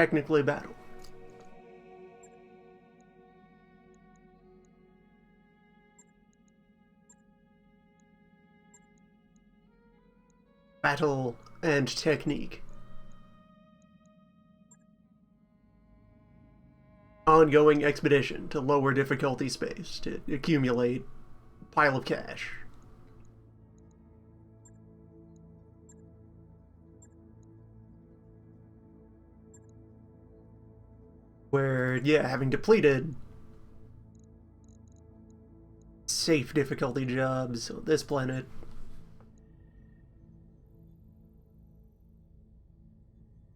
technically battle. Battle and technique. Ongoing expedition to lower difficulty space to accumulate pile of cash. Where, yeah, having depleted safe difficulty jobs on this planet,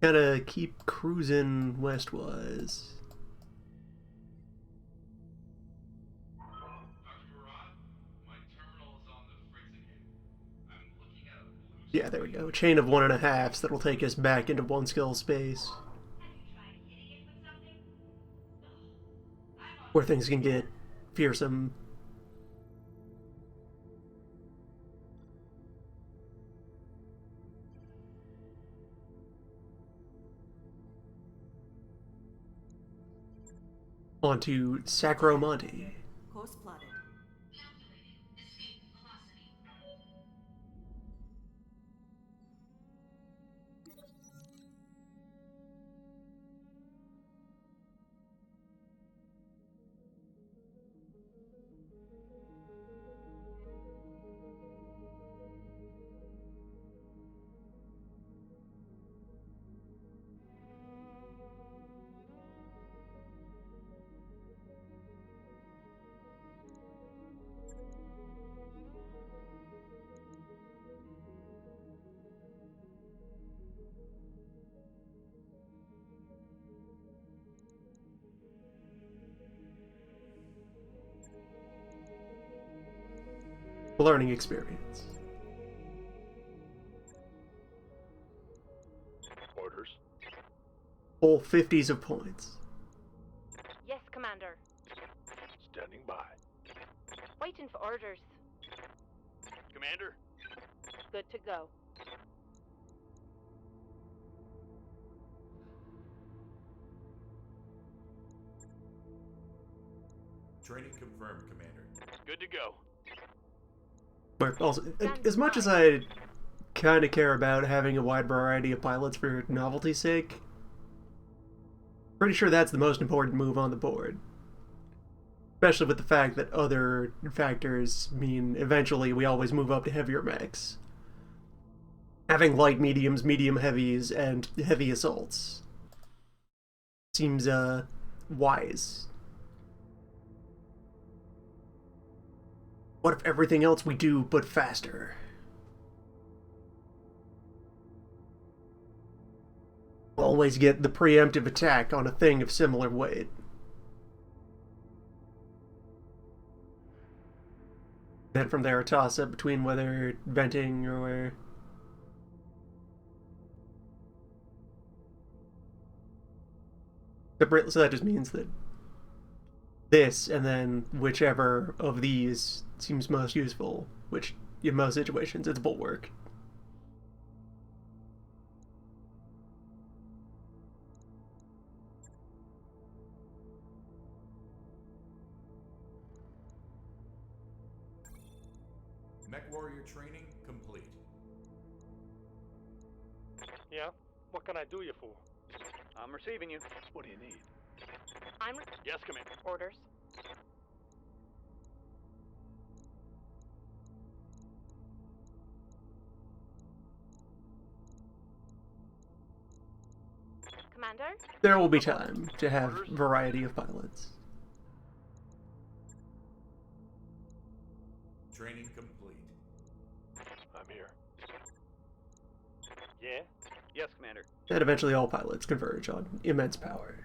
gotta keep cruising westwise. Yeah, there we go. Chain of 1.5s that'll take us back into one skill space. Where things can get fearsome. On to Sacromonte. Course plotted. Learning experience. Orders. Full 50s of points. Yes, Commander. Standing by. Waiting for orders. Commander. Good to go. Training confirmed, Commander. Good to go. But also, as much as I kind of care about having a wide variety of pilots for novelty's sake, pretty sure that's the most important move on the board. Especially with the fact that other factors mean eventually we always move up to heavier mechs. Having light mediums, medium heavies, and heavy assaults seems wise. What if everything else we do but faster? Always get the preemptive attack on a thing of similar weight. Then from there a toss-up between whether venting or... So that just means that this, and then whichever of these seems most useful, which in most situations it's bulwark. Mech warrior training complete. Yeah? What can I do you for? I'm receiving you. What do you need? I'm Yes, Commander. orders. Commander? There will be time to have variety of pilots. Training complete. I'm here. Yeah? Yes, Commander. And eventually all pilots converge on immense power.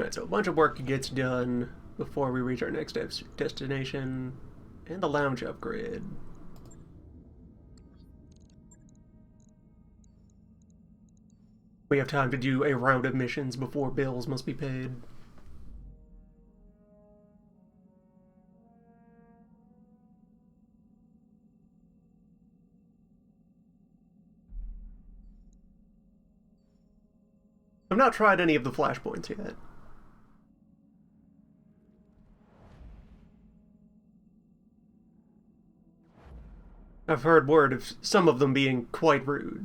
Alright, so a bunch of work gets done before we reach our next destination, and the lounge upgrade. We have time to do a round of missions before bills must be paid. I've not tried any of the flashpoints yet. I've heard word of some of them being quite rude.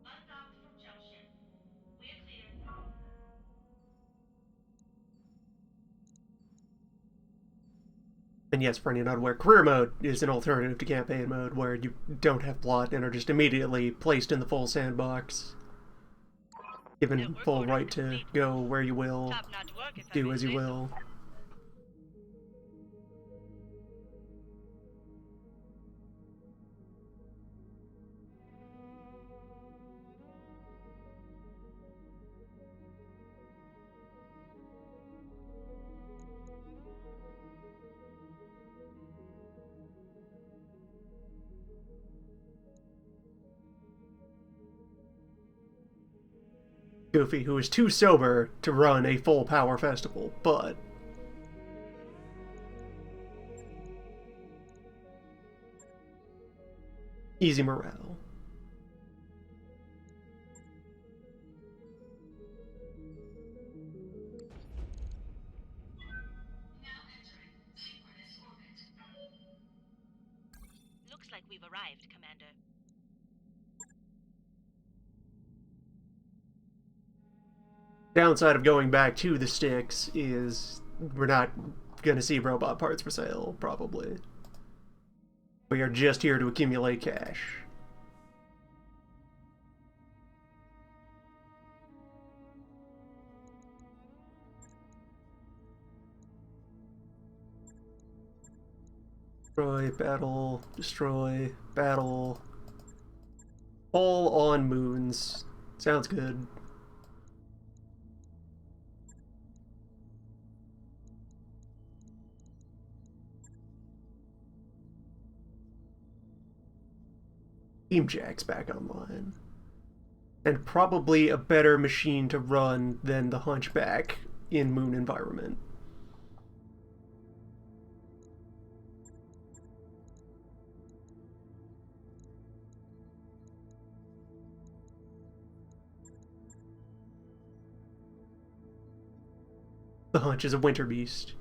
Undocked from junction. We're clear. And yes, for any not aware, career mode is an alternative to campaign mode where you don't have plot and are just immediately placed in the full sandbox. Given full right to go where you will, do as you will. Goofy, who is too sober to run a full power festival, but easy morale. Now entering synchronous orbit. Looks like we've arrived, Commander. Downside of going back to the sticks is we're not gonna see robot parts for sale, probably. We are just here to accumulate cash. Destroy, battle, destroy, battle. All on moons. Sounds good. Team Jack's back online. And probably a better machine to run than the Hunchback in Moon environment. The Hunch is a winter beast.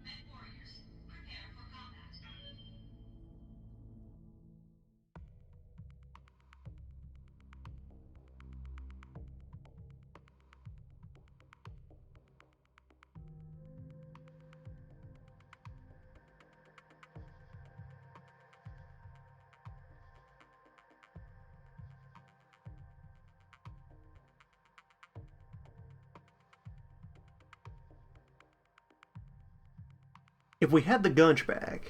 Mech warriors, prepare for combat. If we had the Gunchback,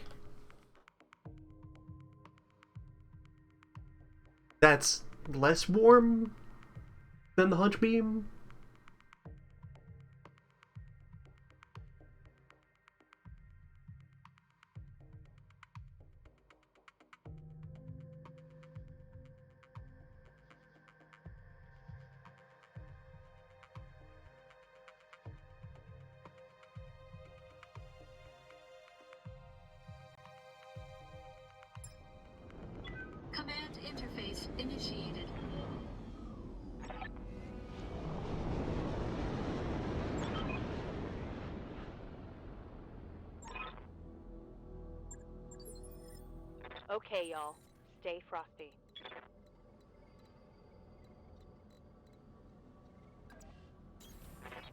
that's less warm than the Hunch Beam. Command interface initiated. Okay, y'all. Stay frosty.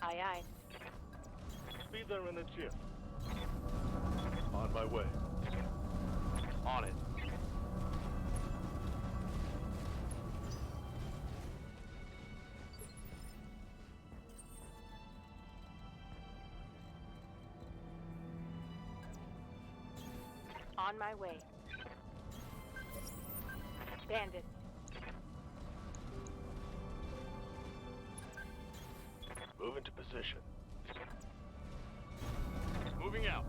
Aye, aye. Be there in a jiff. On my way. On it. On my way. Bandit. Move into position. Moving out.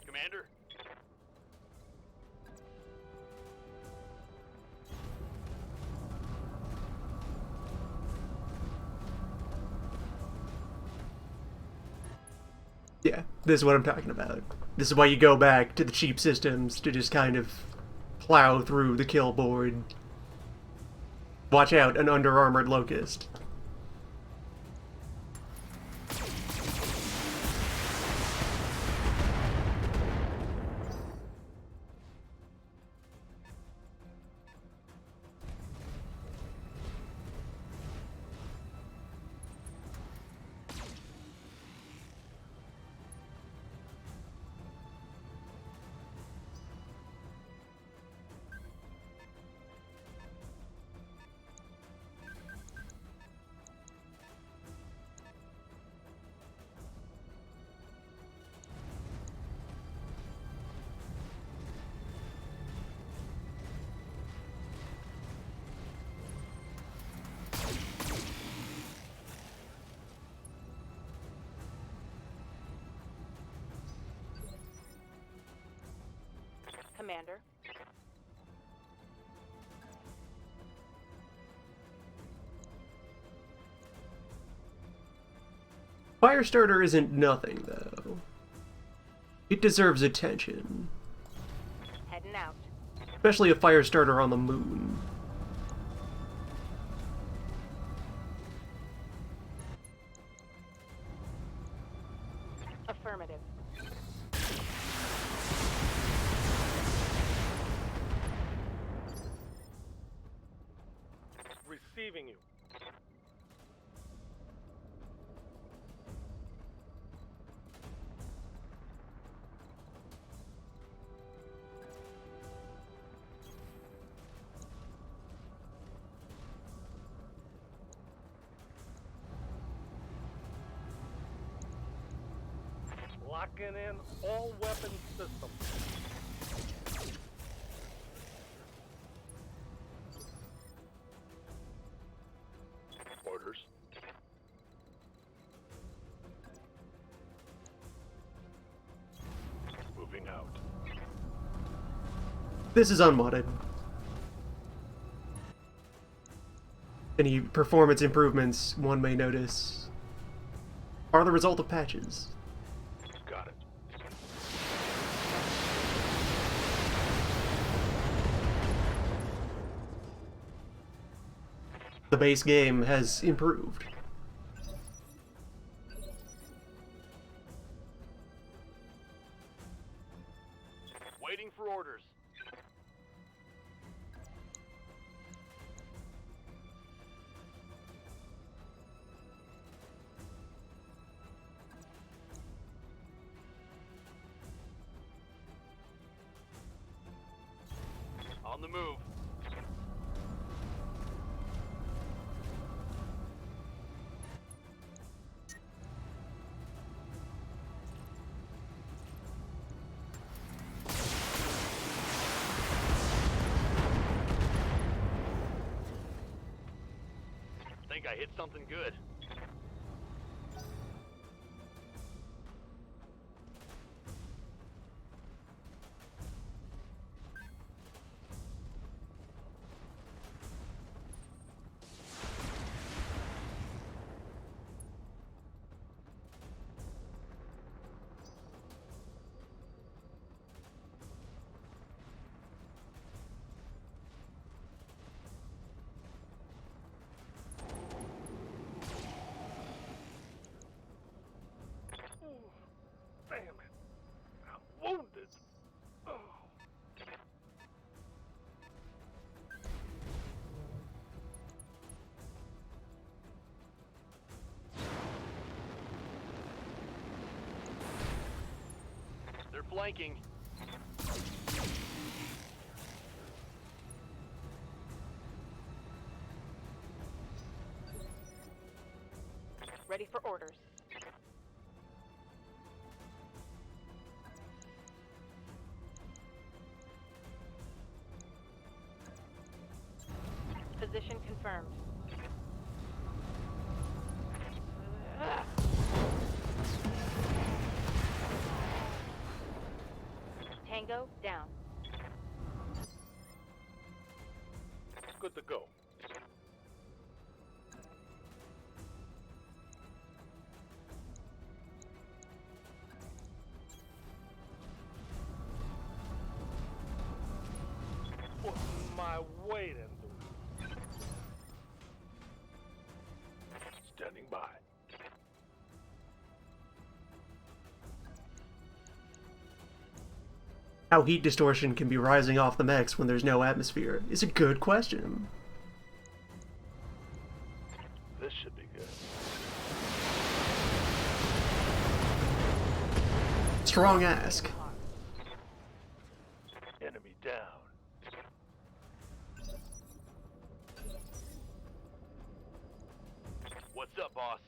Commander? Yeah, this is what I'm talking about. This is why you go back to the cheap systems to just kind of plow through the kill board. Watch out, an under-armored locust. Commander. Firestarter isn't nothing, though. It deserves attention. Heading out. Especially a Firestarter on the moon. Affirmative. Receiving you. Locking in all weapon systems. Orders. Moving out. This is unmodded. Any performance improvements one may notice are the result of patches. Got it. The base game has improved. Waiting for orders. On the move. Think I hit something good. flanking. Ready for orders. Position confirmed. Tango down. Good to go. Put my weight into it. Standing by. How heat distortion can be rising off the mechs when there's no atmosphere is a good question. This should be good. Strong ask. Enemy down. What's up, boss?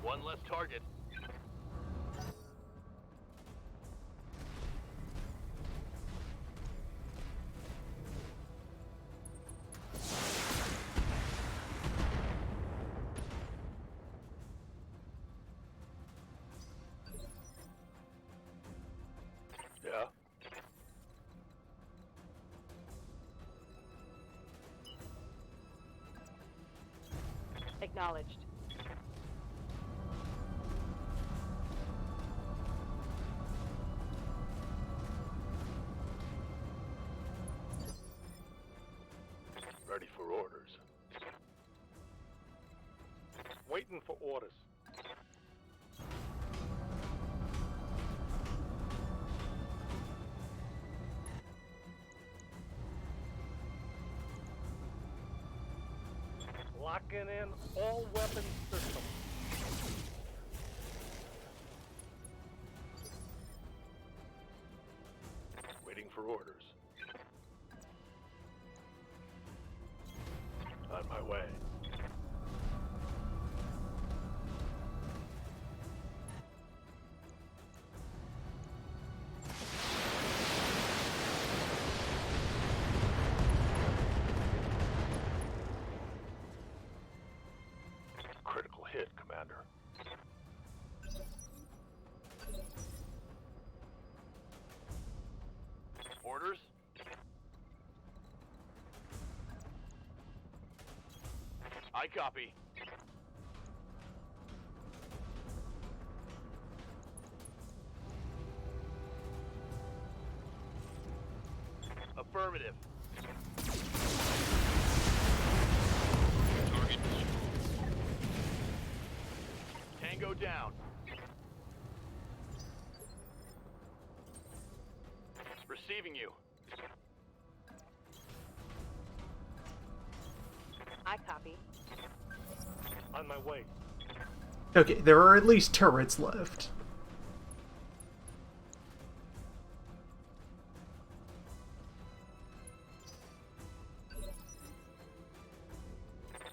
One less target. Yeah. Acknowledged. Ready for orders. Waiting for orders. Locking in all weapon systems. Waiting for orders. On my way. Critical hit, Commander. Orders? I copy. Affirmative. Target Tango down. Receiving you. I copy. On my way. Okay, there are at least turrets left.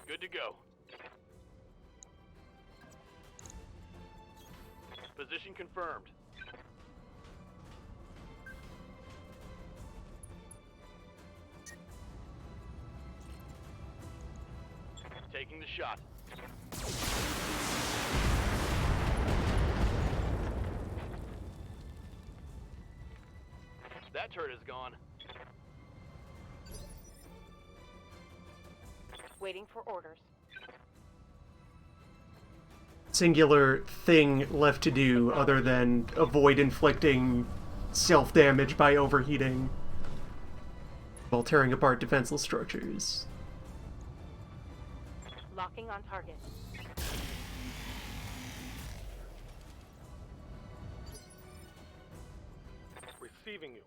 Good to go. Position confirmed. Taking the shot. That turret is gone. Waiting for orders. Singular thing left to do other than avoid inflicting self-damage by overheating while tearing apart defenseless structures. Locking on target. Receiving you.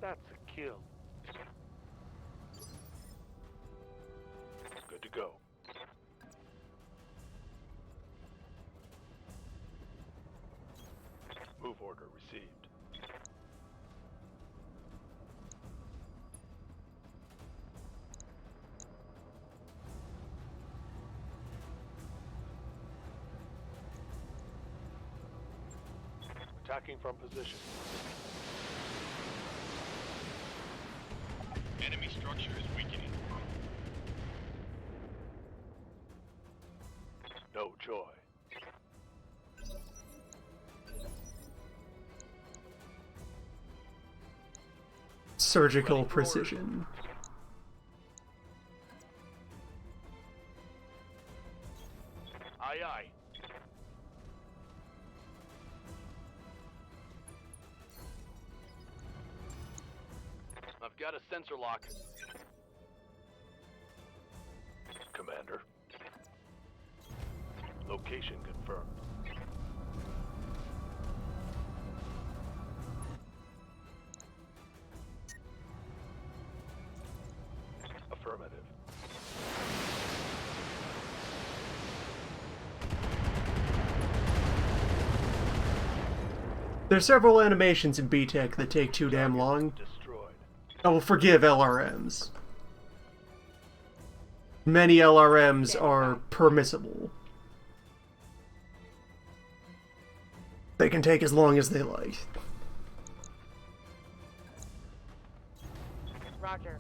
That's a kill. Good to go. Move order received. Attacking from position. Enemy structure is weakening. No joy. Surgical precision. Aye, aye. I've got a sensor lock. Commander. Location confirmed. Affirmative. There's several animations in BattleTech that take too damn long. Destroyed. I will forgive LRMs. Many LRMs are permissible. They can take as long as they like. Roger.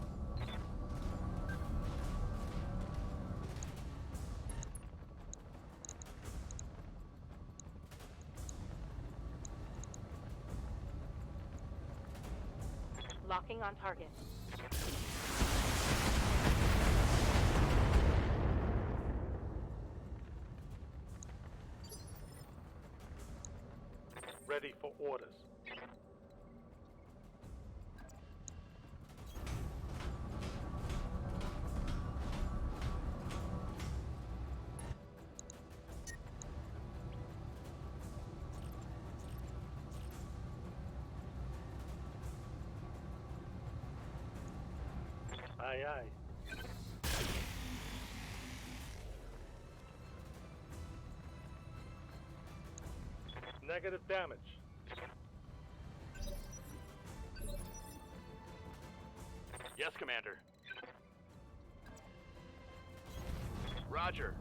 Locking on target. Ready for orders. Aye, aye. Negative damage. Yes, Commander. Roger.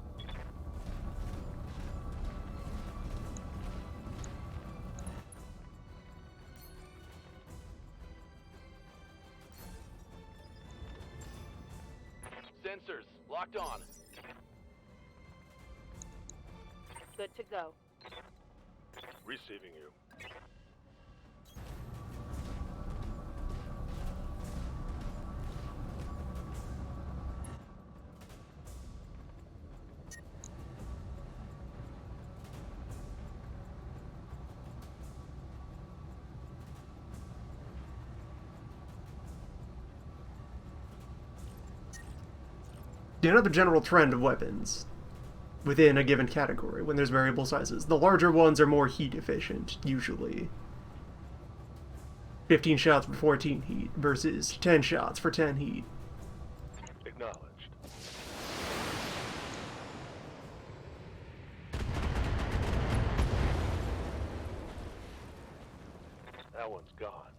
Sensors locked on. Good to go. Receiving you. You know the general trend of weapons within a given category when there's variable sizes. The larger ones are more heat efficient, usually. 15 shots for 14 heat versus 10 shots for 10 heat. Acknowledged. That one's gone.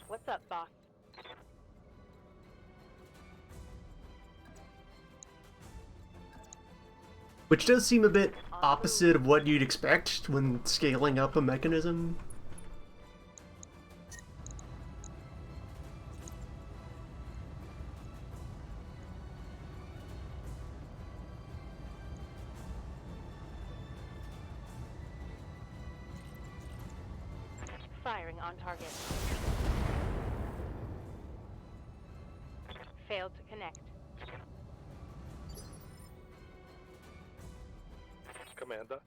What's up, boss? Which does seem a bit opposite of what you'd expect when scaling up a mechanism. Firing on target. Failed to connect. Commander.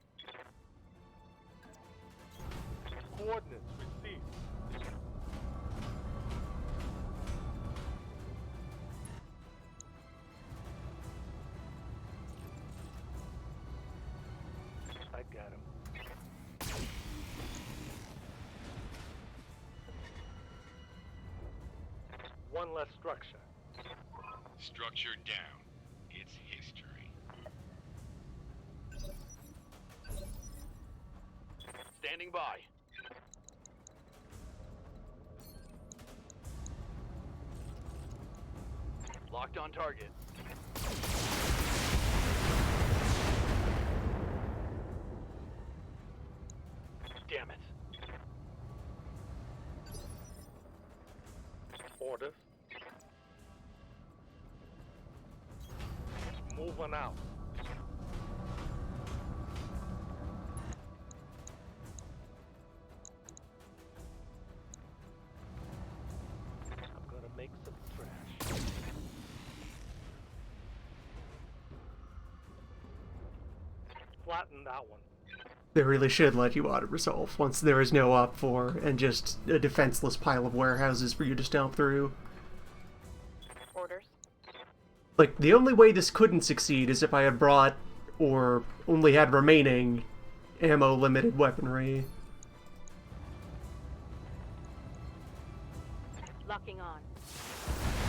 Coordinates received. I got him. one less structure. Structure down. It's history. Standing by. Locked on target. Damn it. Orders. Moving out. I'm gonna make some trash. Flatten that one. They really should let you auto-resolve once there is no op for and just a defenseless pile of warehouses for you to stomp through. Orders. Like, the only way this couldn't succeed is if I had brought, or only had remaining, ammo-limited weaponry. Locking on.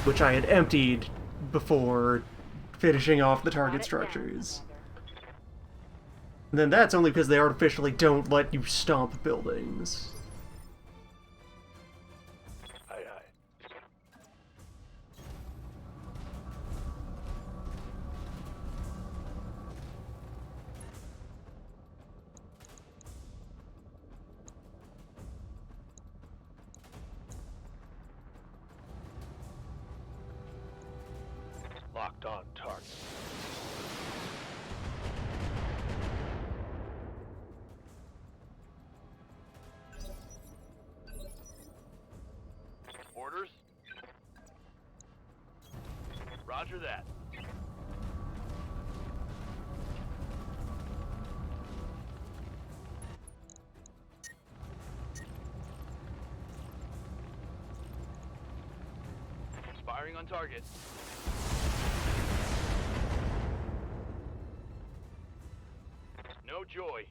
Which I had emptied before finishing off the Got target it structures. down, Commander. And then that's only because they artificially don't let you stomp buildings. Aye, aye. Locked on target. Orders. Roger that. Firing on target. No joy.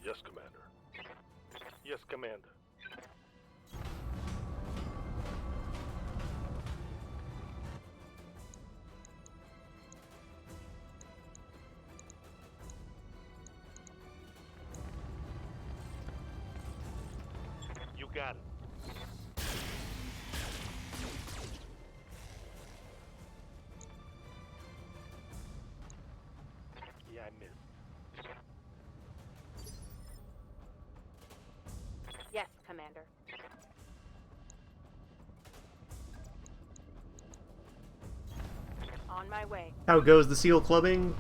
Yes, Commander. Yes, Commander. You got it. Yeah, I missed. Yes, Commander. On my way. How goes the seal clubbing?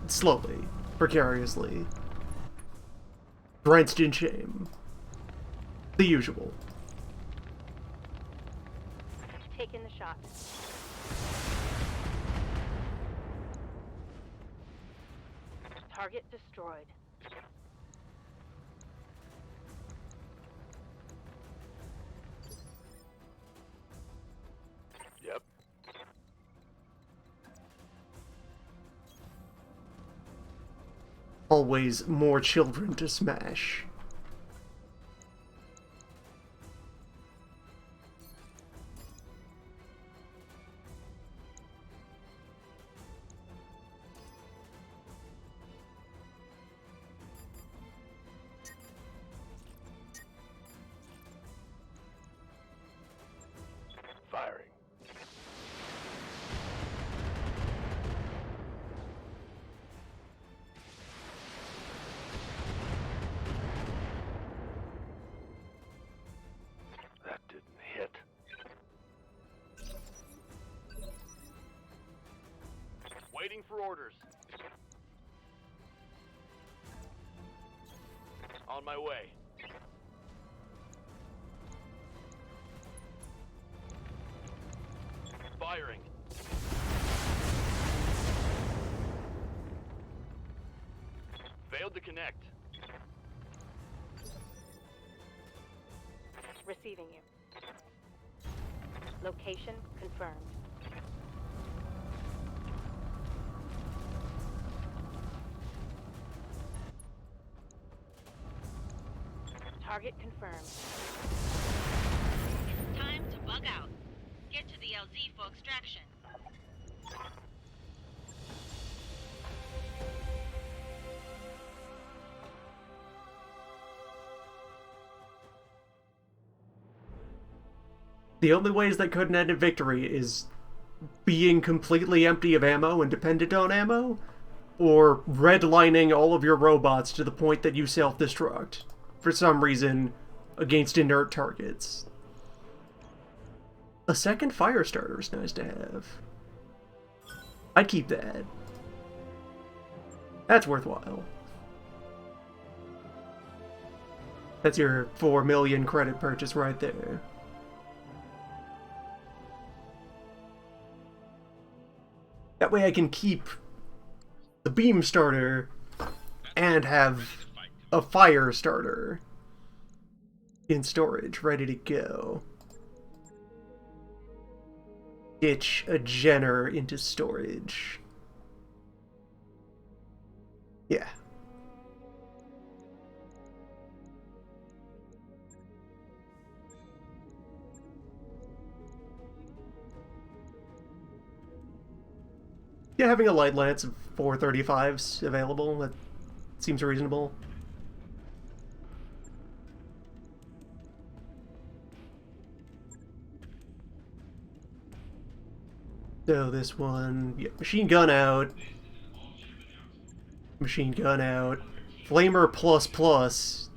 Slowly, precariously. Drenched in shame. The usual. Taking the shot. Target destroyed. Yep. Always more children to smash. Firing. That didn't hit. Waiting for orders. On my way. Firing. Failed to connect. Receiving you. Location confirmed. Target confirmed. It's time to bug out. Get to the LZ for extraction. The only ways that couldn't end in victory is being completely empty of ammo and dependent on ammo, or redlining all of your robots to the point that you self-destruct, for some reason, against inert targets. A second fire starter is nice to have. I'd keep that. That's worthwhile. That's your 4 million credit purchase right there. That way I can keep the beam starter and have a fire starter in storage, ready to go. Ditch a Jenner into storage. Yeah. Yeah, having a light lance of 435s available, that seems reasonable. So this one, yeah, machine gun out. Machine gun out. Flamer plus plus.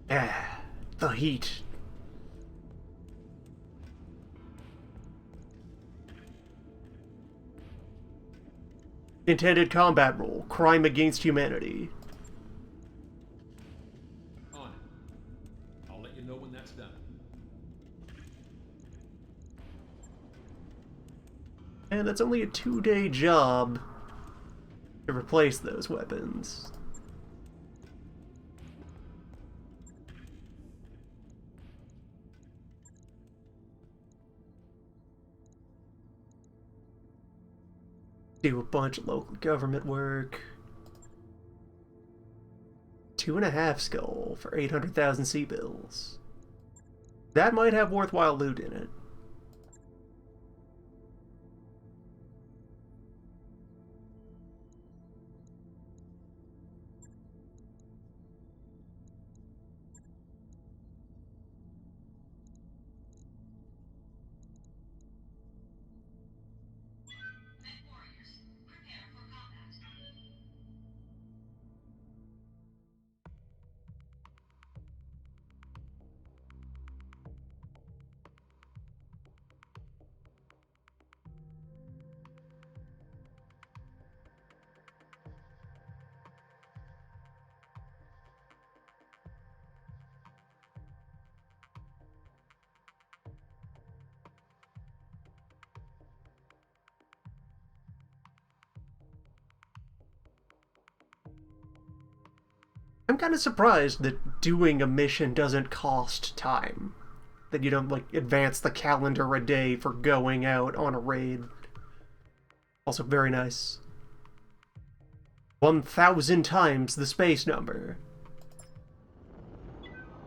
Ah, the heat. Intended combat rule, crime against humanity. On it. I'll let you know when that's done. And that's only a 2-day job to replace those weapons. Do a bunch of local government work. 2.5 skull for 800,000 C-bills. That might have worthwhile loot in it. Warriors, prepare for combat. I'm kind of surprised that doing a mission doesn't cost time. That you don't, like, advance the calendar a day for going out on a raid. Also very nice. 1,000 times the space number.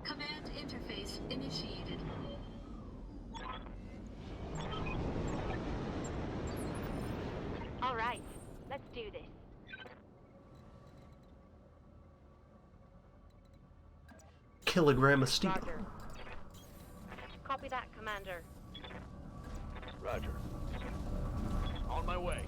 Command interface initiated. All right, let's do this. Kilogram of steel. Roger. Copy that, Commander. Roger. On my way.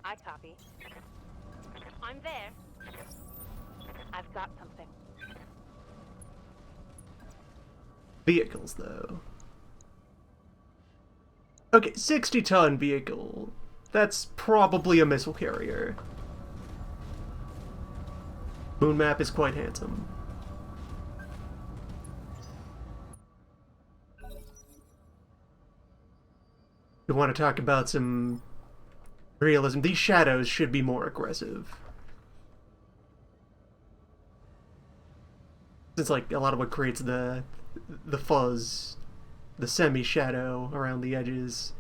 I copy. I'm there. I've got something. Vehicles, though. Okay, 60-ton vehicle. That's probably a missile carrier. Moon map is quite handsome. We want to talk about some realism. These shadows should be more aggressive. It's like a lot of what creates the fuzz, the semi-shadow around the edges,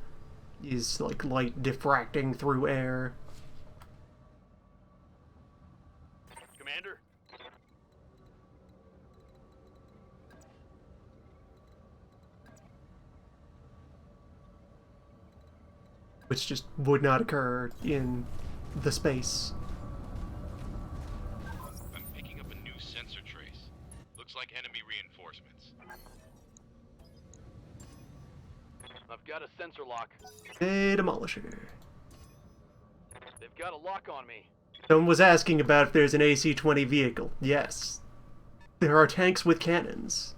is like light diffracting through air. Commander? Which just would not occur in the space. I'm picking up a new sensor trace. Looks like enemy reinforcements. I've got a sensor lock. A demolisher. They've got a lock on me. Someone was asking about if there's an AC-20 vehicle. Yes. There are tanks with cannons.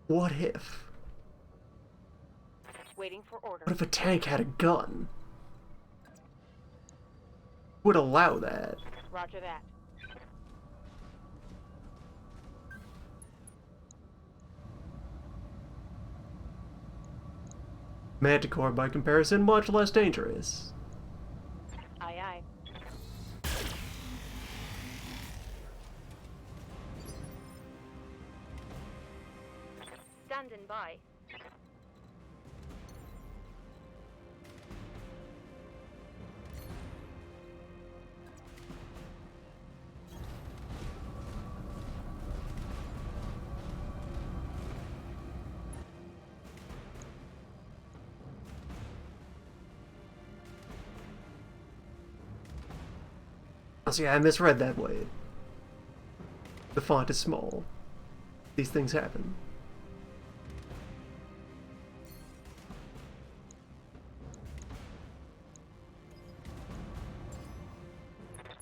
What if? Waiting for orders. What if a tank had a gun? Would allow that. Roger that. Manticore, by comparison, much less dangerous. Aye, aye. Standing by. Oh, see, I misread that way. The font is small. These things happen.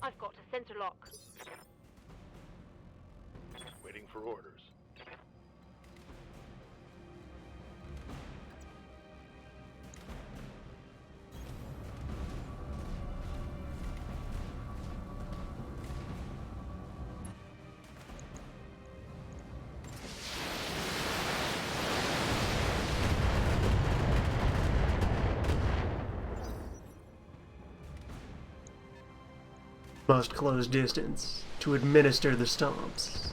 I've got a sensor lock. Waiting for orders. Must close distance to administer the stomps.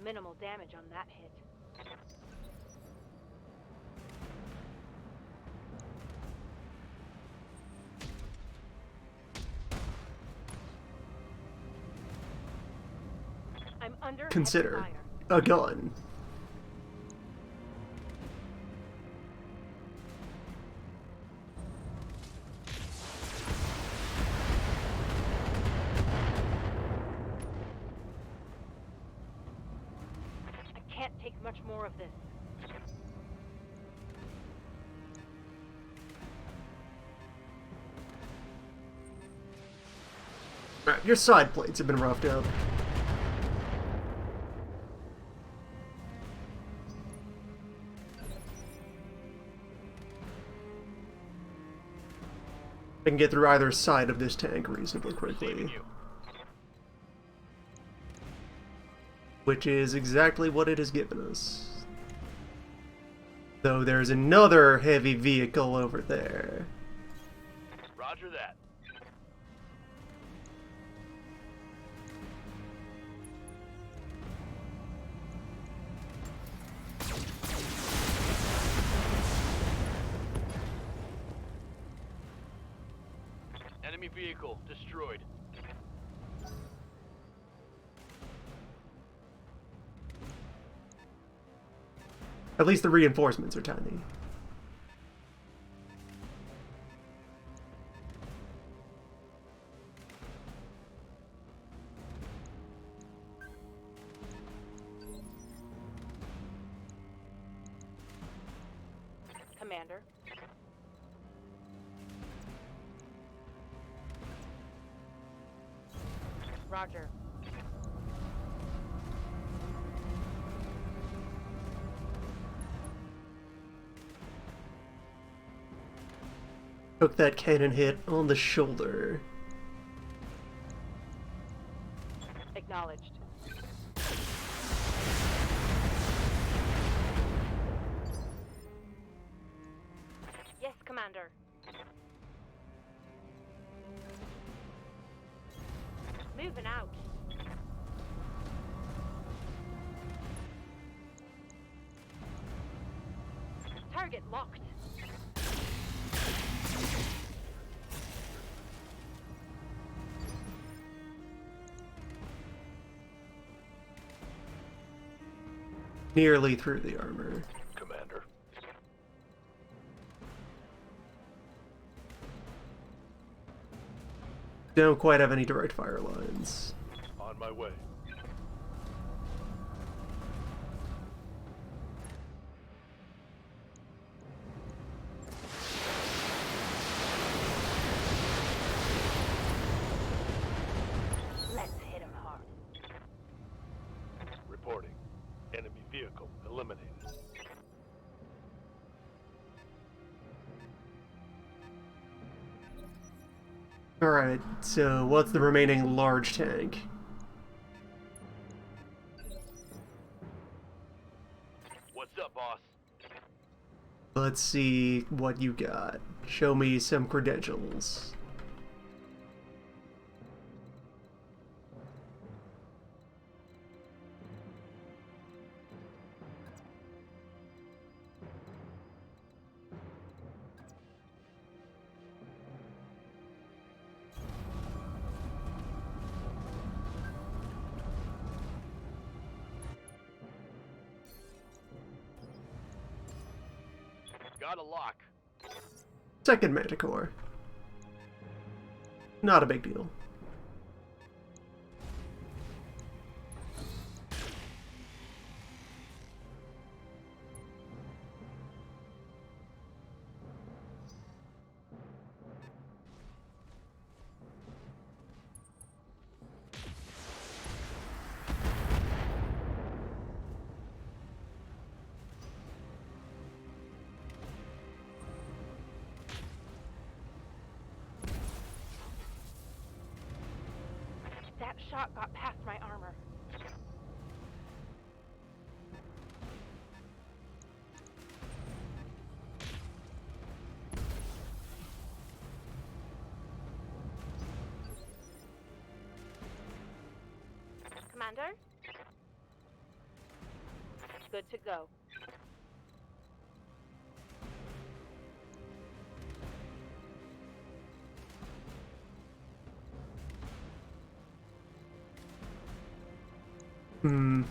Minimal damage on that hit. I'm under heavy Consider fire. a gun. I can't take much more of this. Right, your side plates have been roughed up. I can get through either side of this tank reasonably quickly. Receiving you. Which is exactly what it has given us. Though there's another heavy vehicle over there. Roger that. Enemy vehicle destroyed. At least the reinforcements are tiny. Commander. Roger. Took that cannon hit on the shoulder. Acknowledged. Yes, Commander. Moving out. Target locked. Nearly through the armor. Commander. Don't quite have any direct fire lines. On my way. Let's hit him hard. Reporting. Enemy vehicle eliminated. Alright, so what's the remaining large tank? What's up, boss? Let's see what you got. Show me some credentials. Got a lock. Second Manticore. Not a big deal. That shot got past my armor. Commander? Good to go. Hmm.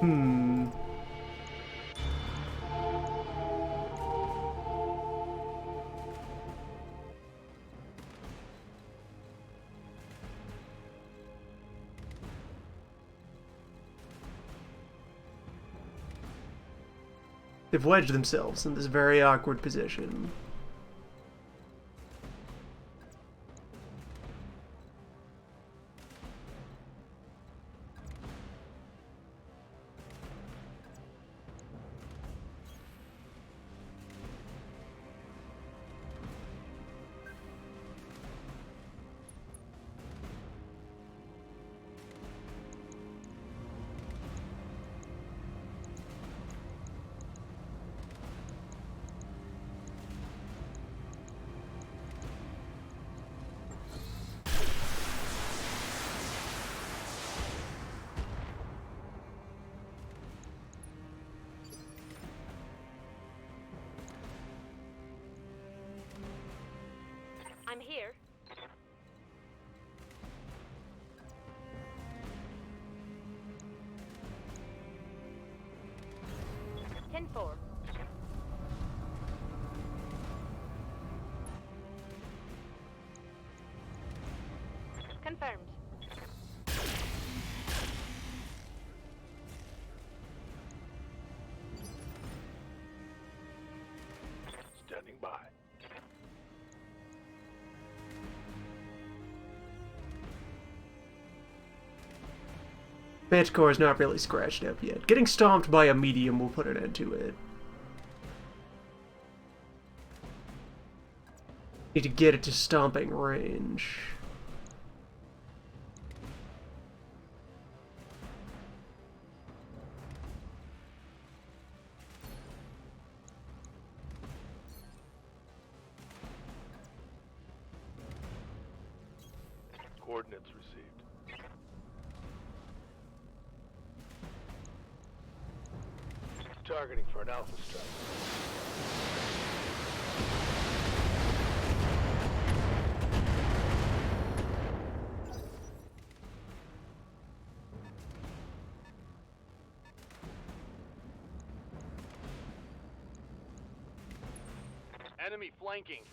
Hmm. They've wedged themselves in this very awkward position. I'm here. Ten four. Confirmed. Standing by. Manticore is not really scratched up yet. Getting stomped by a medium will put an end to it. Need to get it to stomping range. Coordinates received. Targeting for an alpha strike. Enemy flanking.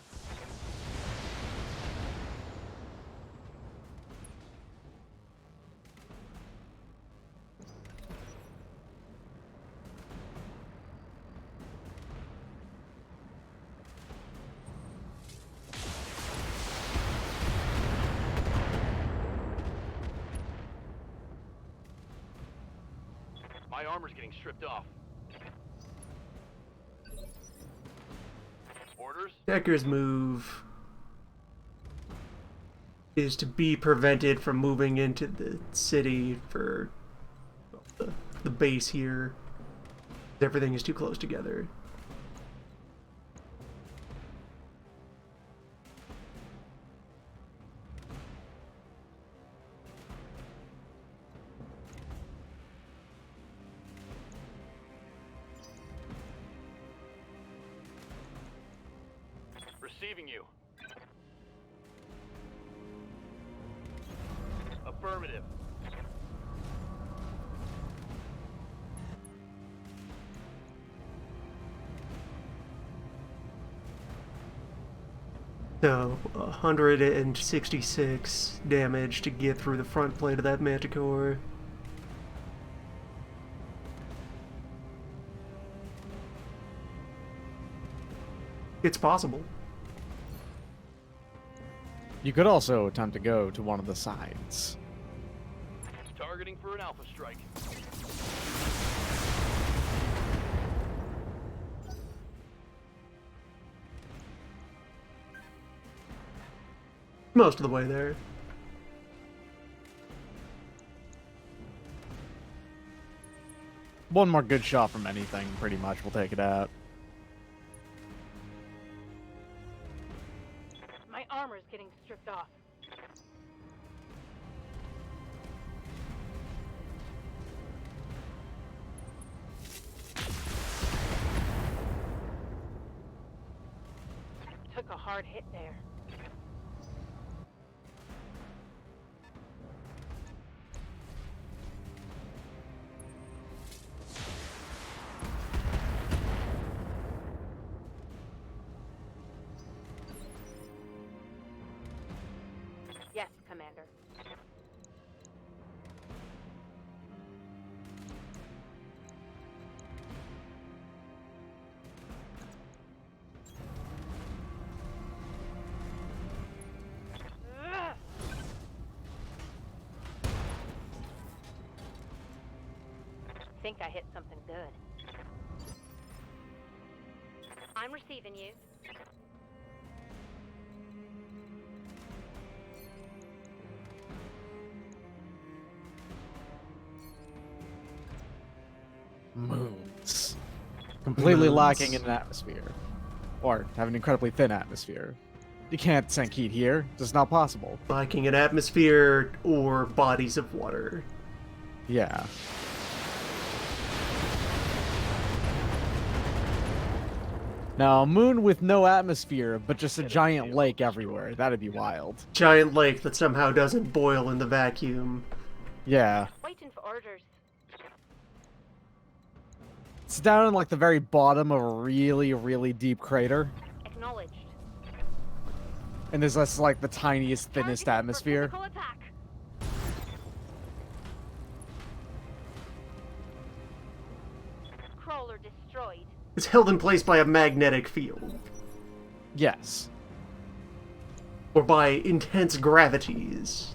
My armor's getting stripped off. Orders? Decker's move is to be prevented from moving into the city for the base here. Everything is too close together. Receiving you. Affirmative. So, 166 damage to get through the front plate of that Manticore. It's possible. You could also attempt to go to one of the sides. Targeting for an alpha strike. Most of the way there. One more good shot from anything, pretty much, will take it out. My armor's getting stripped off. Took a hard hit there. Yes, Commander. Ugh. Think I hit something good. I'm receiving you. Moons. Completely lacking in an atmosphere. Or have an incredibly thin atmosphere. You can't sink heat here. Just not possible. Lacking an atmosphere or bodies of water. Yeah. Now, a moon with no atmosphere, but just a giant lake everywhere. That'd be wild. Giant lake that somehow doesn't boil in the vacuum. Yeah. Waiting for orders. It's down in like the very bottom of a really, really deep crater. Acknowledged. And there's just like the tiniest, thinnest Targeting for atmosphere. physical attack. Crawler destroyed. It's held in place by a magnetic field. Yes. Or by intense gravities.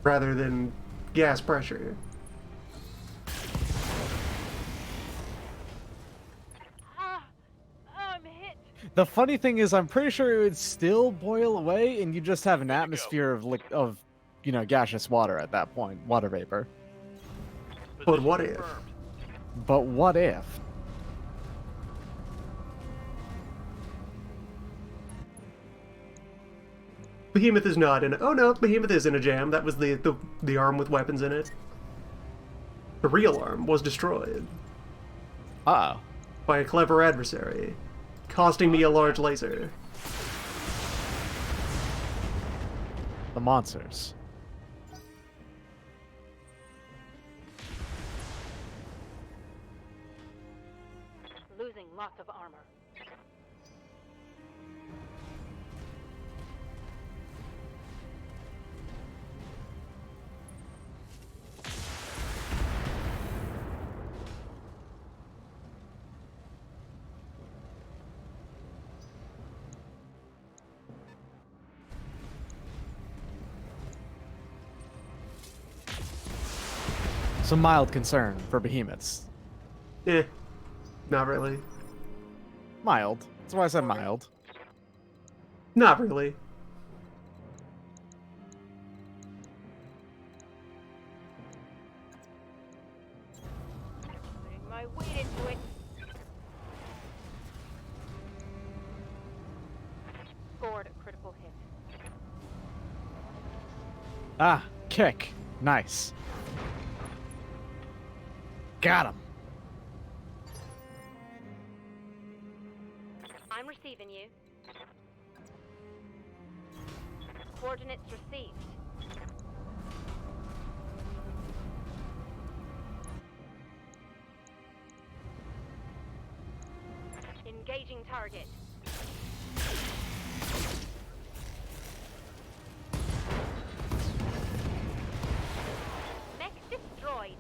Rather than gas pressure. The funny thing is, I'm pretty sure it would still boil away, and you just have an Good to go. atmosphere of, gaseous water at that point, water vapor. But what Position if? confirmed. But what if? Behemoth is not in it. Oh no, Behemoth is in a jam. That was the arm with weapons in it. The real arm was destroyed Uh-oh. by a clever adversary, costing me a large laser. The monsters. Losing lots of armor. Some mild concern for behemoths. Eh, not really. Mild. That's why I said mild. Not really. Putting my weight into it. Scored a critical hit. Ah, kick. Nice. Got him. I'm receiving you. Coordinates received. Engaging target. Mech destroyed.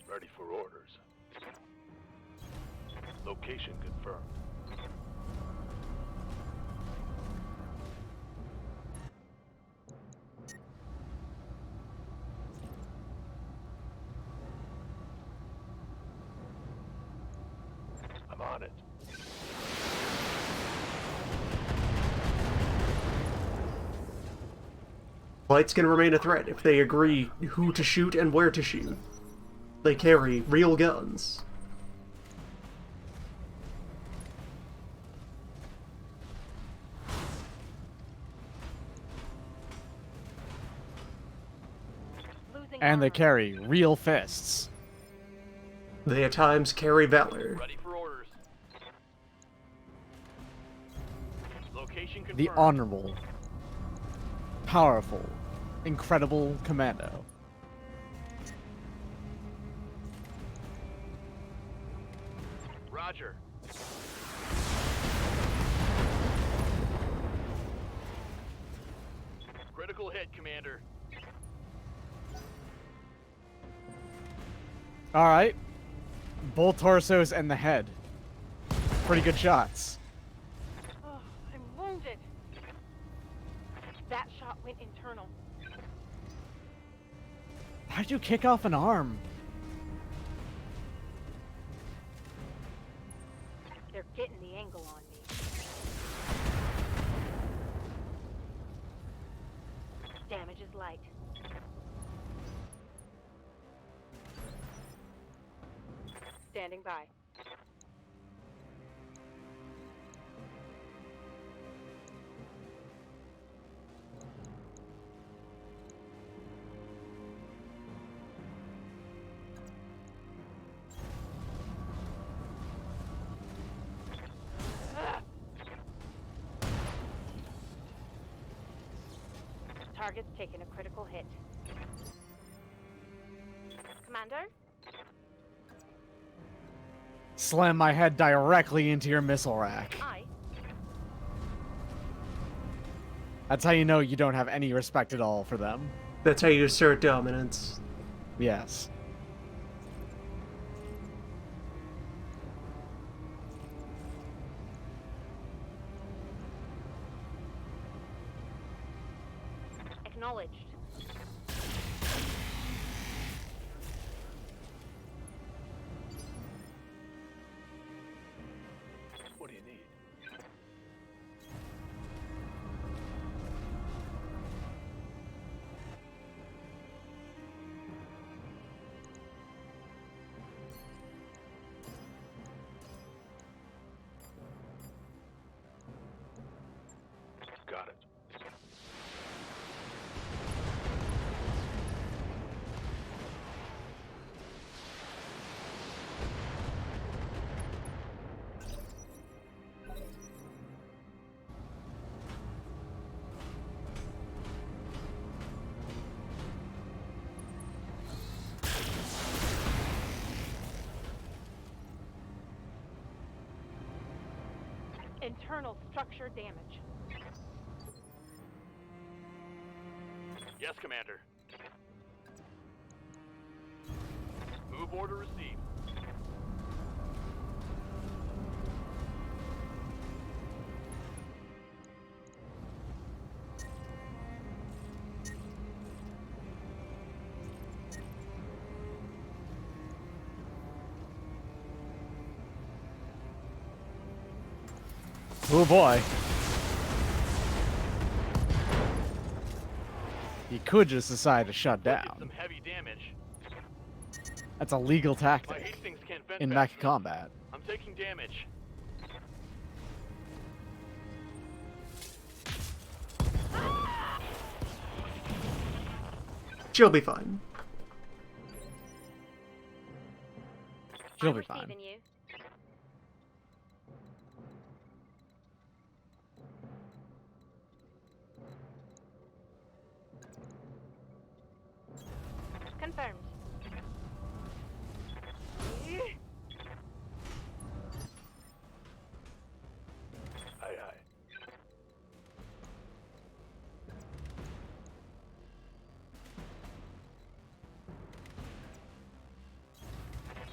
Ready for orders. Location confirmed. I'm on it. Lights can remain a threat if they agree who to shoot and where to shoot. They carry real guns. Losing And they armor. carry real fists. They at times carry valor. Ready for orders. Location confirmed. The honorable, powerful, incredible commando. Roger. Critical hit, Commander. Alright. Both torsos and the head. Pretty good shots. Oh, I'm wounded. That shot went internal. How'd you kick off an arm? They're getting the angle on me. Damage is light. Standing by. Target's taken a critical hit. Commander? Slam my head directly into your missile rack. Aye. That's how you know you don't have any respect at all for them. That's how you assert dominance. Yes. Acknowledged. Internal structure damage. Yes, Commander. Move order received. Oh boy. He could just decide to shut Did down. some heavy damage. That's a legal My tactic Hastings can't vent in fast mecha enough. combat. I'm taking damage. She'll be fine. She'll I'm be fine. receiving you. Confirmed. Aye, aye.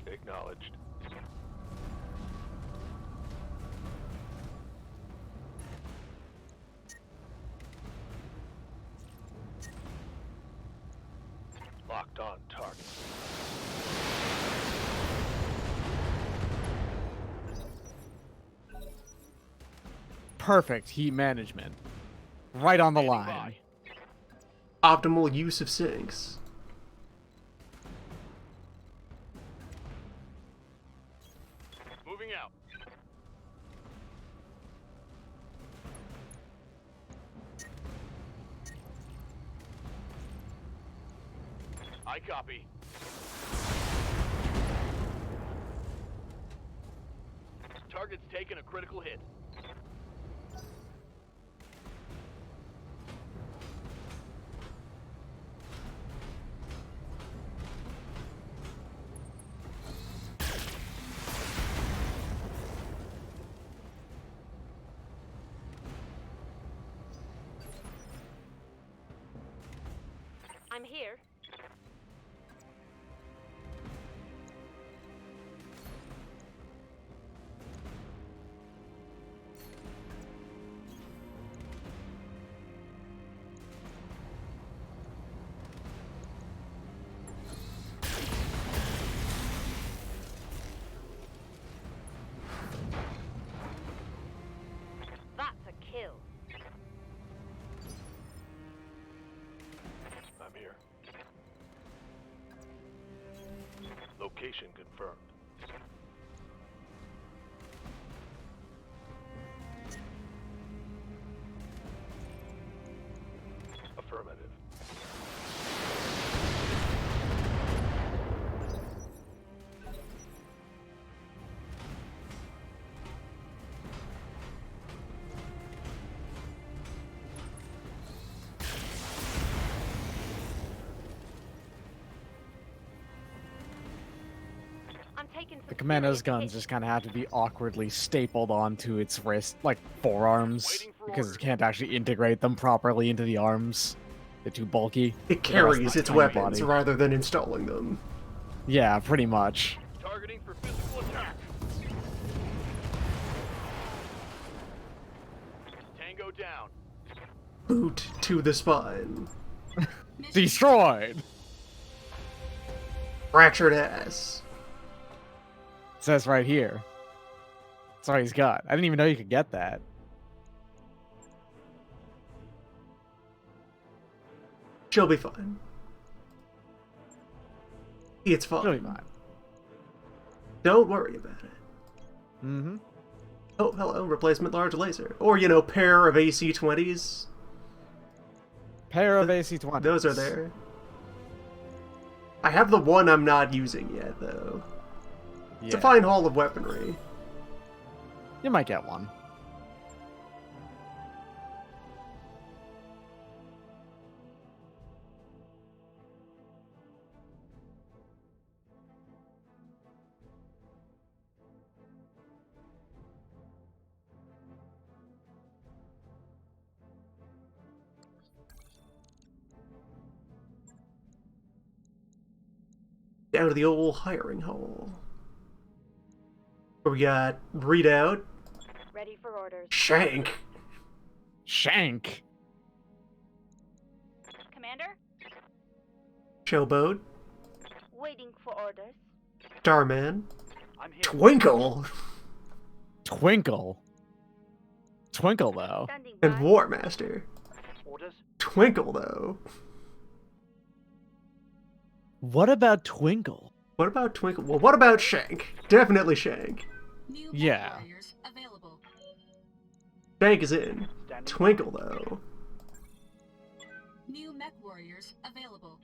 Acknowledged. Locked on target. Perfect heat management. Right on the Standing line. Optimal use of sinks. Moving out. I copy. Target's taken a critical hit. I'm here. That's a kill. I'm here. Location confirmed. Affirmative. I'm taking some The commando's serious guns hits. just kind of have to be awkwardly stapled onto its wrist, like forearms, Waiting for because orders. it can't actually integrate them properly into the arms. They're too bulky. It for the rest of carries the its tiny weapons body. rather than installing them. Yeah, pretty much. Targeting for physical attack. Tango down. Boot to the spine. Destroyed! Fractured ass. It says right here. That's all he's got. I didn't even know you could get that. She'll be fine. It's fine. Really fine. Don't worry about it. Mm-hmm. Oh, hello, replacement large laser. Or, you know, pair of AC-20s. Pair of AC-20s. Those are there. I have the one I'm not using yet, though. It's a Yeah. fine haul of weaponry. You might get one. down to the old hiring hall. We got Readout, Ready for orders. Shank, Shank. Commander? Showboat, Waiting for orders. Starman, I'm here. Twinkle, Twinkle. Twinkle, though. Standing by. and War Master. Orders? Twinkle, though. What about Twinkle? What about Twinkle? Well, what about Shank? Definitely Shank. New Yeah. warriors available. Shank is in. Standing Twinkle, though. New mech warriors available.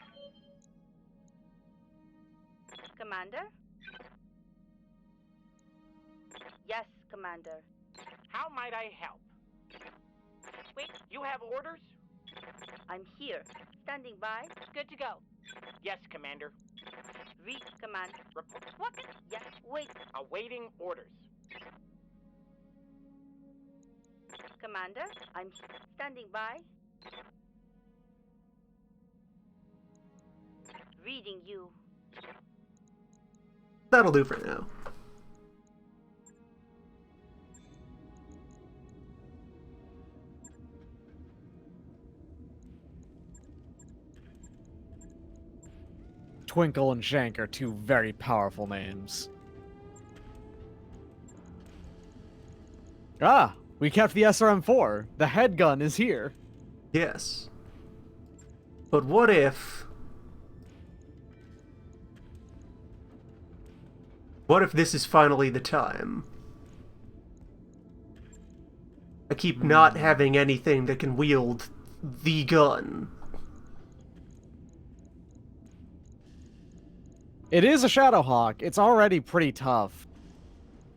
Commander? Yes, Commander. How might I help? Wait, you have orders? I'm here. Standing by. Good to go. Yes, Commander. Read command. Report. What? Yes, wait. Awaiting orders. Commander, I'm standing by. Reading you. That'll do for now. Twinkle and Shank are two very powerful names. Ah, we kept the SRM-4. The head gun is here. Yes. But what if... What if this is finally the time? I keep not having anything that can wield the gun. It is a Shadowhawk. It's already pretty tough.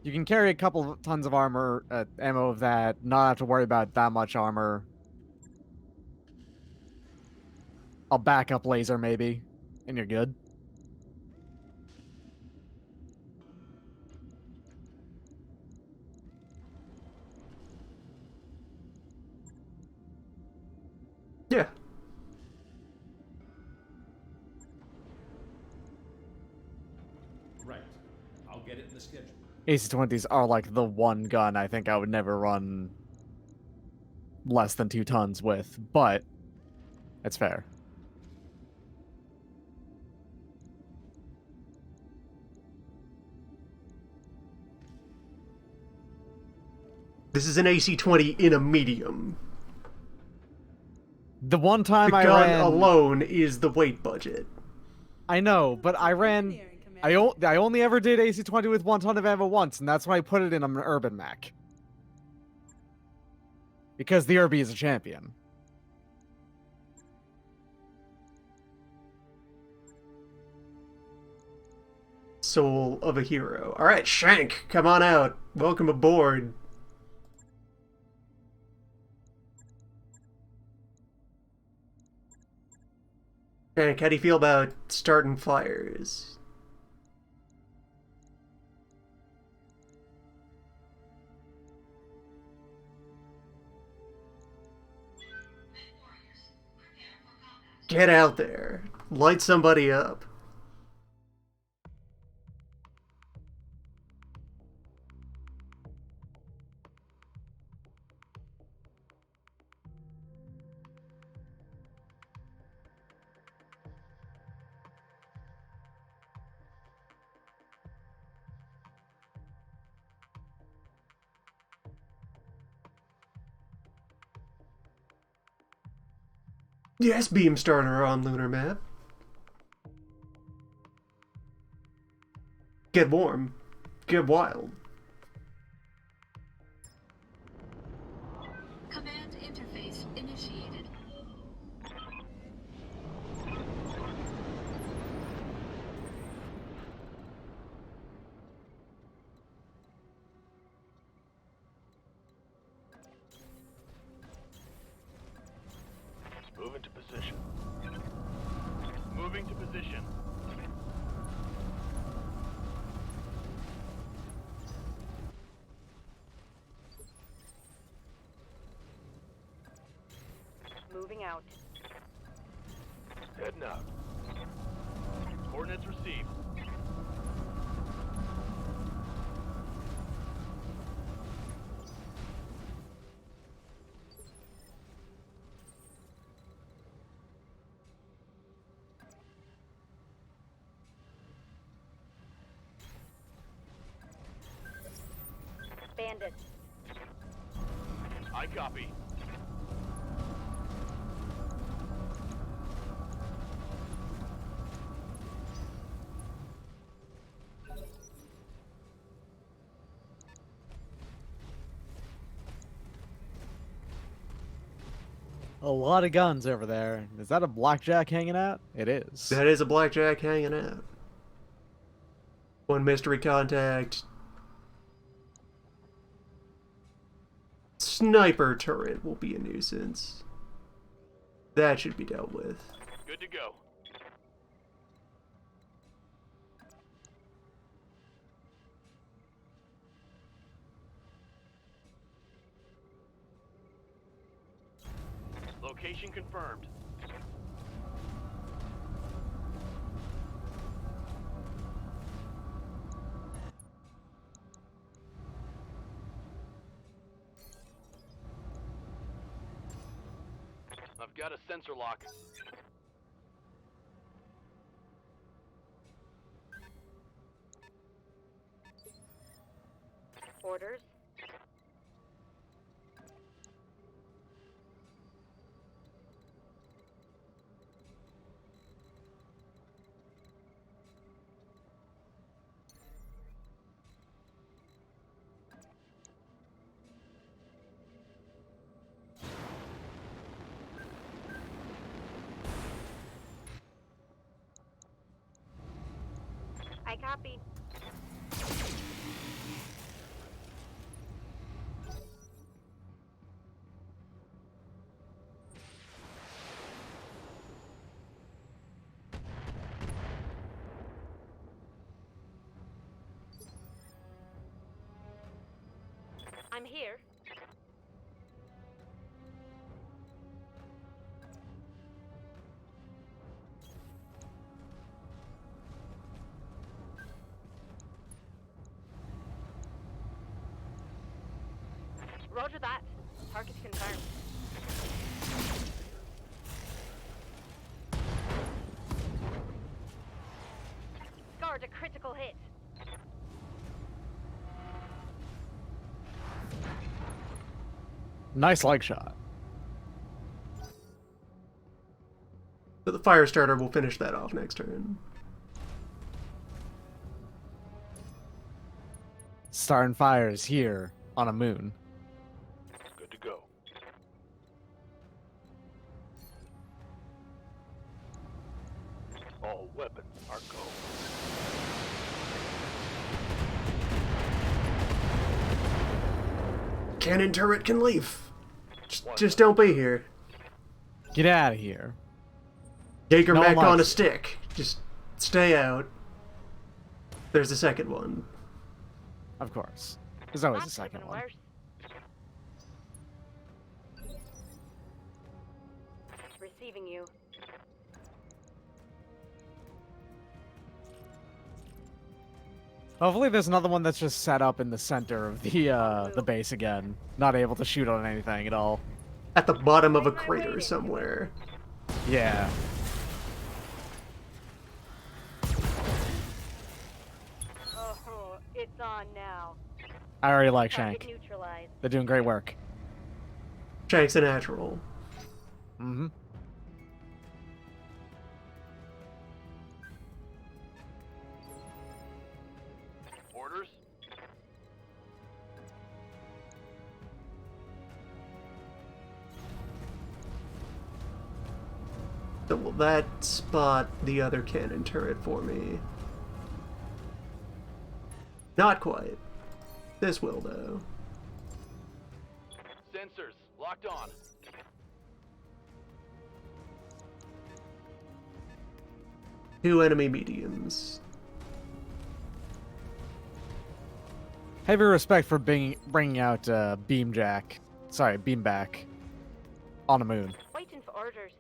You can carry a couple of tons of armor, ammo of that, not have to worry about that much armor. A backup laser, maybe, and you're good. Yeah. Right. I'll get it in the schedule. AC-20s are like the one gun I think I would never run less than 2 tons with, but it's fair. This is an AC-20 in a medium. The one time The I gun ran... alone is the weight budget. I know, but I ran... I only ever did AC-20 with 1 ton of ammo once, and that's when I put it in an Urban Mac. Because the Urby is a champion. Soul of a hero. Alright, Shank, come on out. Welcome aboard. Shank, how do you feel about starting fires? Get out there. Light somebody up. Yes, beam starter on lunar map. Get warm. Get wild. Command interface initiated. Move into position. Moving to position. Moving out. Heading out. Coordinates received. Send it. I copy. A lot of guns over there. Is that a blackjack hanging out? It is. That is a blackjack hanging out. One mystery contact. Sniper turret will be a nuisance. That should be dealt with. Good to go. Location confirmed. I've got a sensor lock. Orders. I copy. I'm here. Roger that. Target confirmed. Scored a critical hit. Nice leg shot. But the fire starter will finish that off next turn. Starting fires here on a moon. Good to go. All weapons are go. Cannon turret can leave. Just don't be here. Get out of here. Jaeger No one mech on a likes it. stick. Just stay out. There's the second one. Of course. There's always a That second could've one. been worse. Receiving you. Hopefully there's another one that's just set up in the center of the base again. Not able to shoot on anything at all. At the bottom of a crater somewhere. Yeah. Oh, it's on now. I already like Target Shank. neutralized. They're doing great work. Shank's a natural. Mm-hmm. Orders? So will that spot the other cannon turret for me? Not quite. This will, though. Sensors locked on. Two enemy mediums. Heavy respect for bringing out Beamjack. Sorry, Beamback. On a moon. Waiting for orders.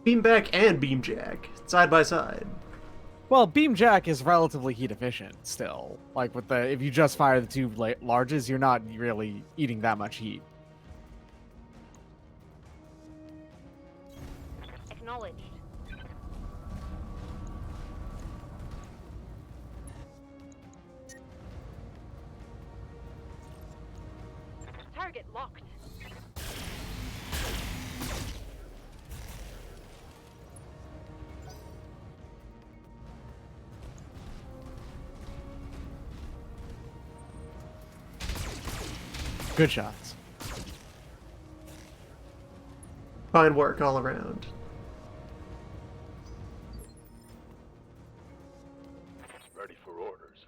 Beamback and Beamjack, side by side. Well, Beamjack is relatively heat efficient still. Like with the if you just fire the two larges, you're not really eating that much heat. Acknowledged. Target locked. Good shots. Fine work all around. Ready for orders.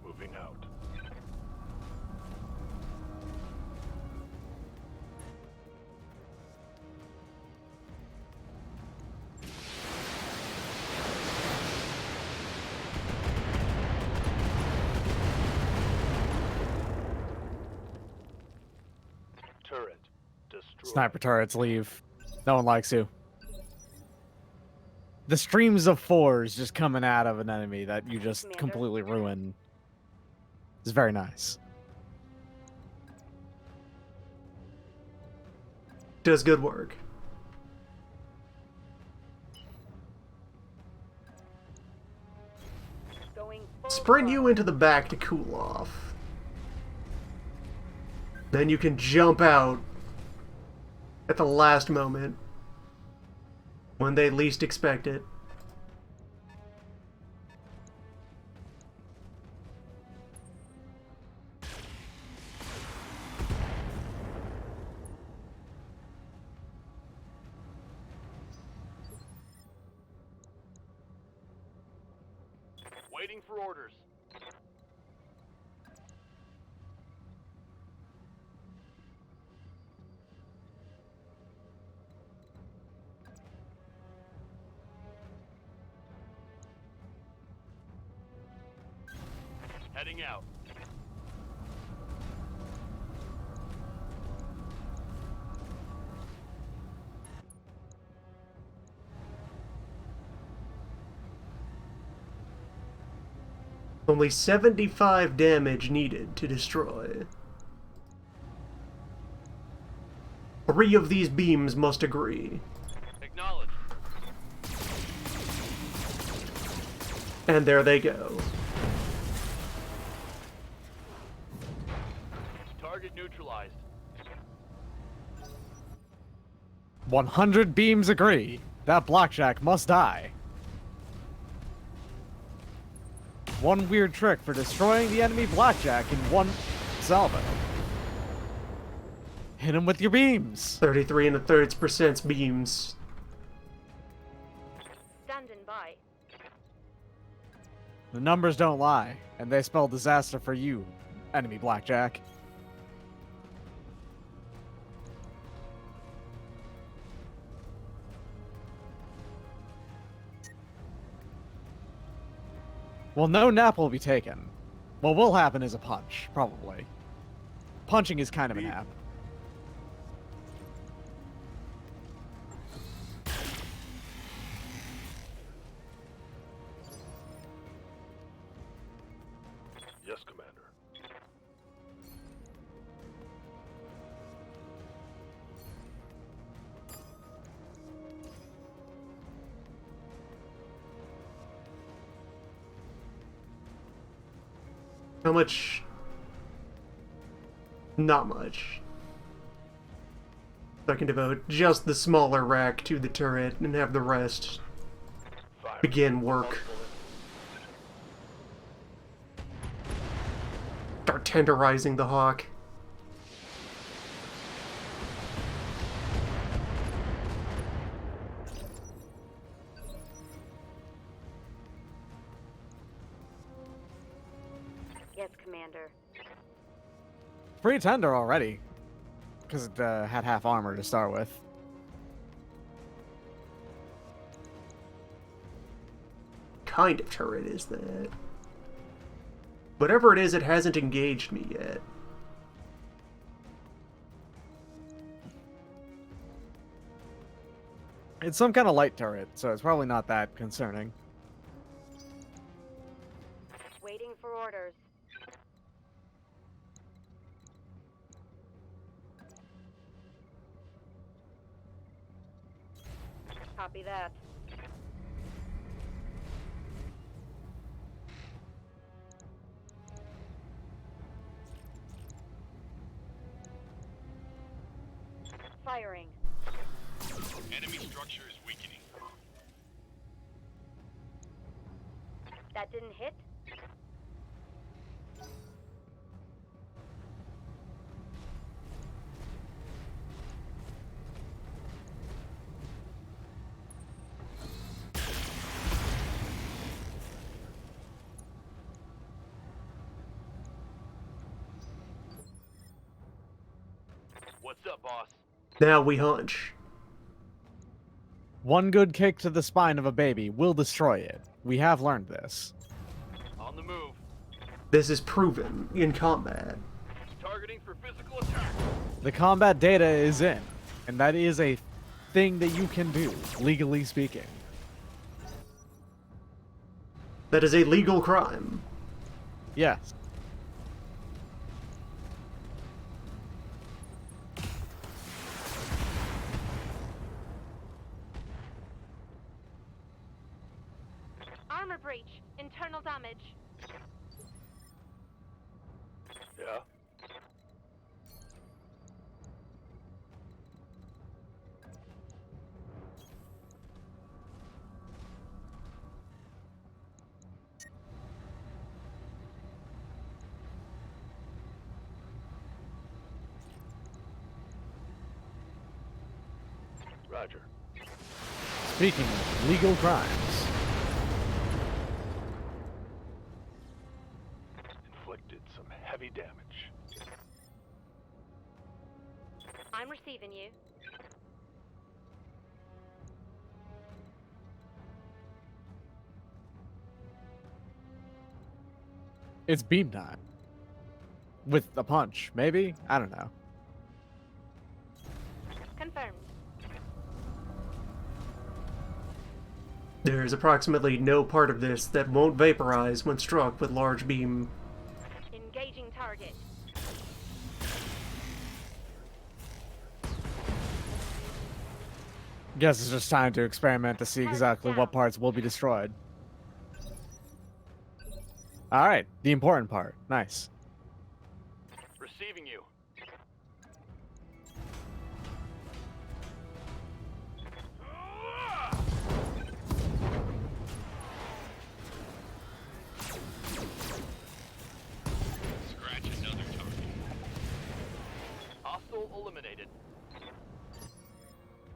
Moving out. Turret destroyed. Sniper turrets leave. No one likes you. The streams of fours just coming out of an enemy that you just Commander. completely ruin is very nice. Does good work. Going full Sprint you throttle. into the back to cool off. Then you can jump out at the last moment when they least expect it. Waiting for orders. Heading out. Only 75 damage needed to destroy. 3 of these beams must agree. Acknowledge. And there they go. Target neutralized. 100 beams agree. That blackjack must die. One weird trick for destroying the enemy blackjack in one salvo. Hit him with your beams. 33 1/3% beams. Standing by. The numbers don't lie, and they spell disaster for you, enemy blackjack. Well, no nap will be taken. What will happen is a punch, probably. Punching is kind of a nap. Yes, Commander. How much? Not much. So I can devote just the smaller rack to the turret and have the rest Fire. begin work. Start tenderizing the hawk. Yes, Commander. Pretty tender already. Because it had half armor to start with. Kind of turret is that? Whatever it is, it hasn't engaged me yet. It's some kind of light turret, so it's probably not that concerning. Waiting for orders. Copy that. firing. Enemy structure is weakening. That didn't hit? What's up, boss? Now we hunch. One good kick to the spine of a baby will destroy it. We have learned this. On the move. This is proven in combat. Targeting for physical attack. The combat data is in, and that is a thing that you can do, legally speaking. That is a legal crime. Yes. Armor breach. Internal damage. Yeah. Roger. Speaking of legal crimes, Inflicted some heavy damage. I'm receiving you. it's beam time. With a punch, maybe? I don't know. Confirmed. There is approximately no part of this that won't vaporize when struck with large beam. Engaging target. Guess it's just time to experiment to see exactly what parts will be destroyed. Alright, the important part. Nice. Receiving you. Scratch another target. Hostile eliminated.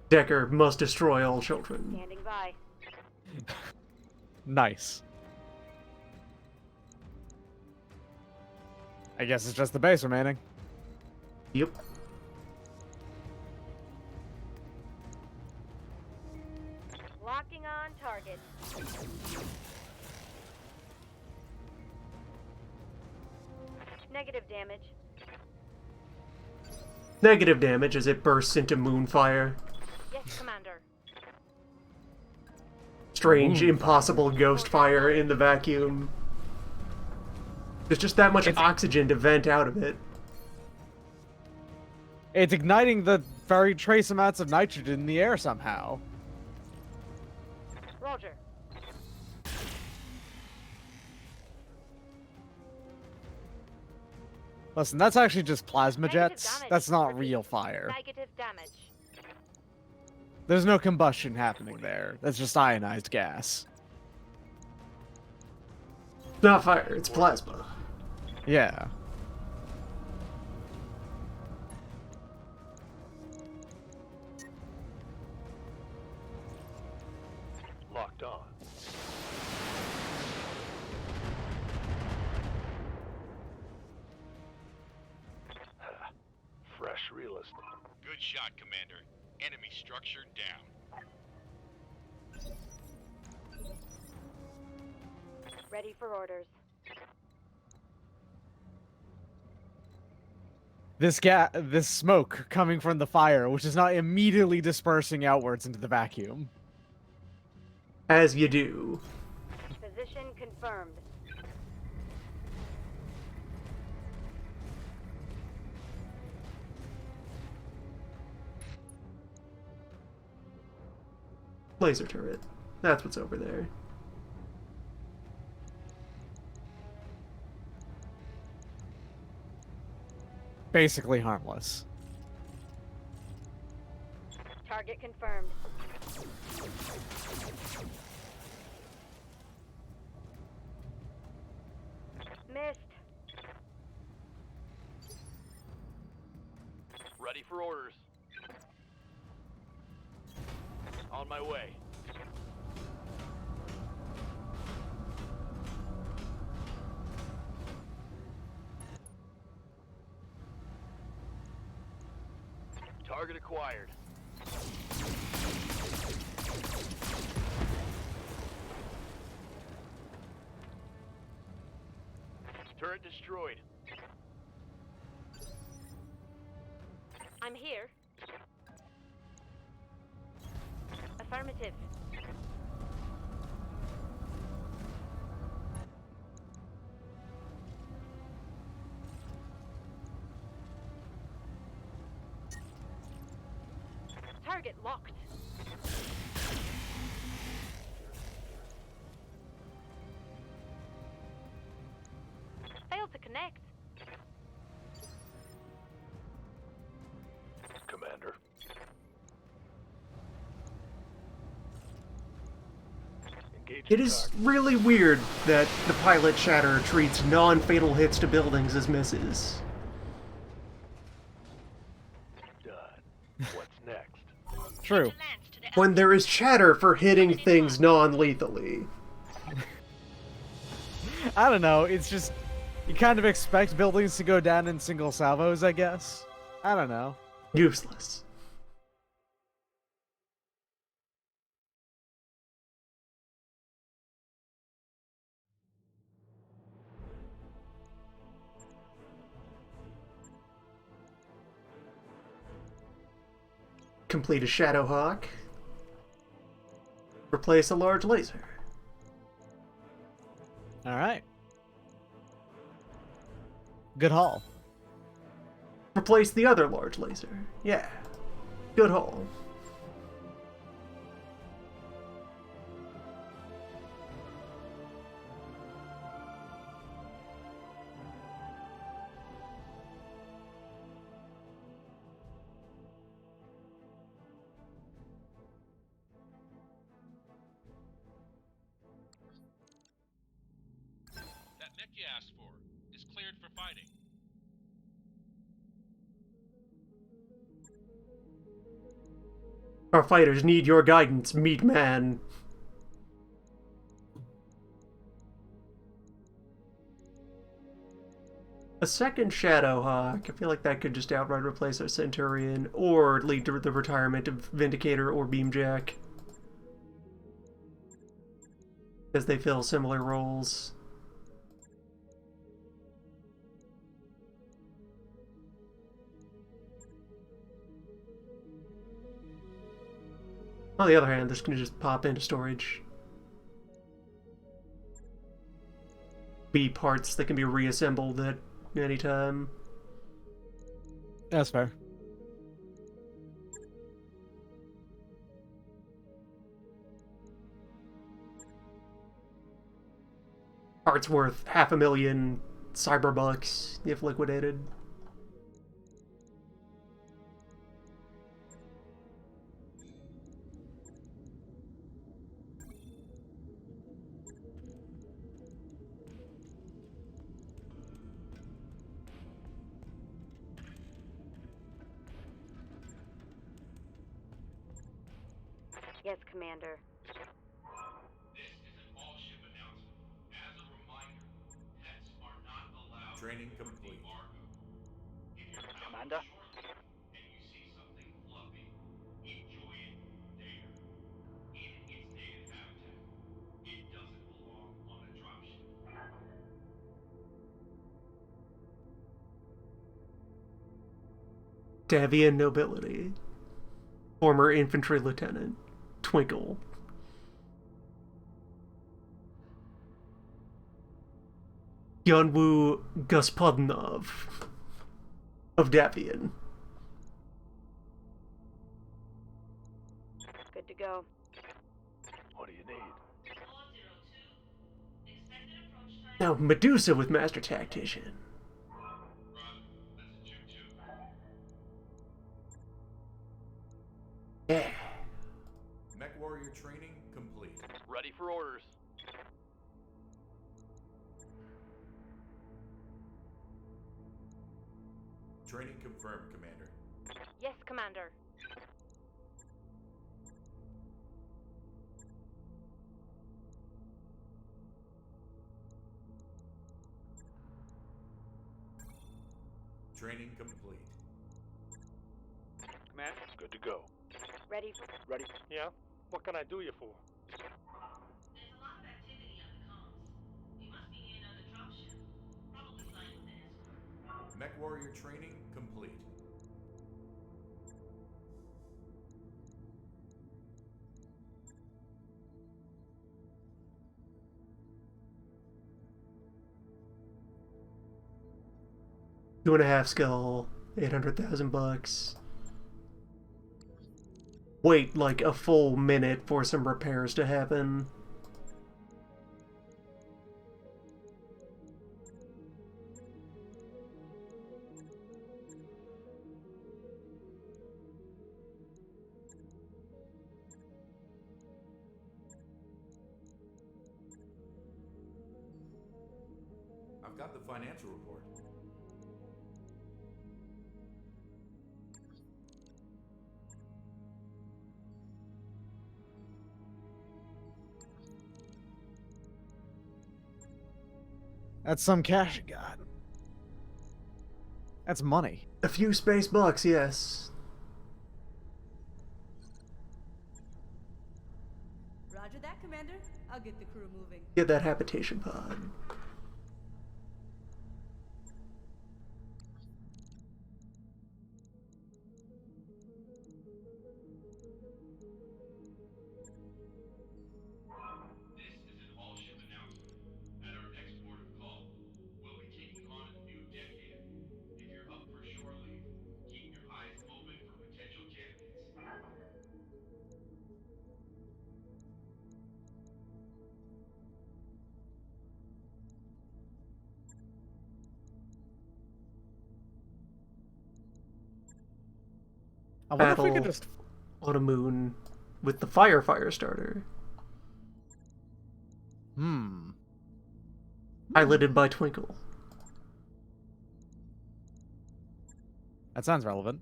Decker must destroy all children. Standing by. Nice. I guess it's just the base remaining. Yep. Locking on target. Negative damage. Negative damage as it bursts into moonfire. Yes, Commander. Strange, impossible ghost fire in the vacuum. There's just that much oxygen to vent out of it. It's igniting the very trace amounts of nitrogen in the air somehow. Roger. Listen, that's actually just plasma Negative jets. damage. That's not Repeat. real fire. Negative damage. There's no combustion happening there. That's just ionized gas. It's not fire, it's plasma. Yeah. Locked on. Fresh realist. Good shot, Commander. Enemy structure down. Ready for orders. This smoke coming from the fire, which is not immediately dispersing outwards into the vacuum. As you do. Position confirmed. Laser turret. That's what's over there. Basically harmless. Target confirmed. Missed. Ready for orders. On my way. Target acquired. Turret destroyed. I'm here. Affirmative. Target locked. Failed to connect. Commander. Engage It the is target. really weird that the pilot shatter treats non-fatal hits to buildings as misses. Done. What's next? True. Lance to the When there is chatter for hitting things non-lethally. I don't know. It's just you kind of expect buildings to go down in single salvos, I guess. I don't know. Useless. Complete a Shadow Hawk. Replace a large laser. All right. Good haul. Replace the other large laser. Yeah. Good haul. That mech you asked for is cleared for fighting. Our fighters need your guidance, meat man. A second Shadow Hawk. I feel like that could just outright replace our Centurion, or lead to the retirement of Vindicator or Beamjack. As they fill similar roles. On the other hand, this can just pop into storage. Be parts that can be reassembled at any time. That's fair. Parts worth $500,000 cyberbucks if liquidated. Yes, Commander. This is an all-ship announcement. As a reminder, pets are not allowed Training aboard the complete. Argo. If you're out Commander? shortly and you see something fluffy, enjoy it there. In its native habitat. It doesn't belong on a dropship. Davian nobility. Former infantry lieutenant. Twinkle. Yunwu Gospodinov of Davian. Good to go. What do you need? 402. Expected approach time. Now Medusa with Master Tactician. Roger. That's a 2-2. Yeah. Mech Warrior training complete. Ready for orders. Training confirmed, Commander. Yes, Commander. Training complete. Command, good to go. Ready. Ready. Yeah? What can I do you for? There's a lot of activity on the comms. You must be near another dropship. Probably flying with an escort. Mech Warrior training complete. $2.5 skill, 800,000 bucks. Wait like a full minute for some repairs to happen. I've got the financial report. That's some cash you got. That's money. A few space bucks, yes. Roger that, Commander. I'll get the crew moving. Get that habitation pod. This is an all-ship announcement. At our next port of call, we'll be taking on a new decade. If you're up for shore leave, keep your eyes open for potential candidates. I wonder if we Battle could just... on a moon with the fire starter. Piloted by Twinkle. That sounds relevant.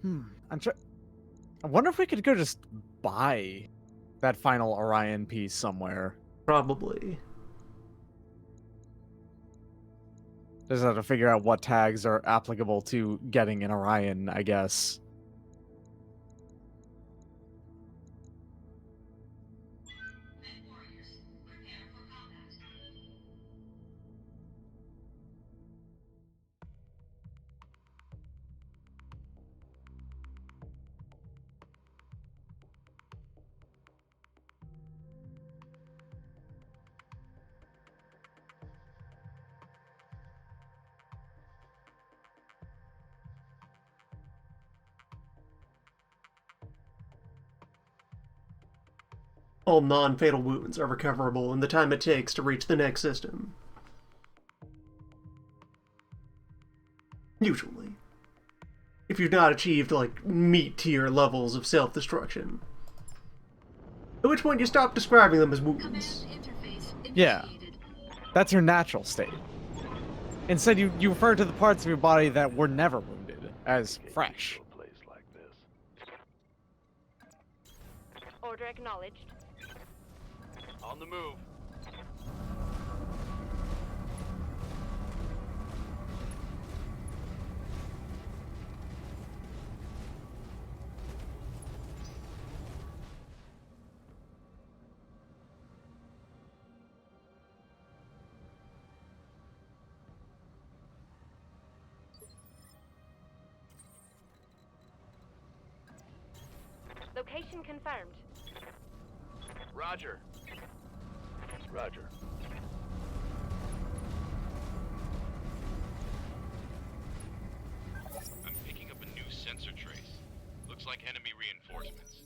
I wonder if we could go just buy that final Orion piece somewhere. Probably. Just have to figure out what tags are applicable to getting an Orion, I guess. Mech warriors, prepare for combat. All non-fatal wounds are recoverable in the time it takes to reach the next system. Usually. If you've not achieved, like, meat-tier levels of self-destruction. At which point you stop describing them as wounds. Command interface Yeah. initiated. That's your natural state. Instead, you refer to the parts of your body that were never wounded as fresh. A place like this. Order acknowledged. On the move. Location confirmed. Roger. Roger. I'm picking up a new sensor trace. Looks like enemy reinforcements.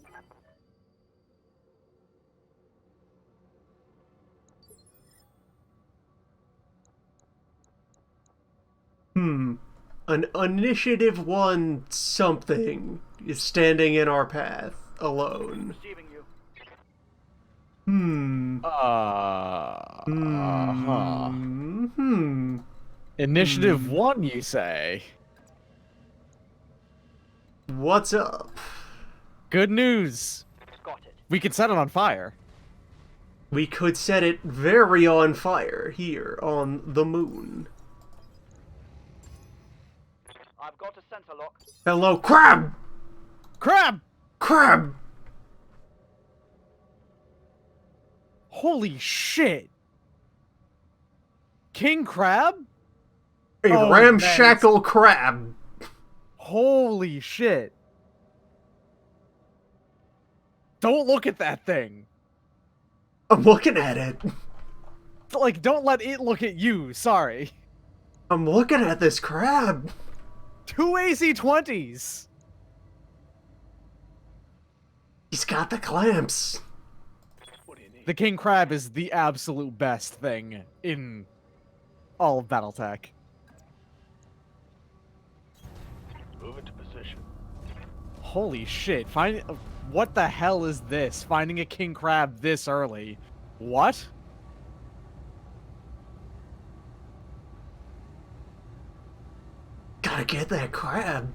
An Initiative 1 something is standing in our path, alone. Receiving you. Initiative 1, you say? What's up? Good news. Got it. We could set it on fire. We could set it very on fire here on the moon. I've got a sensor lock. Hello, Crab! Crab! Crab! Holy shit! King Crab? A ramshackle crab! Holy shit. Don't look at that thing. I'm looking at it. Like, don't let it look at you, sorry. I'm looking at this crab. 2 AC-20s! He's got the clamps. What do you need? The King Crab is the absolute best thing in all of BattleTech. Move into position. Holy shit, what the hell is this? Finding a King Crab this early. What? Gotta get that crab.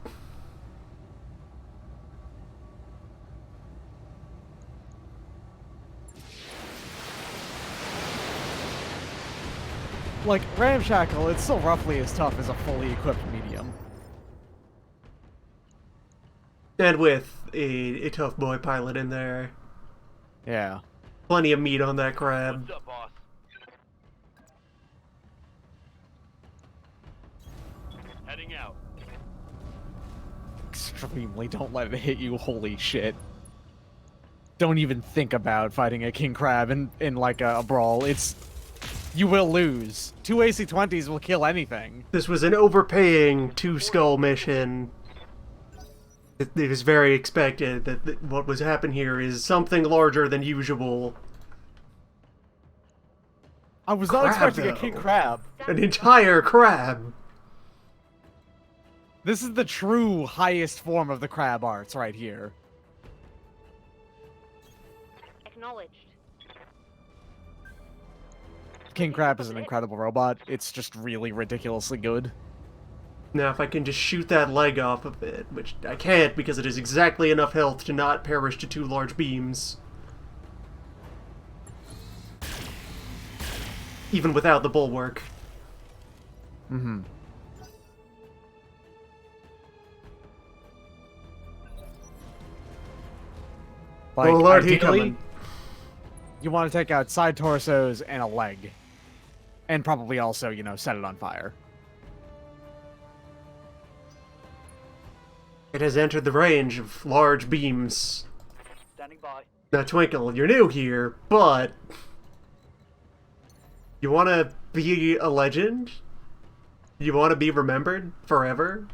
Like, Ramshackle, it's still roughly as tough as a fully equipped medium. And with a tough boy pilot in there. Yeah. Plenty of meat on that crab. What's up, boss? Heading out. Extremely don't let it hit you, holy shit. Don't even think about fighting a King Crab in like a brawl. You will lose. 2 AC-20s will kill anything. This was an overpaying two-skull mission. It was very expected that what was happening here is something larger than usual. I was not expecting a King Crab. An entire crab. This is the true highest form of the crab arts right here. Acknowledged. King Crab is an incredible robot. It's just really ridiculously good. Now, if I can just shoot that leg off of it, which I can't because it is exactly enough health to not perish to 2 large beams. Even without the bulwark. Mm-hmm. Like, Oh Lord, he ideally, coming. you want to take out side torsos and a leg. And probably also, you know, set it on fire. It has entered the range of large beams. Standing by. Now, Twinkle, you're new here, but... You want to be a legend? You want to be remembered forever?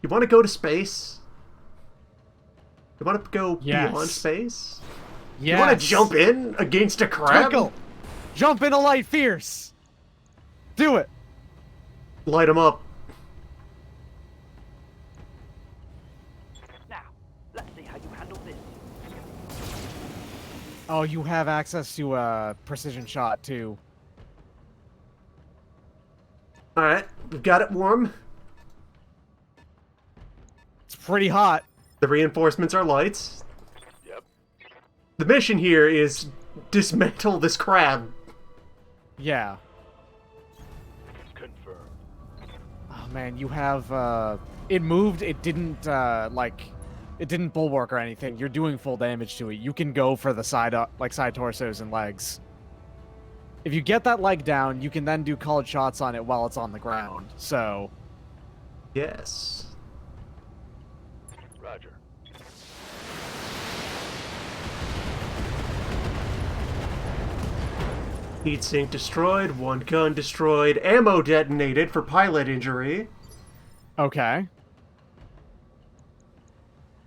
You want to go to space? You want to go beyond space? Yes. You want to jump in against a crab? Twinkle! Jump in a light fierce! Do it! Light him up. Now, let's see how you handle this. Oh, you have access to a precision shot, too. Alright, we've got it warm. It's pretty hot. The reinforcements are lights. Yep. The mission here is dismantle this crab. Yeah. Confirmed. Oh man, you have, it moved, it didn't bulwark or anything. You're doing full damage to it. You can go for the side torsos and legs. If you get that leg down, you can then do colored shots on it while it's on the ground, so... Yes. Roger. Heat sink destroyed, 1 gun destroyed, ammo detonated for pilot injury. Okay.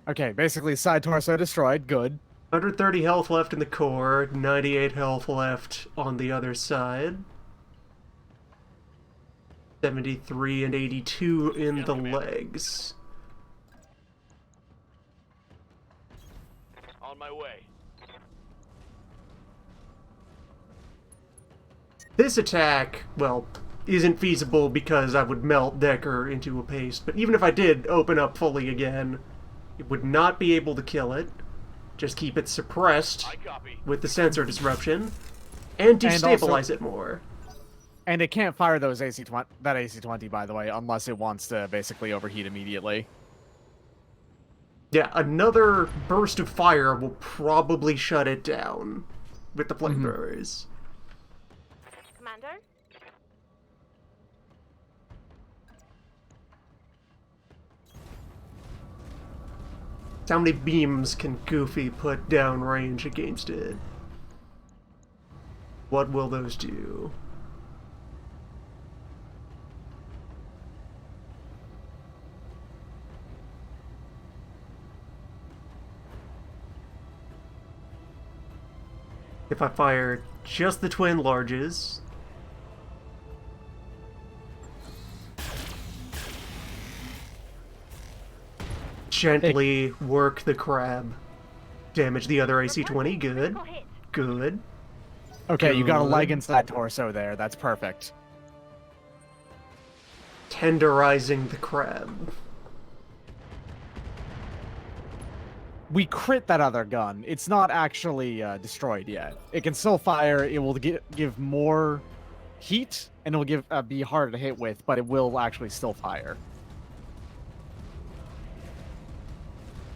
Okay, basically side torso destroyed, good. 130 health left in the core, 98 health left on the other side. 73 and 82 in the legs. On my way. This attack, well, isn't feasible because I would melt Decker into a paste, but even if I did open up fully again, it would not be able to kill it. Just keep it suppressed with the sensor disruption, and destabilize it more. And it can't fire those that AC-20, by the way, unless it wants to basically overheat immediately. Yeah, another burst of fire will probably shut it down with the flamethrowers. Commander? How many beams can Goofy put downrange against it? What will those do? If I fire just the twin larges... Gently work the crab. Damage the other AC-20. Good. Good. Okay, you got a leg inside torso there. That's perfect. Tenderizing the crab. We crit that other gun. It's not actually destroyed yet. It can still fire. It will give more heat, and it will be harder to hit with, but it will actually still fire.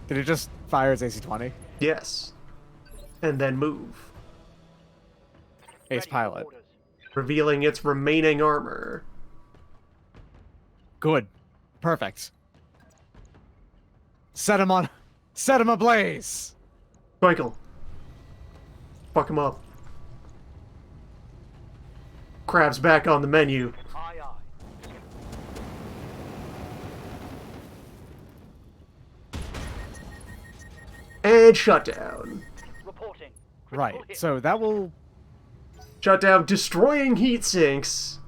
Did it just fire its AC-20? Yes. And then move. Ace pilot. Revealing its remaining armor. Good. Perfect. Set him ablaze! Twinkle. Fuck him up. Crab's back on the menu. Aye, aye. And shut down. Reporting. Right, so that will... Shut down, destroying heat sinks.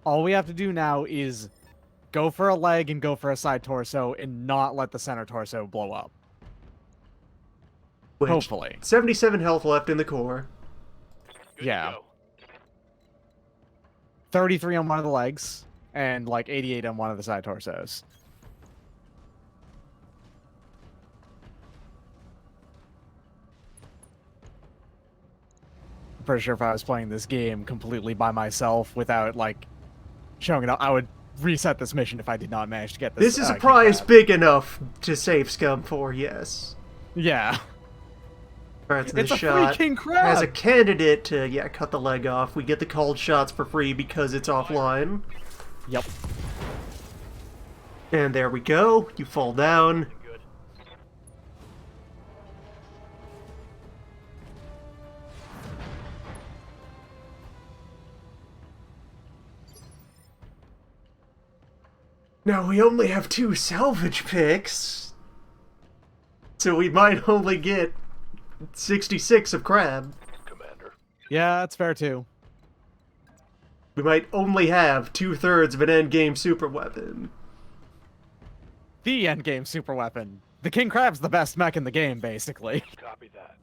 All we have to do now is go for a leg and go for a side torso and not let the center torso blow up. Which, hopefully. 77 health left in the core. Yeah. 33 on one of the legs, and like 88 on one of the side torsos. I'm pretty sure if I was playing this game completely by myself without, like, showing it up, I would reset this mission if I did not manage to get this. This is a prize big enough to save scum for, yes. Yeah. Alright, so It's this a shot freaking crab! has a candidate to, yeah, cut the leg off. We get the called shots for free because it's offline. Yep. And there we go. You fall down. Now we only have 2 salvage picks, so we might only get 66 of crab. Commander. Yeah, that's fair too. We might only have 2/3 of an endgame super weapon. The endgame super weapon. The King Crab's the best mech in the game, basically. Copy that.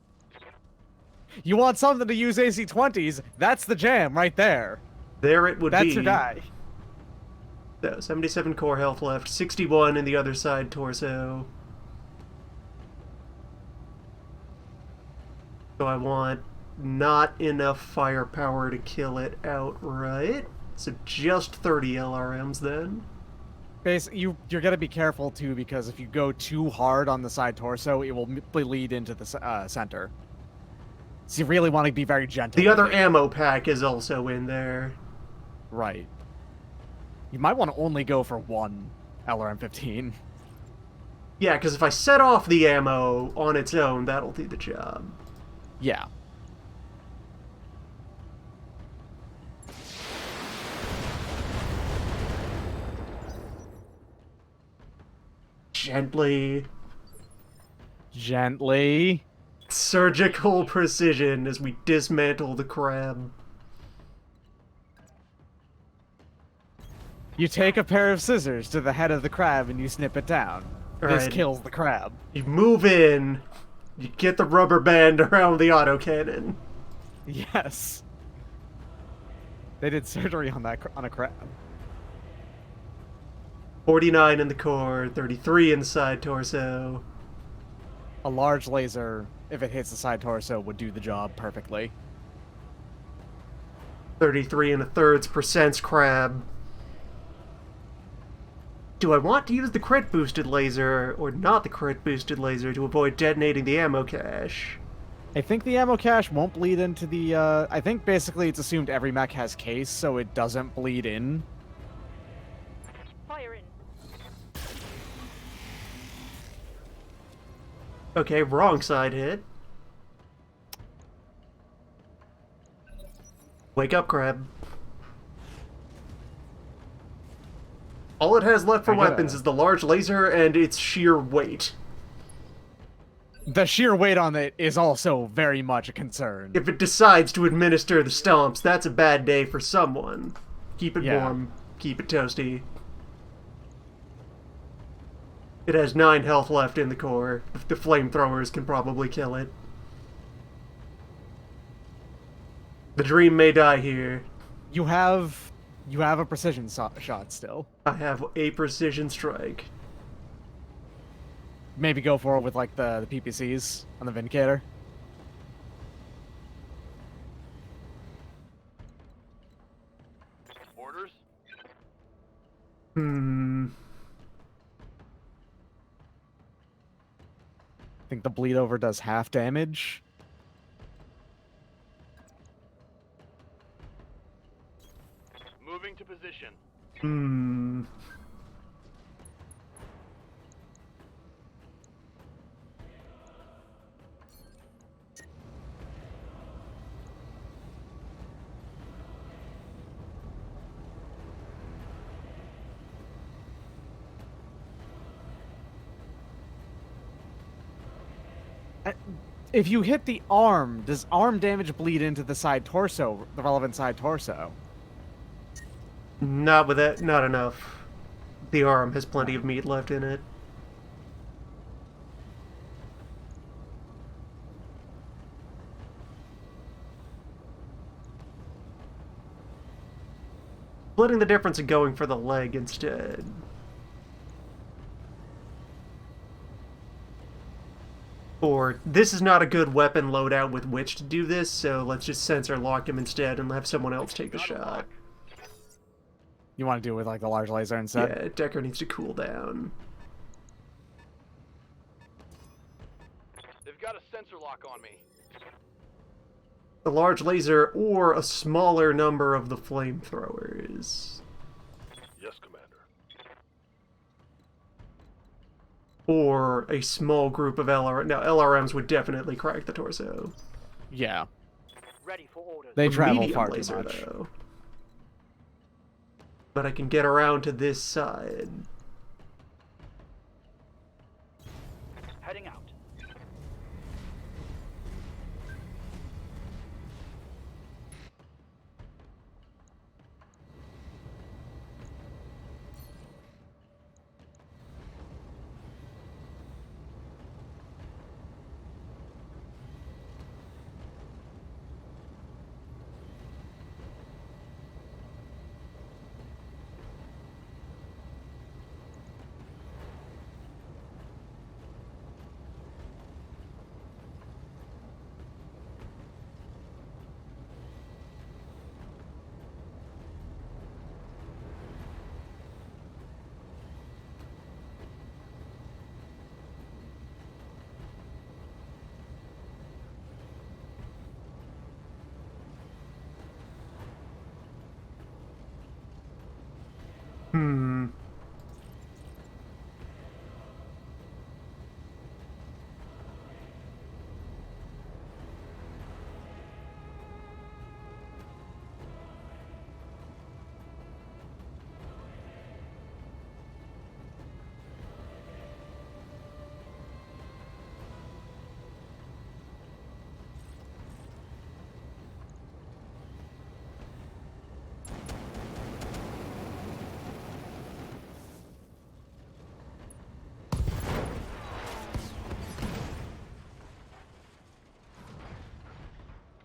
You want something to use AC-20s, that's the jam right there. There it would be. That's your guy. So, 77 core health left, 61 in the other side torso. So I want not enough firepower to kill it outright. So just 30 LRMs then. You're gonna be careful too, because if you go too hard on the side torso, it will bleed into the center. So you really want to be very gentle. The other ammo pack is also in there. Right. You might want to only go for one LRM-15. Yeah, because if I set off the ammo on its own, that'll do the job. Yeah. Gently. Gently. Surgical precision as we dismantle the crab. You take a pair of scissors to the head of the crab and you snip it down. This Alright. kills the crab. You move in, you get the rubber band around the autocannon. Yes. They did surgery on a crab. 49 in the core, 33 in the side torso. A large laser, if it hits the side torso, would do the job perfectly. 33 and a thirds percent crab. Do I want to use the crit boosted laser or not the crit boosted laser to avoid detonating the ammo cache? I think the ammo cache won't bleed into the, I think basically it's assumed every mech has case, so it doesn't bleed in. Fire in. Okay, wrong side hit. Wake up, crab. All it has left for weapons is the large laser and its sheer weight. The sheer weight on it is also very much a concern. If it decides to administer the stomps, that's a bad day for someone. Keep it warm, keep it toasty. It has 9 health left in the core. The flamethrowers can probably kill it. The dream may die here. You have a precision shot still. I have a precision strike. Maybe go for it with like the PPCs on the Vindicator. Orders? I think the bleed over does half damage. Moving to position. If you hit the arm, does arm damage bleed into the side torso, the relevant side torso? Not with that, not enough. The arm has plenty of meat left in it. Splitting the difference and going for the leg instead. Or, this is not a good weapon loadout with which to do this, so let's just sensor lock him instead and have someone else take the shot. You want to do it with like the large laser instead? Yeah, Decker needs to cool down. They've got a sensor lock on me. A large laser or a smaller number of the flamethrowers. Yes, Commander. Or a small group of LRMs. Now, LRMs would definitely crack the torso. Yeah. Ready for orders. They travel Medium far laser, too much. though. But I can get around to this side. Heading out.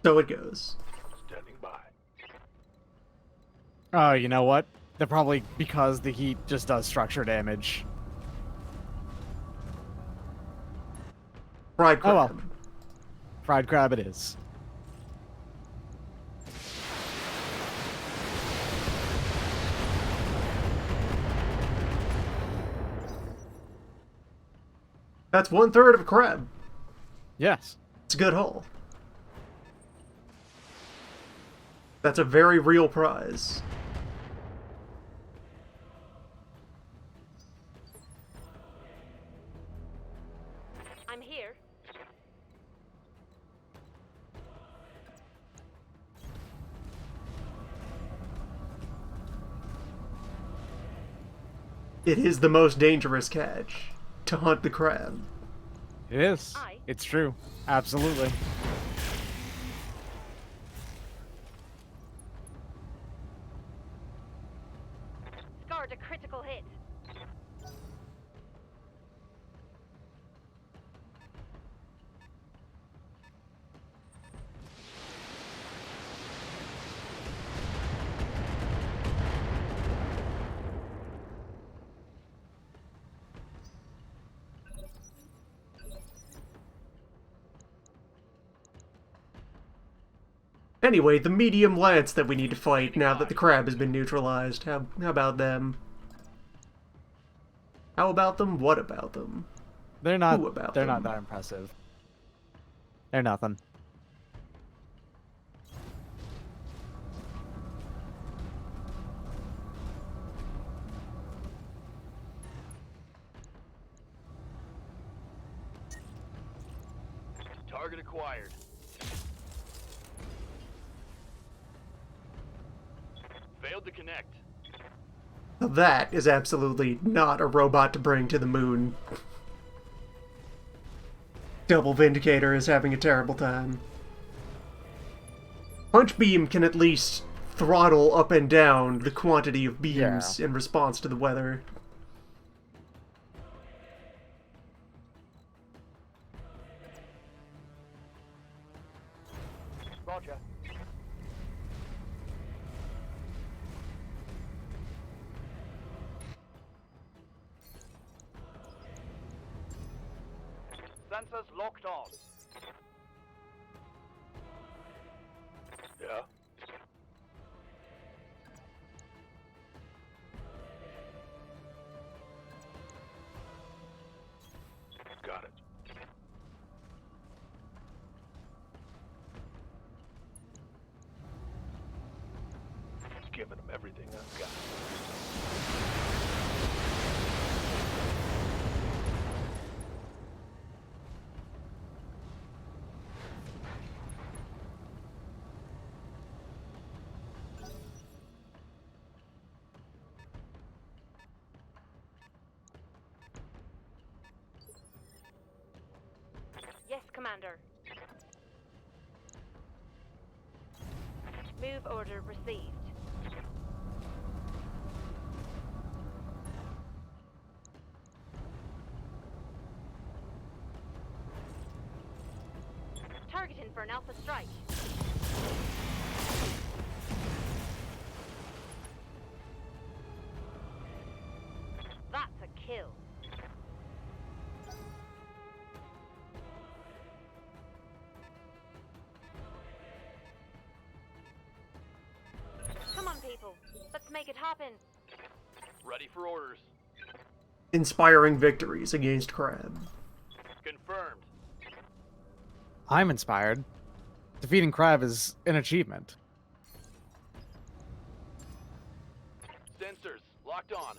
So it goes. Standing by. Oh, you know what? They're probably because the heat just does structure damage. Fried crab. Oh well. Fried crab it is. That's 1/3 of a crab. Yes. It's a good haul. That's a very real prize. I'm here. It is the most dangerous catch, to hunt the crab. It is. It's true. Absolutely. Scored a critical hit. Anyway, the medium lance that we need to fight now that the crab has been neutralized. How about them? How about them? What about them? They're not. Who about they're them? not that impressive. They're nothing. Target acquired. Failed to connect. Now that is absolutely not a robot to bring to the moon. Double Vindicator is having a terrible time. Punch Beam can at least throttle up and down the quantity of beams in response to the weather. Roger. Sensors locked on. Yeah. Got it. Giving them everything I've got. Yes, Commander. Move order received. Targeting for an alpha strike. That's a kill. Come on, people. Let's make it happen. Ready for orders. Inspiring victories against crab. Confirmed. I'm inspired. Defeating crab is an achievement. Sensors locked on.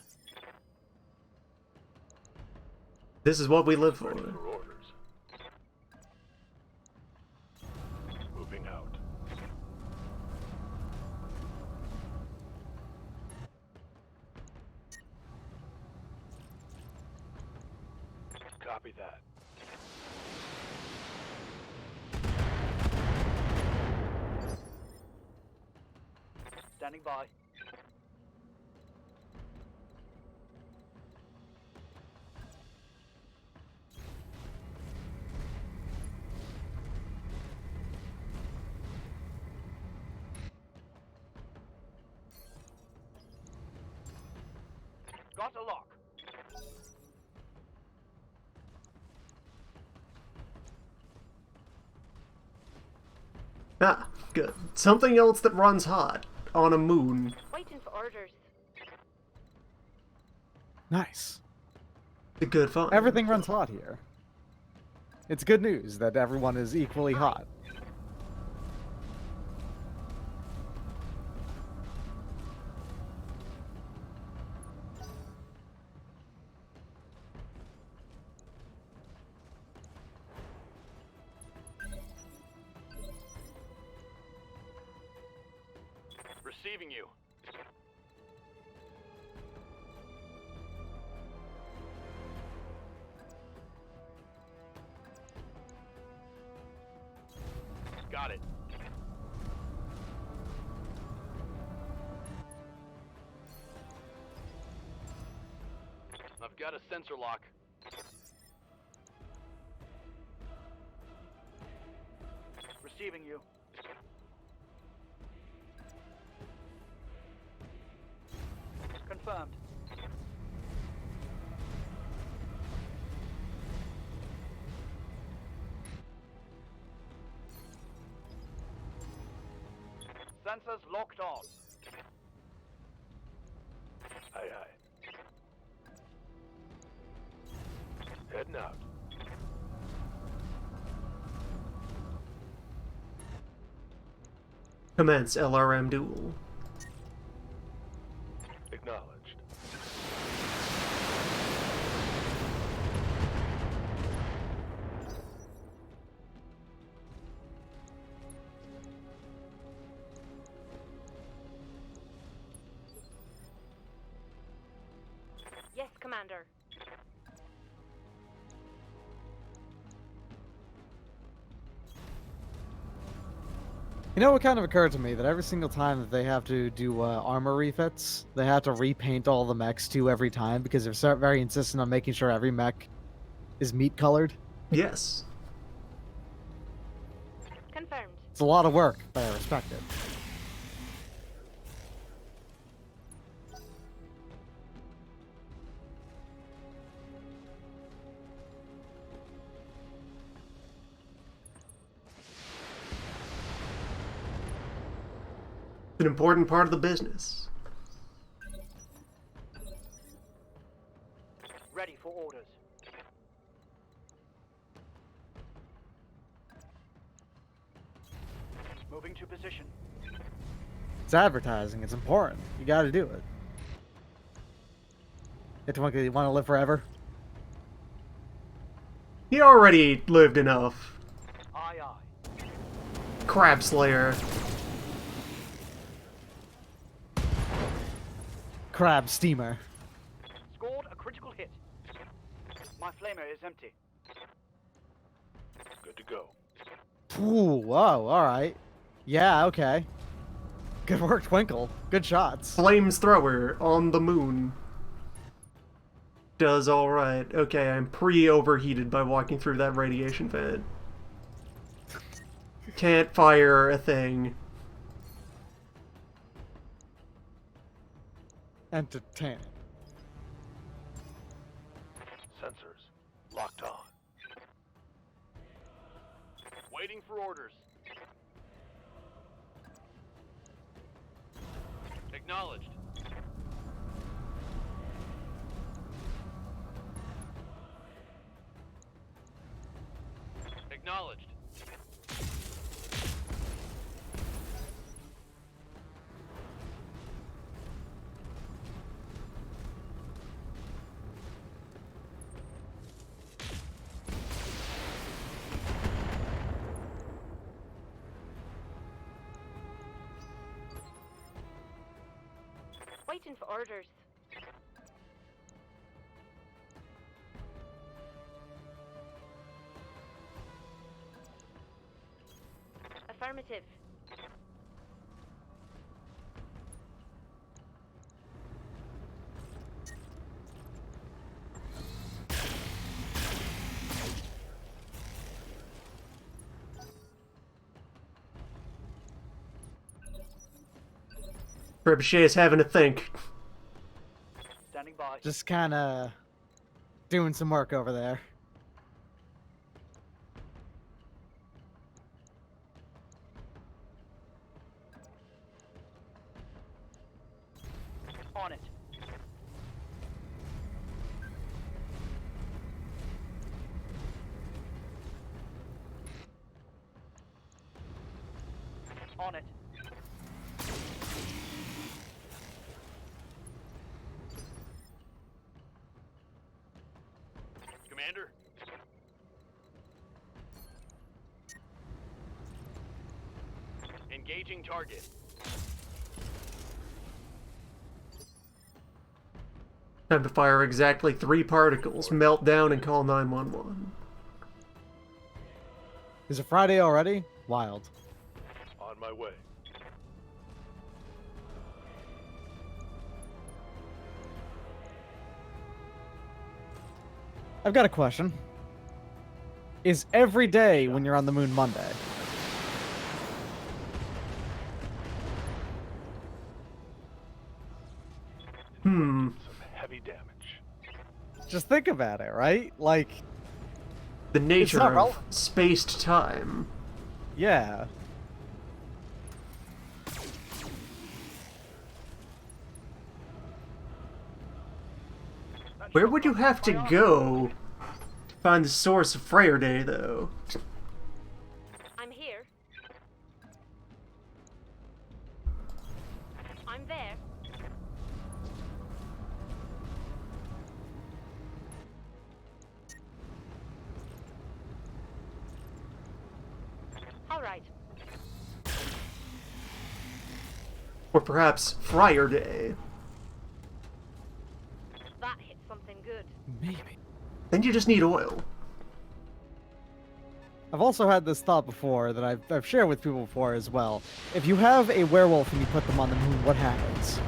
This is what we live for. Ready for orders. Moving out. Copy that. Standing by. Ah, good. Something else that runs hot on a moon. Waiting for orders. Nice. A good find. Everything runs hot here. It's good news that everyone is equally hot. Receiving you. Got it. I've got a sensor lock. Receiving you. Confirmed. Sensors locked on. Aye, aye. Heading out. Commence LRM duel. Acknowledged. Yes, Commander. You know what kind of occurred to me? That every single time that they have to do armor refits, they have to repaint all the mechs too every time because they're very insistent on making sure every mech is meat colored. Yes. Confirmed. It's a lot of work, but I respect it. An important part of the business. Ready for orders. Moving to position. It's advertising. It's important. You got to do it. You want to live forever? He already lived enough. Aye, aye. Crab Slayer. Crab steamer. Scored a critical hit. My flamer is empty. Good to go. Ooh, whoa, alright. Yeah, okay. Good work, Twinkle. Good shots. Flames thrower on the moon. Does alright. Okay, I'm pre-overheated by walking through that radiation vent. Can't fire a thing. Entertaining. Sensors locked on. Waiting for orders. Acknowledged. Acknowledged. Waiting for orders. Affirmative. Trebuchet is having a think. Standing by. Just kind of doing some work over there. On it. Commander? Engaging target. Time to fire exactly 3 particles, melt down, and call 911. Is it Friday already? Wild. On my way. I've got a question. Is every day when you're on the moon Monday? Some heavy damage. Just think about it, right? Like, The nature not of relevant. spaced time. yeah. Where would you have to go to find the source of Freyr Day, though? I'm here. I'm there. All right. Or perhaps Fryer Day. That hit something good. Maybe. Then you just need oil. I've also had this thought before that I've shared with people before as well. If you have a werewolf and you put them on the moon, what happens?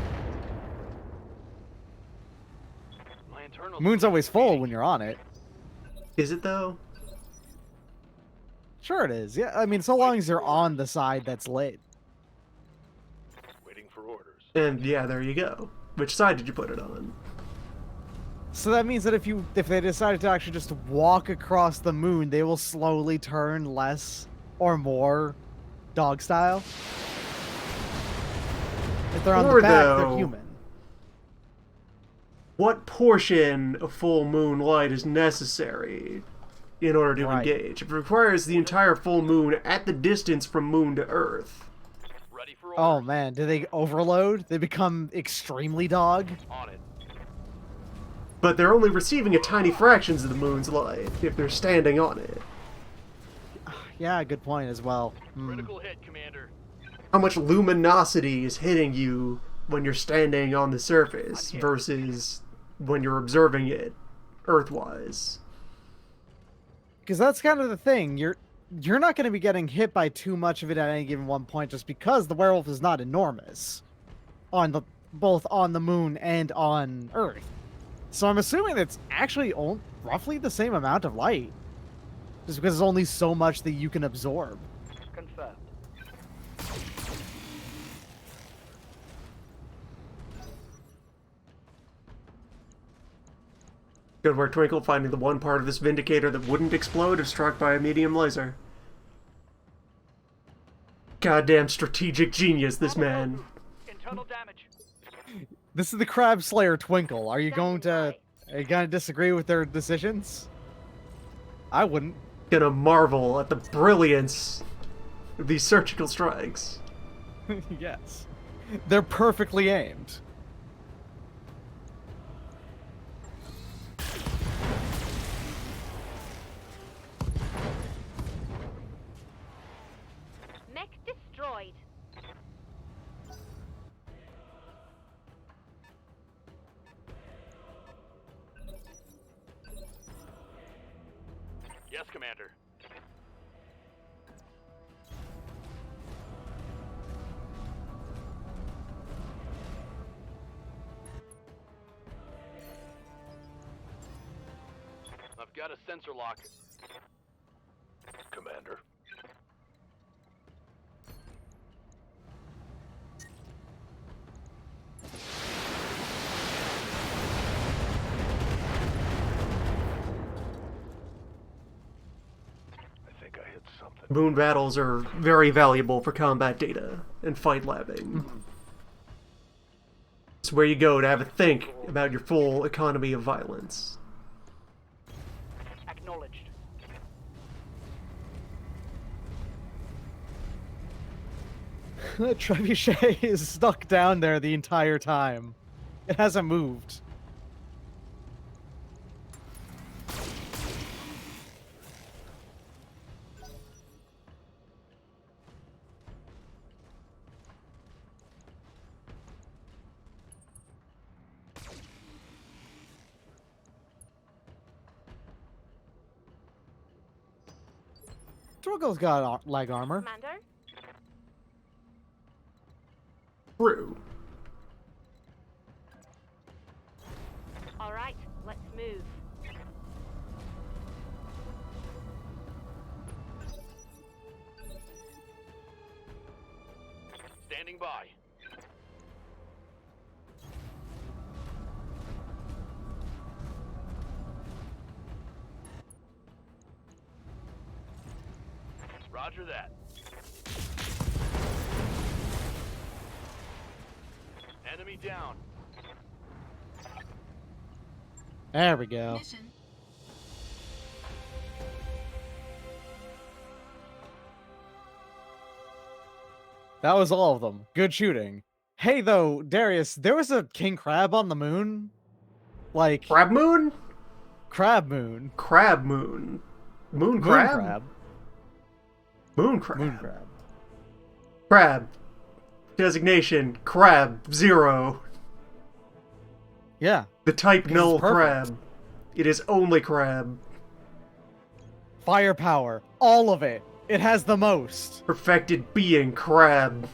My internal Moon's always full when you're on it. Is it, though? Sure it is. Yeah, I mean, so long as you're on the side that's lit. Waiting for orders. And yeah, there you go. Which side did you put it on? So that means that if they decided to actually just walk across the moon, they will slowly turn less or more dog style. If they're on Or the back, though, they're human. What portion of full moon light is necessary in order to Right. engage? If it requires the entire full moon at the distance from moon to Earth. ready for Oh orders. man, do they overload? They become extremely dog? On it. But they're only receiving a tiny fractions of the moon's light if they're standing on it. Yeah, good point as well. Critical hit, Commander. How much luminosity is hitting you when you're standing on the surface versus when you're observing it Earthwise? Because that's kind of the thing. You're not going to be getting hit by too much of it at any given one point, just because the werewolf is not enormous, both on the moon and on Earth. So I'm assuming it's actually roughly the same amount of light, just because there's only so much that you can absorb. Confirmed. Good work, Twinkle, finding the one part of this Vindicator that wouldn't explode if struck by a medium laser. Goddamn strategic genius, this man. Internal damage. This is the Crab Slayer Twinkle. Are you going to disagree with their decisions? I wouldn't. Gonna marvel at the brilliance of these surgical strikes. Yes. They're perfectly aimed. Mech destroyed. Yes, Commander. I've got a sensor lock. Commander. I think I hit something. Moon battles are very valuable for combat data and fight labbing. It's where you go to have a think about your full economy of violence. Acknowledged. Trebuchet is stuck down there the entire time. It hasn't moved. Drogo's got leg armor. Commander? True. All right, let's move. Standing by. Roger that. Enemy down. There we go. Mission. That was all of them. Good shooting. Hey, though, Darius, there was a king crab on the moon? Like... Crab moon? Crab moon. Crab moon. Moon Moon crab? crab. Moon crab. Moon crab. Crab. Designation, crab, 0. Yeah. The type This is null perfect. crab. It is only crab. Firepower. All of it. It has the most. Perfected being crab.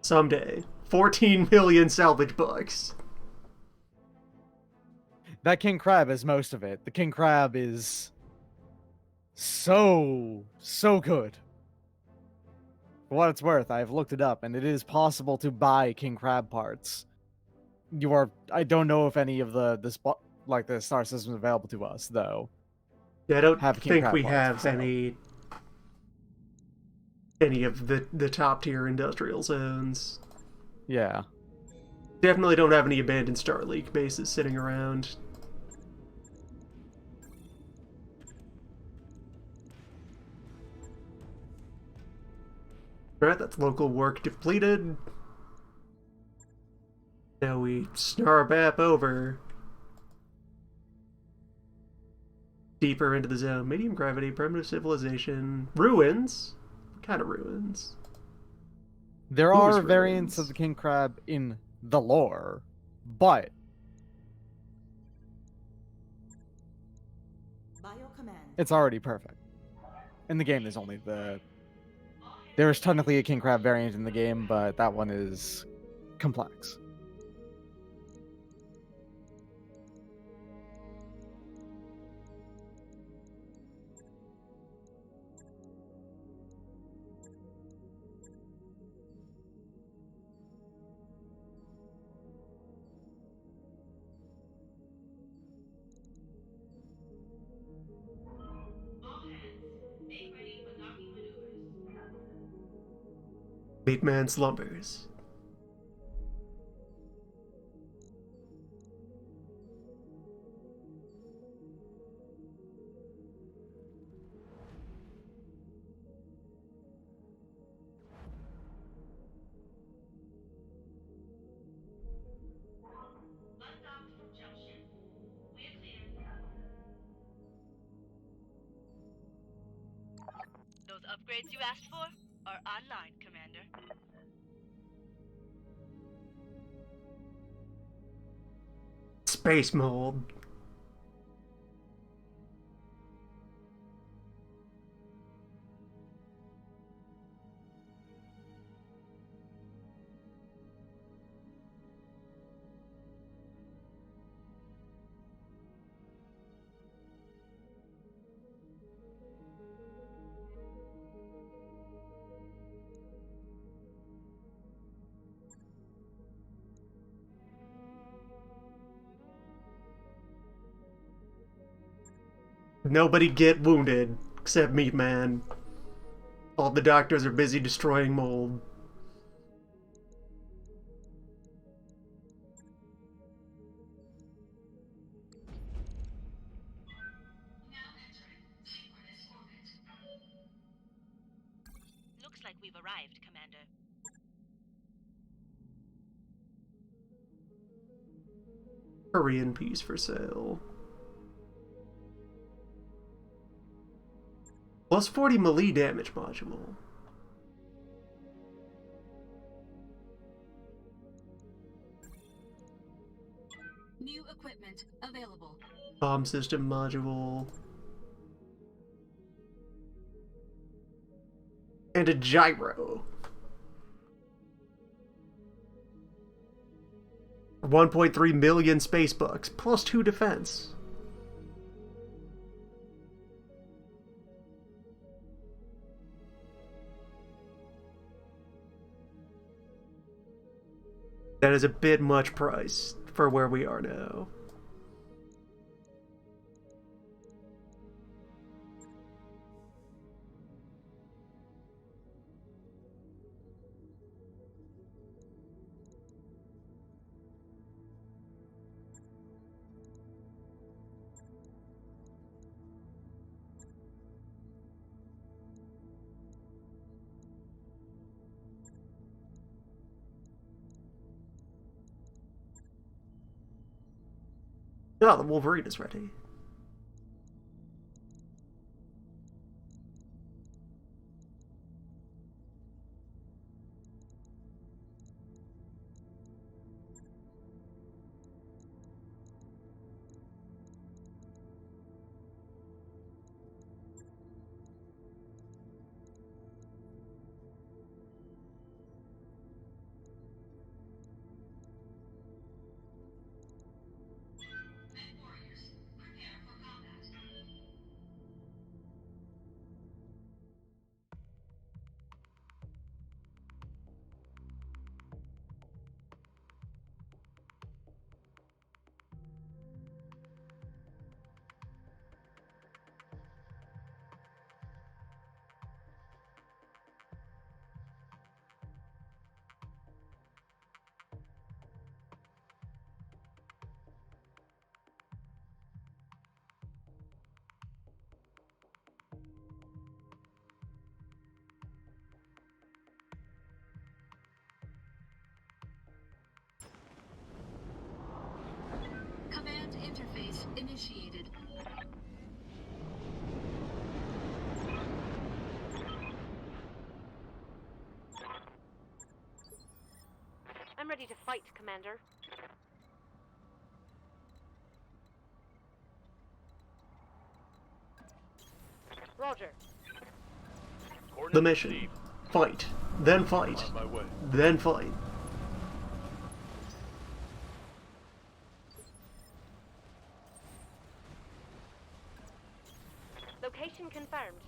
Someday. 14 million salvage bucks. That king crab is most of it. The king crab is so good. For what it's worth, I've looked it up, and it is possible to buy king crab parts. I don't know if any of the star systems available to us, though. Yeah, I don't Have king think crab we parts, have so. any of the top tier industrial zones. Yeah. Definitely don't have any abandoned Starleak bases sitting around. Alright, that's local work depleted. Now we snarbap over. Deeper into the zone. Medium gravity, primitive civilization. Ruins? What kind of ruins? There Whose are variants ruins? of the king crab in the lore, but Bio command. it's already perfect. In the game, there's technically a king crab variant in the game, but that one is complex. All hands, make ready for docking maneuvers. Meatman slumbers. Undocked from jump ship. We're clear. Those upgrades you asked for are online, Commander. Space mold. Nobody get wounded, except Meatman. All the doctors are busy destroying mold. Commander. Korean piece for sale. Plus 40 melee damage module. New equipment available. Bomb system module. And a gyro. 1.3 million space bucks, plus 2 defense. That is a bit much price for where we are now. Oh, the Wolverine is ready. Mech warriors, prepare for combat. Command interface initiated. I'm ready to fight, Commander. Roger. The mission. Fight. Then fight. On my way. Then fight. Location confirmed.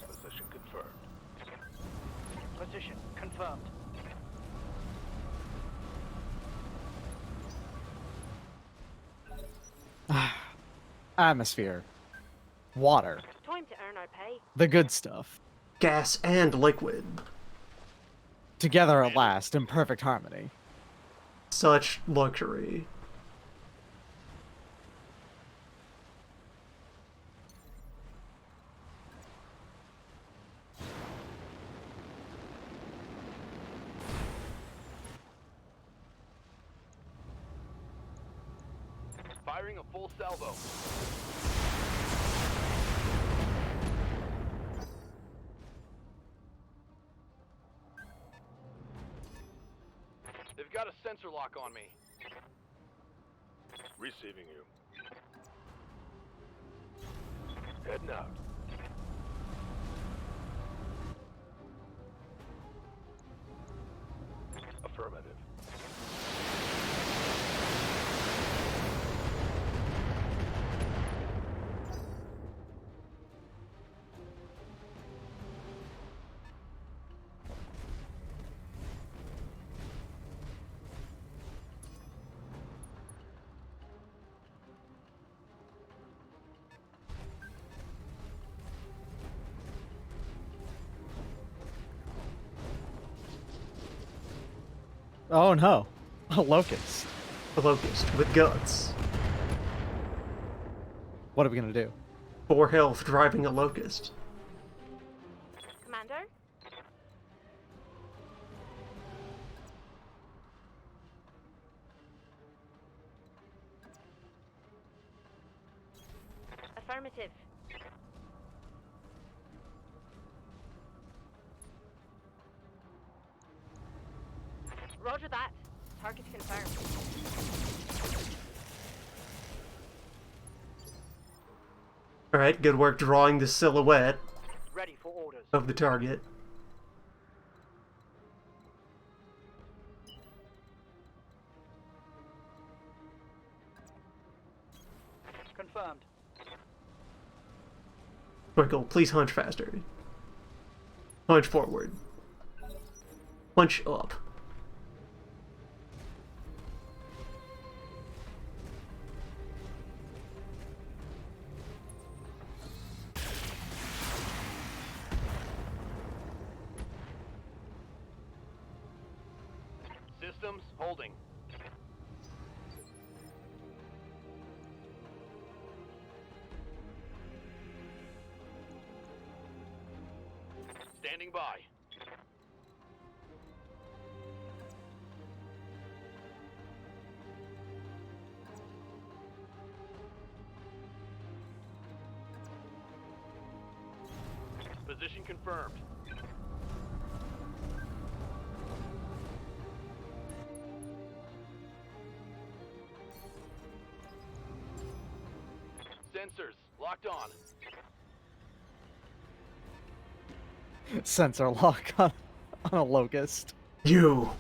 Position confirmed. Position confirmed. Atmosphere. Water. Time to earn our pay. The good stuff. Gas and liquid. Together at last, in perfect harmony. Such luxury. Firing a full salvo. They've got a sensor lock on me. Receiving you. Heading out. Affirmative. Oh no. A locust. A locust with guts. What are we gonna do? 4 health driving a locust. Commander? Affirmative. Roger that. Target confirmed. Alright, good work drawing the silhouette Ready for orders. of the target. Confirmed. Michael, please hunch faster. Hunch forward. Hunch up. Systems holding. Standing by. Position confirmed. Sensors locked on. Sensor lock on a locust. You!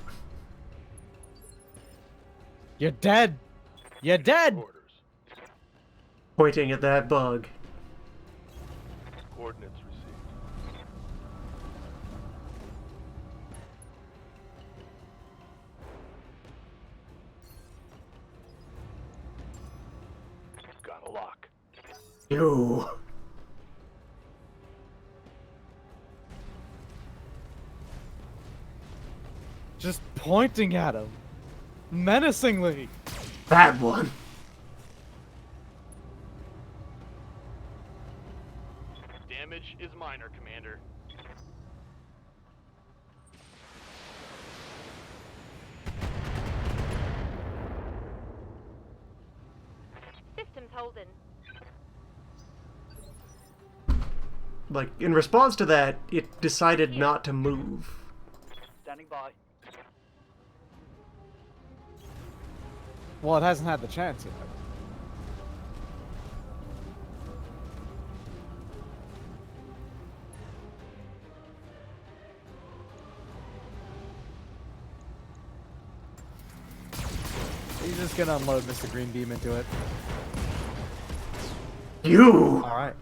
You're dead! You're dead! Orders. Pointing at that bug. Coordinates received. Got a lock. You! Just pointing at him. Menacingly. That one! Damage is minor, Commander. Systems holding. Like, in response to that, it decided not to move. Standing by. Well, it hasn't had the chance yet. He's just gonna unload Mr. Green Beam into it. You! Alright.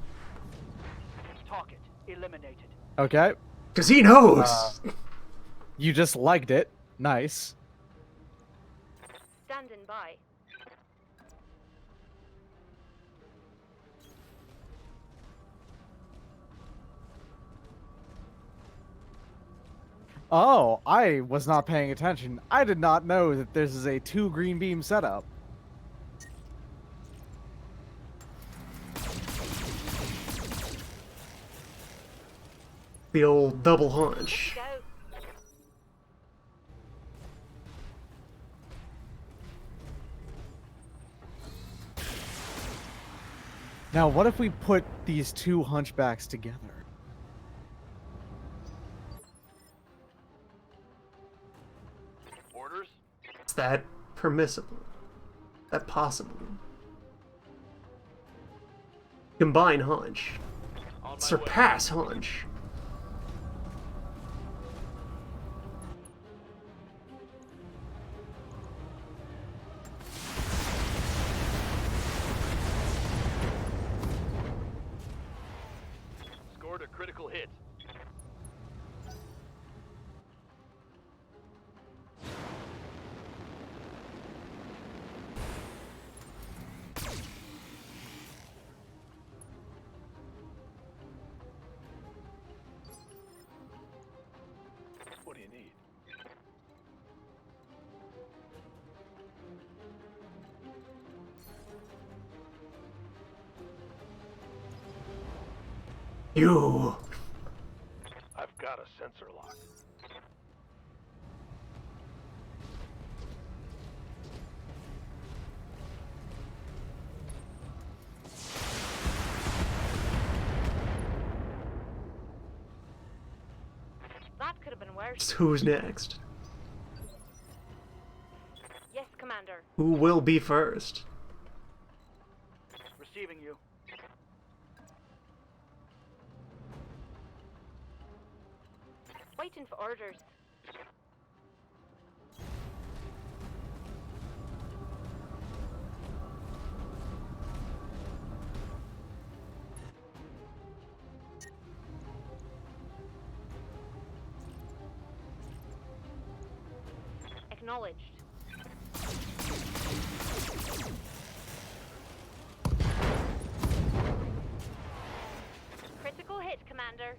Target eliminated. Okay. Cause he knows! You just liked it. Nice. Standing by. Oh, I was not paying attention. I did not know that this is a 2 green beam setup. The old double hunch. Go. Now, what if we put these 2 hunchbacks together? Orders? Is that permissible? Is that possible? Combine hunch. On my Surpass hunch. way. Scored a critical hit. What do you need? You! I've got a sensor lock. worse. So who's next? Yes, Commander. Who will be first? Receiving you. Waiting for orders. Acknowledged. Critical hit, Commander.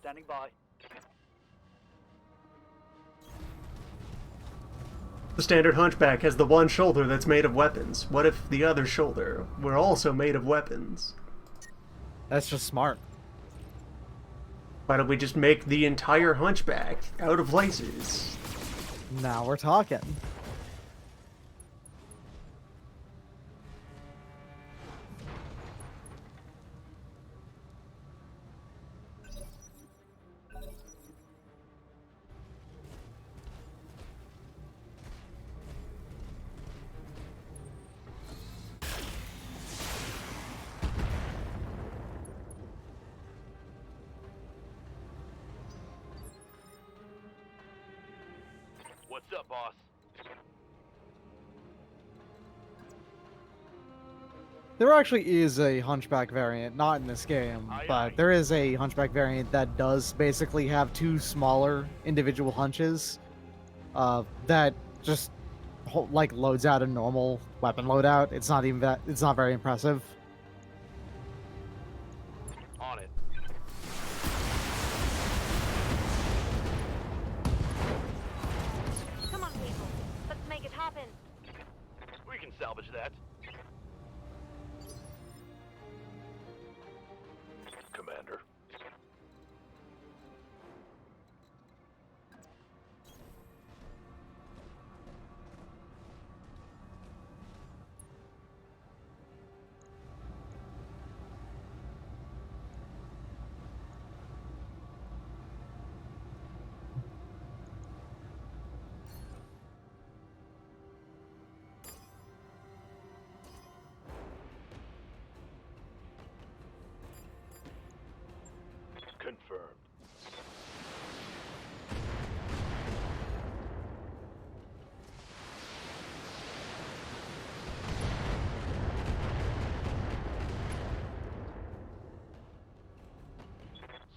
Standing by. The standard hunchback has the one shoulder that's made of weapons. What if the other shoulder were also made of weapons? That's just smart. Why don't we just make the entire hunchback out of laces? Now we're talking. What's up, boss? There actually is a Hunchback variant, not in this game, but there is a Hunchback variant that does basically have two smaller individual hunches that just like loads out a normal weapon loadout. It's not even that. It's not very impressive. On it. Come on, people. Let's make it happen. We can salvage that. Commander. Confirmed.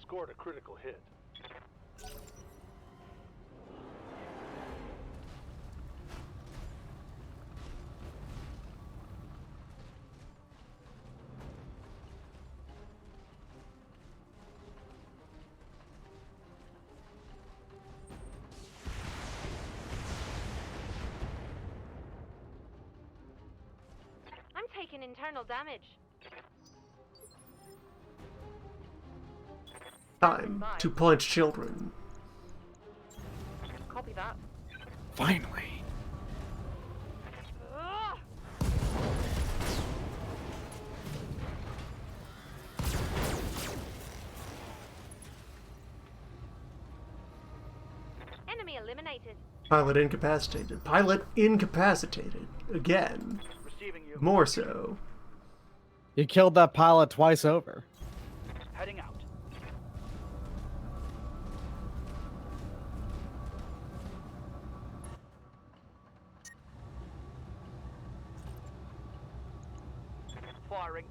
Scored a critical hit. I'm taking internal damage. Time to punch children. Copy that. Finally. Ugh! Enemy eliminated. Pilot incapacitated. Pilot incapacitated. Again. Receiving you. More so. You killed that pilot twice over. Heading out. Firing.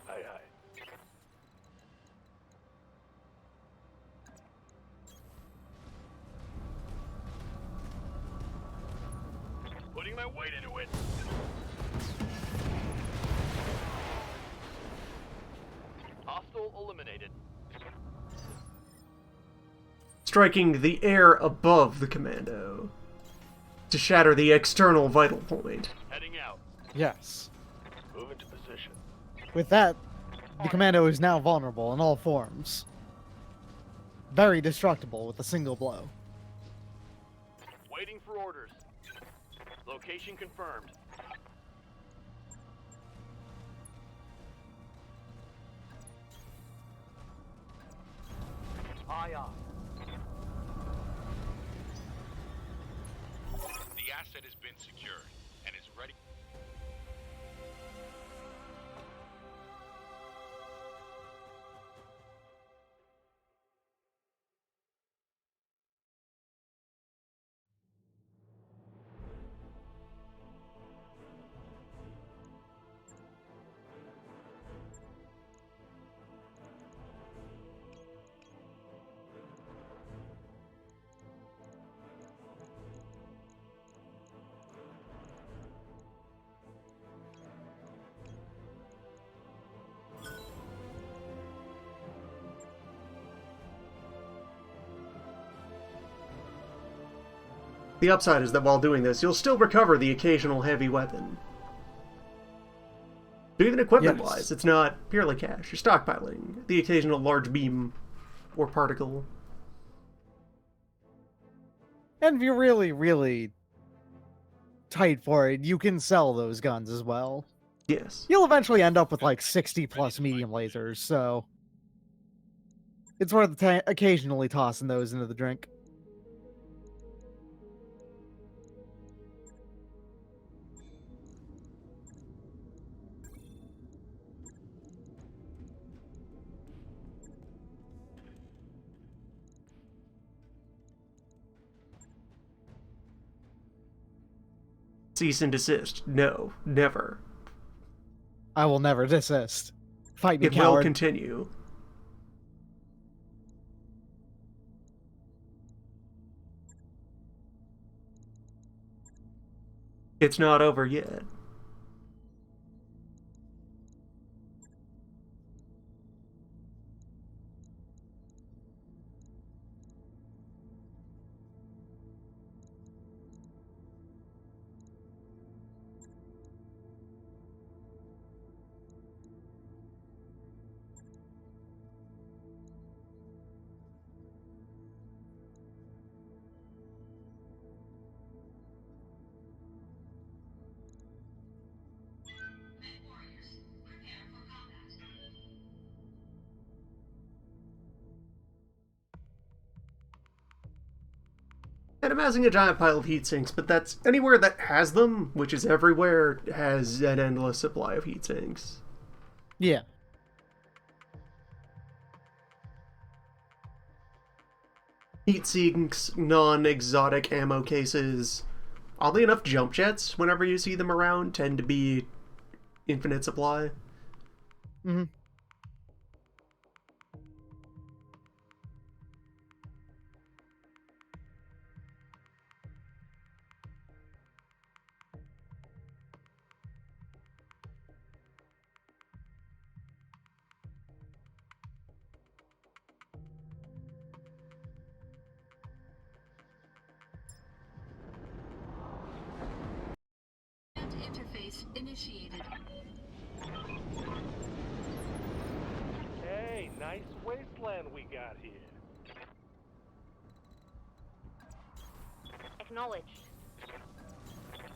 Aye, aye. Putting my weight into it. Hostile eliminated. Striking the air above the commando. to shatter the external vital point. Heading out. Yes. Move into position. With that, the commando is now vulnerable in all forms. Very destructible with a single blow. Waiting for orders. Location confirmed. Aye, aye. The asset has been secured and is ready. The upside is that while doing this, you'll still recover the occasional heavy weapon. But even equipment-wise, it's not purely cash. You're stockpiling the occasional large beam or particle. And if you're really, really tight for it, you can sell those guns as well. Yes. You'll eventually end up with like 60 plus medium lasers, so it's worth occasionally tossing those into the drink. Cease and desist. No, never. I will never desist. Fight me, It coward. will continue. It's not over yet. And amassing a giant pile of heat sinks, but that's anywhere that has them, which is everywhere, has an endless supply of heat sinks. Yeah. Heat sinks, non-exotic ammo cases. Oddly enough, jump jets, whenever you see them around, tend to be infinite supply. Mm-hmm. Interface initiated. Hey, nice wasteland we got here. Acknowledged.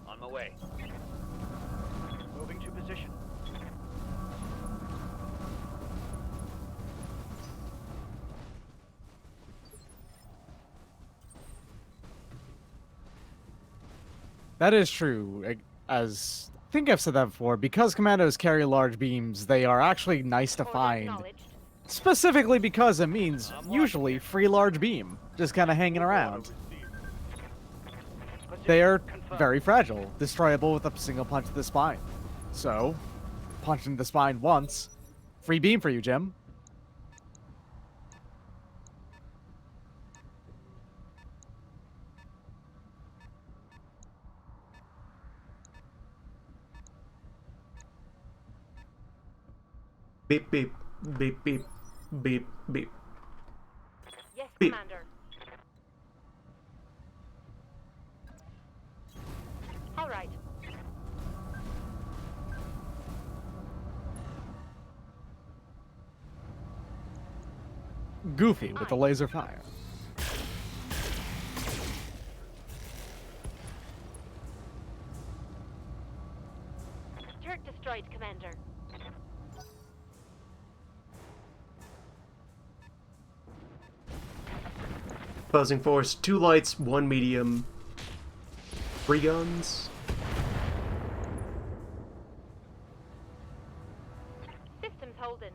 On my way. Moving to position. That is true. As I think I've said that before, because commandos carry large beams, they are actually nice to Order find. acknowledged. Specifically because it means usually free large beam, just kind of hanging around. They are very fragile, destroyable with a single punch to the spine. So, punch in the spine once, free beam for you, Jim. Beep, beep, beep, beep, beep, beep. Yes, Beep. Commander. Goofy with the laser fire. Turret destroyed, Commander. Opposing force, 2 lights, 1 medium, 3 guns. Systems holding.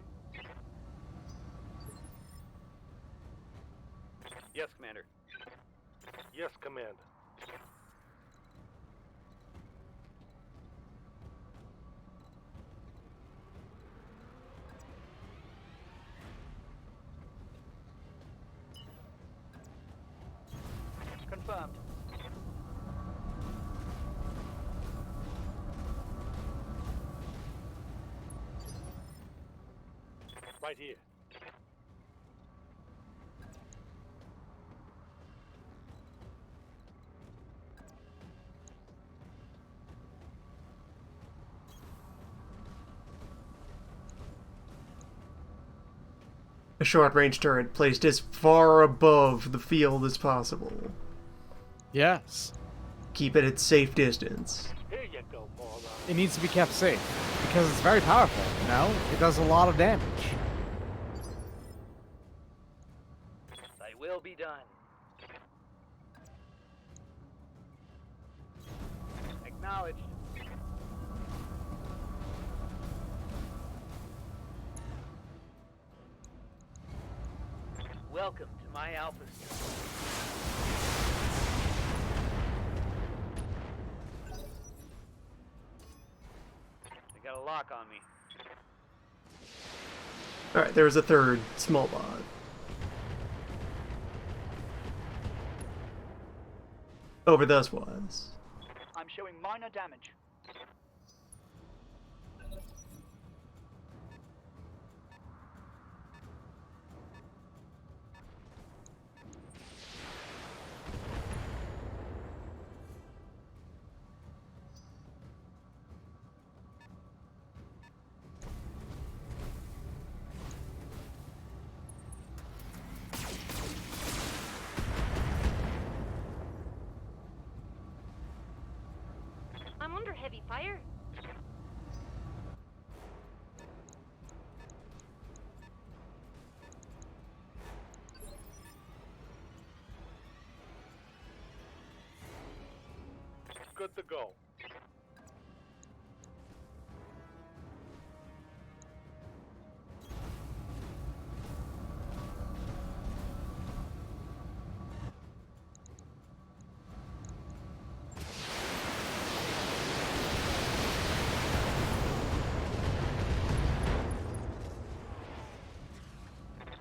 Yes, Commander. Yes, Command. Confirmed. Right here. A short-range turret placed as far above the field as possible. Yes. Keep it at safe distance. Here you go, moron. It needs to be kept safe because it's very powerful, you know? It does a lot of damage. Thy will be done. Acknowledged. Welcome to my Alpha Stream. They got a lock on me. Alright, there's a third small bot. Over thus was. I'm showing minor damage. I'm under heavy fire. Good to go.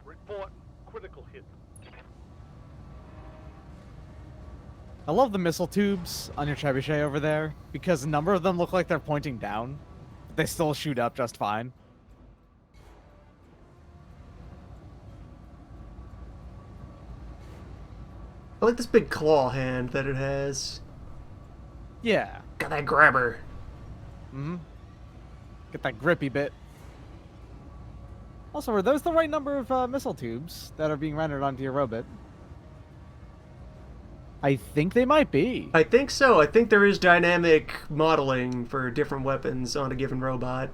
Report critical hit. I love the missile tubes on your trebuchet over there because a number of them look like they're pointing down, but they still shoot up just fine. I like this big claw hand that it has. Yeah. Got that grabber. Mm-hmm. Get that grippy bit. Also, are those the right number of missile tubes that are being rendered onto your robot? I think they might be. I think so. I think there is dynamic modeling for different weapons on a given robot.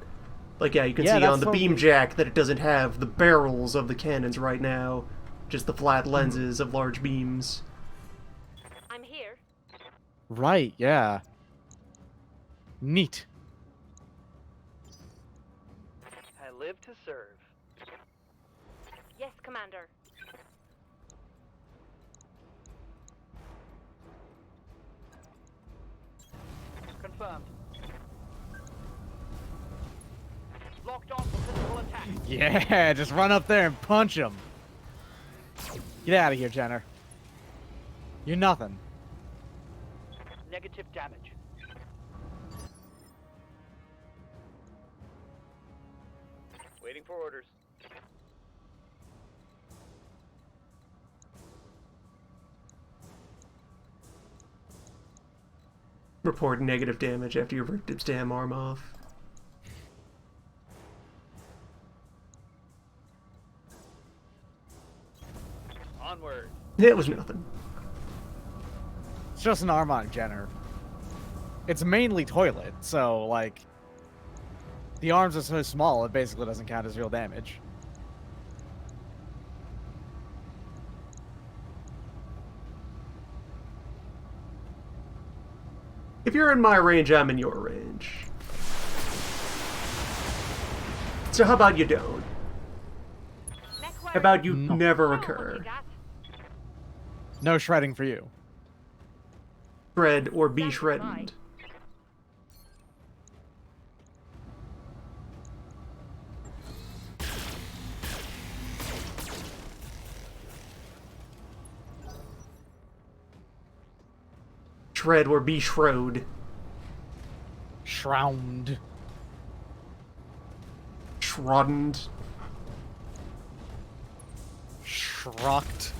Like, yeah, you can see on the beam jack that it doesn't have the barrels of the cannons right now, just the flat lenses of large beams. I'm here. Right, yeah. Neat. I live to serve. Yes, Commander. Confirmed. Locked on for physical attack. Yeah, just run up there and punch him. Get out of here, Jenner. You're nothing. Negative damage. Waiting for orders. Report negative damage after you ripped its damn arm off. It was nothing. It's just an Armont Jenner. It's mainly toilet, so, like, the arms are so small, it basically doesn't count as real damage. If you're in my range, I'm in your range. So how about you don't? How about you never occur? No shredding for you. Shred or be shredded. Shred or be shrowed. Shroud. Shroddened. Shrocked.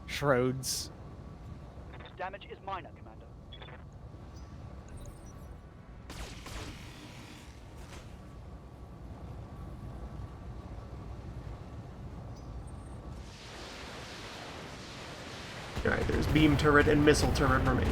Shrouds. Damage is minor, Commander. Alright, there's beam turret and missile turret remaining.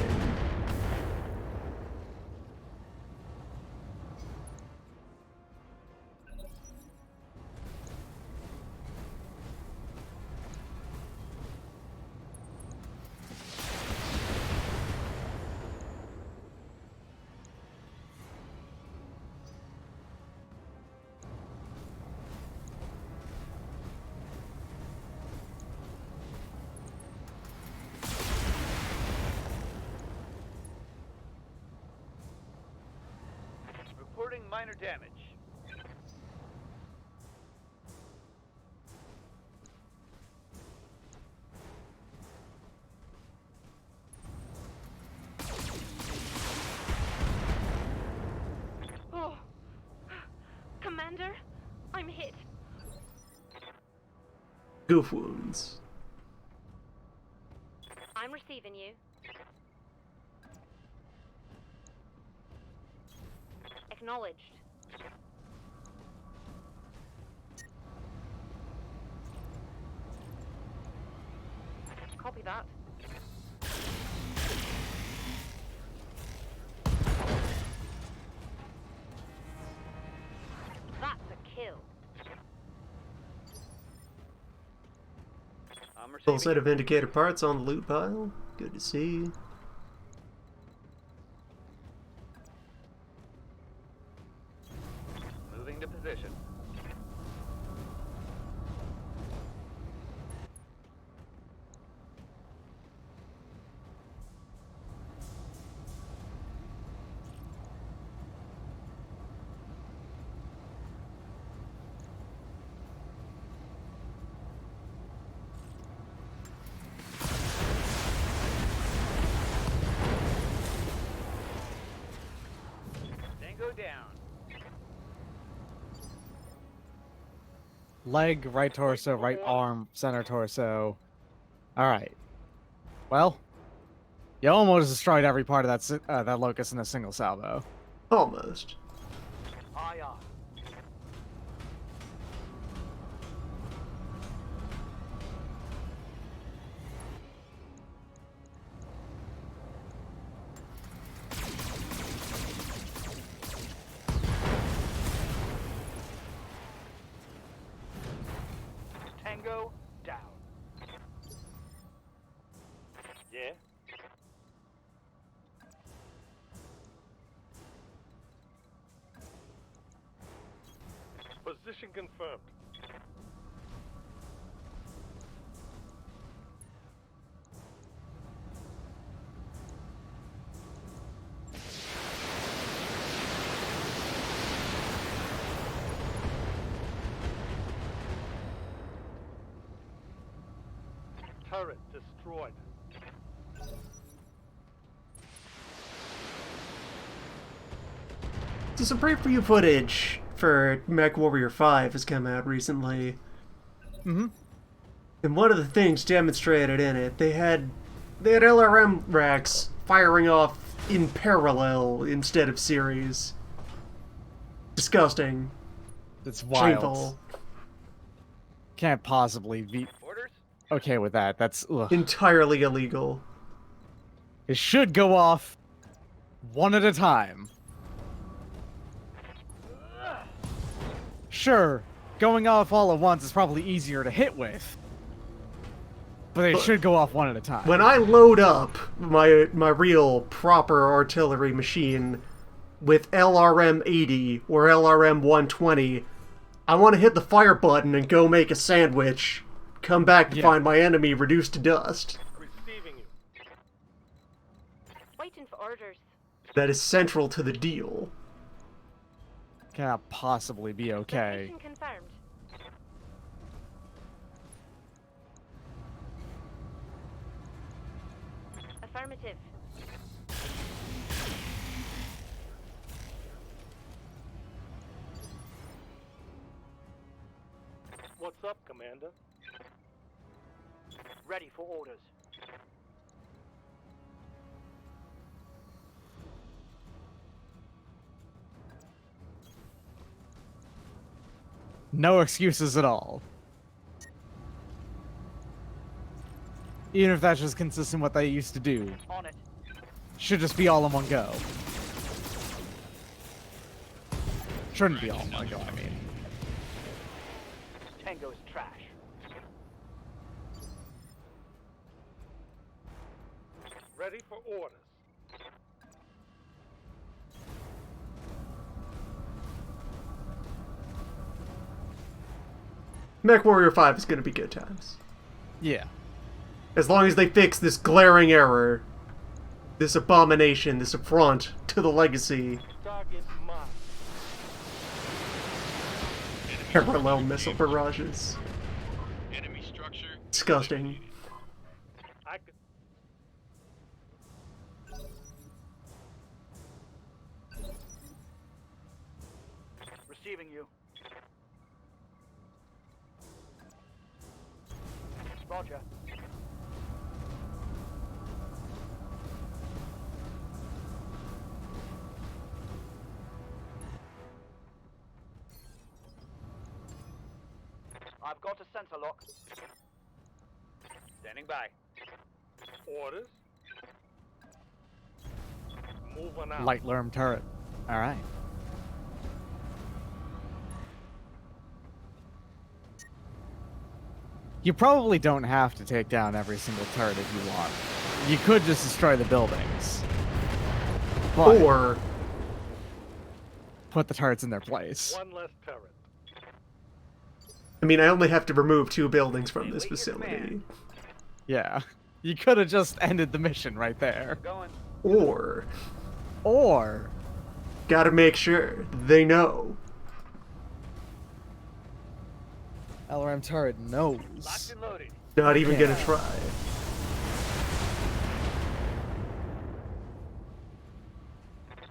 Reporting minor damage. Oh. Commander, I'm hit. Goof wounds. I'm receiving you. Acknowledged. Copy that. That's a kill. Full set of indicator parts on the loot pile. Good to see. Moving to position. Tango down. Leg, right torso, right arm, center torso. Alright. Well, you almost destroyed every part of that locust in a single salvo. Almost. Aye, aye. Tango down. Yeah. Position confirmed. Turret destroyed. So some preview footage for MechWarrior 5 has come out recently. Mm-hmm. And one of the things demonstrated in it, they had LRM racks firing off in parallel instead of series. Disgusting. It's wild. Shameful. Can't possibly be Orders? okay with that. That's ugh. Entirely illegal. It should go off one at a time. Sure, going off all at once is probably easier to hit with. But they should go off one at a time. When I load up my real proper artillery machine with LRM 80 or LRM 120, I want to hit the fire button and go make a sandwich. Come back to find my enemy reduced to dust. Receiving you. Waiting for orders. That is central to the deal. Cannot possibly be okay. Location confirmed. Affirmative. What's up, Commander? Ready for orders. No excuses at all. Even if that's just consistent with what they used to do. On it. Should just be all in one go. Shouldn't be all in one go, I mean. Tango's trash. Ready for orders. Mech Warrior 5 is going to be good times. Yeah. As long as they fix this glaring error, this abomination, this affront to the legacy. Target marked. Parallel missile barrages. Enemy structure. Disgusting. I could... Receiving you. Roger. I've got a sensor lock. Standing by. Orders. Moving out. Light Lerm turret. Alright. You probably don't have to take down every single turret if you want. You could just destroy the buildings. But Or put the turrets in their place. One less turret. I mean, I only have to remove 2 buildings from this facility. Yeah. You could have just ended the mission right there. Going. Or Gotta make sure they know. LRM turret knows. Locked and loaded. Not even gonna try.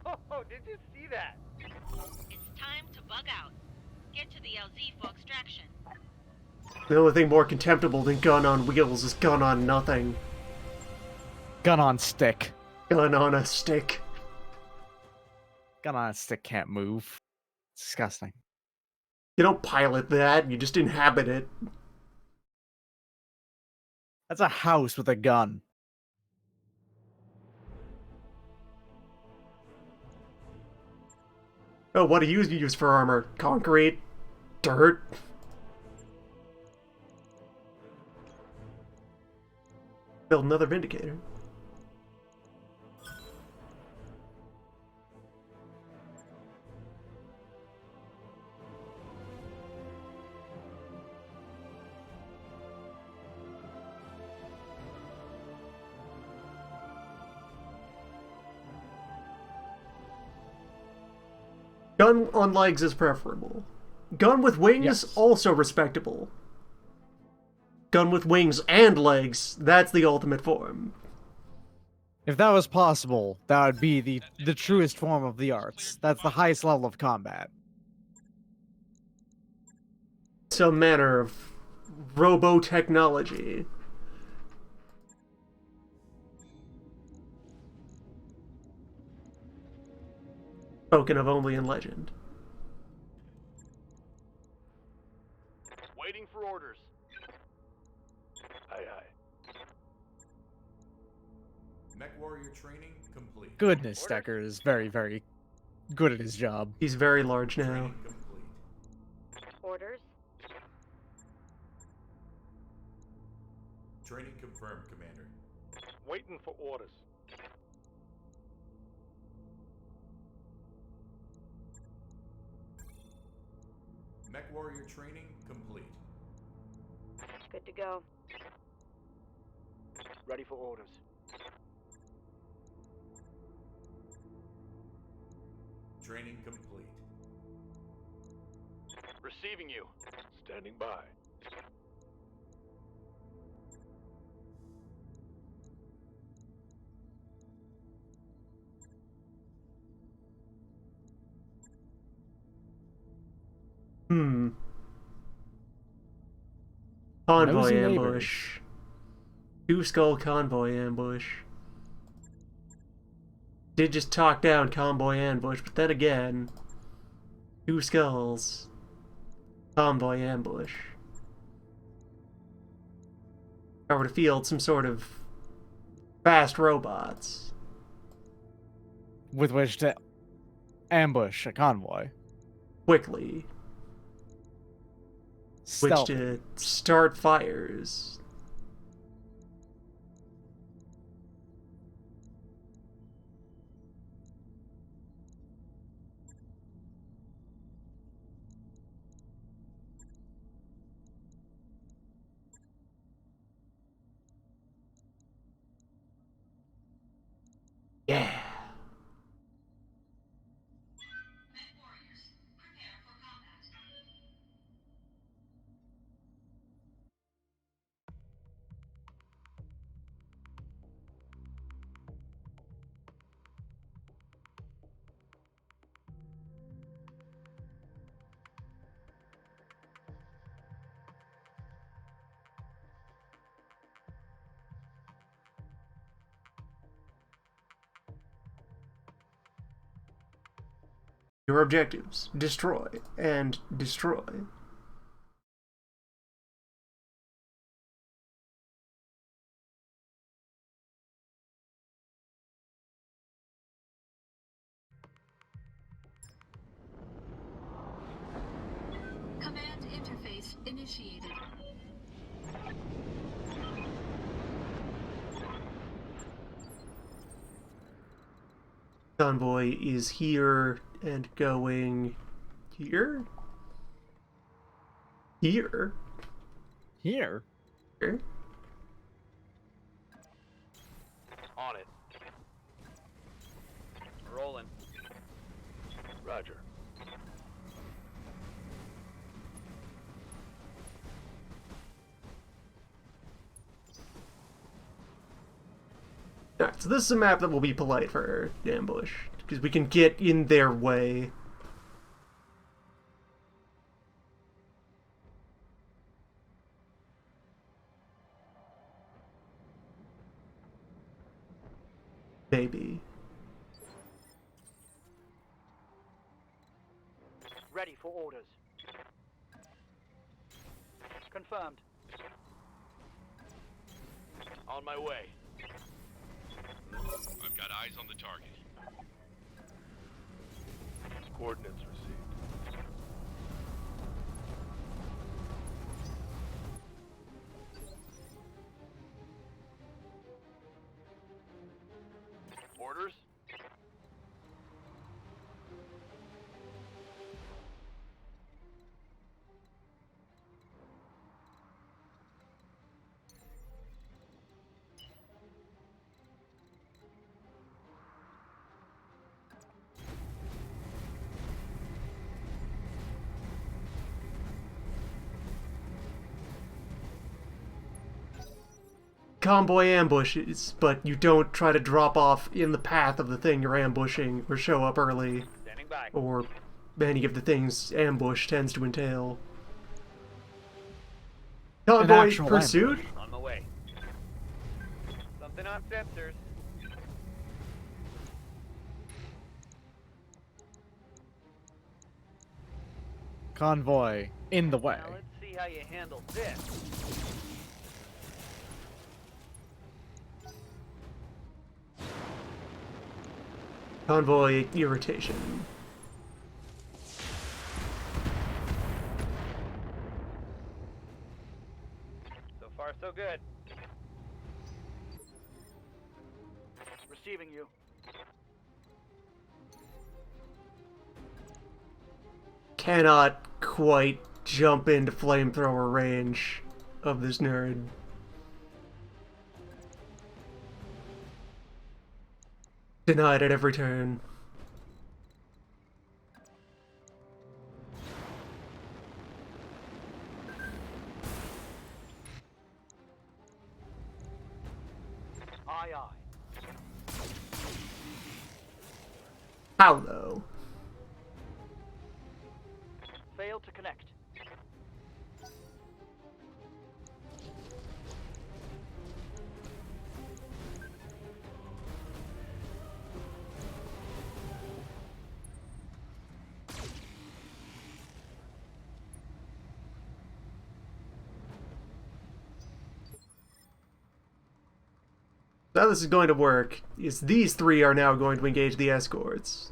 Oh, did you see that? It's time to bug out. Get to the LZ for extraction. The only thing more contemptible than gun on wheels is gun on nothing. Gun on stick. Gun on a stick. Gun on a stick can't move. It's disgusting. You don't pilot that, you just inhabit it. That's a house with a gun. Oh, what do you use for armor? Concrete? Dirt? Build another Vindicator. Gun on legs is preferable. Gun with wings, Yes. also respectable. Gun with wings and legs, that's the ultimate form. If that was possible, that would be the truest form of the arts. That's the highest level of combat. Some manner of robo-technology. Spoken of only in legend. Waiting for orders. warrior training complete. Goodness, Stecker is very, very good at his job. He's very large now. Training complete. Orders? Training confirmed, Commander. Waiting for orders. Mech warrior training complete. Good to go. Ready for orders. Training complete. Receiving you. Standing by. Convoy Nosy ambush. Two skull convoy ambush. Did just talk down convoy ambush, but then again, two skulls. Convoy ambush. Over to field some sort of fast robots. With which to ambush a convoy. Quickly. Which Stealthy. to start fires. Yeah. Mech warriors, prepare for combat. Your objectives: destroy and destroy. Command interface initiated. Convoy is here and going here? Here? Here? Here? On it. Rolling. Roger. Alright, so this is a map that will be polite for ambush, because we can get in their way. Maybe. Ready for orders. Confirmed. On my way. I've got eyes on the target. Coordinates received. Orders? Convoy ambushes, but you don't try to drop off in the path of the thing you're ambushing, or show up early, Standing by. or any of the things ambush tends to entail. Convoy actual pursuit? ambush. On my way. Something on sensors. Convoy in the way. Now let's see how you handle this. Convoy irritation. So far, so good. Receiving you. Cannot quite jump into flamethrower range of this nerd. Denied at every turn. Aye, aye. How though? Failed to connect. So how this is going to work is these three are now going to engage the escorts.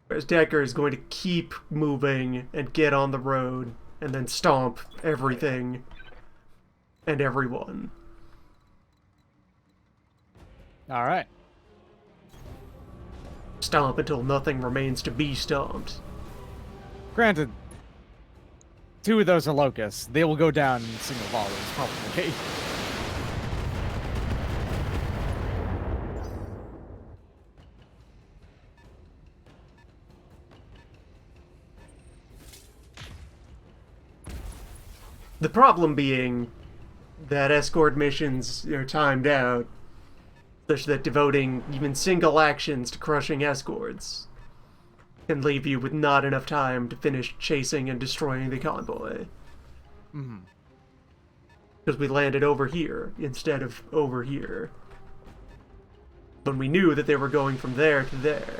Whereas Decker is going to keep moving and get on the road and then stomp everything and everyone. Alright. Stomp until nothing remains to be stomped. Granted, 2 of those are locusts. They will go down in single volleys, probably. The problem being that escort missions are timed out, such that devoting even single actions to crushing escorts can leave you with not enough time to finish chasing and destroying the convoy. Mm-hmm. Because we landed over here instead of over here. When we knew that they were going from there to there.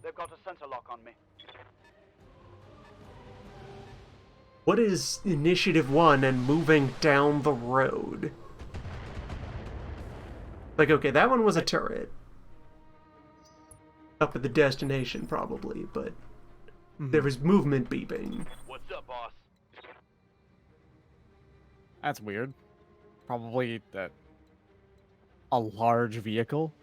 They've got a sensor lock on me. What is Initiative 1 and moving down the road? Like, okay, that one was a turret. Up at the destination, probably, but there was movement beeping. What's up, boss? That's weird. Probably a large vehicle.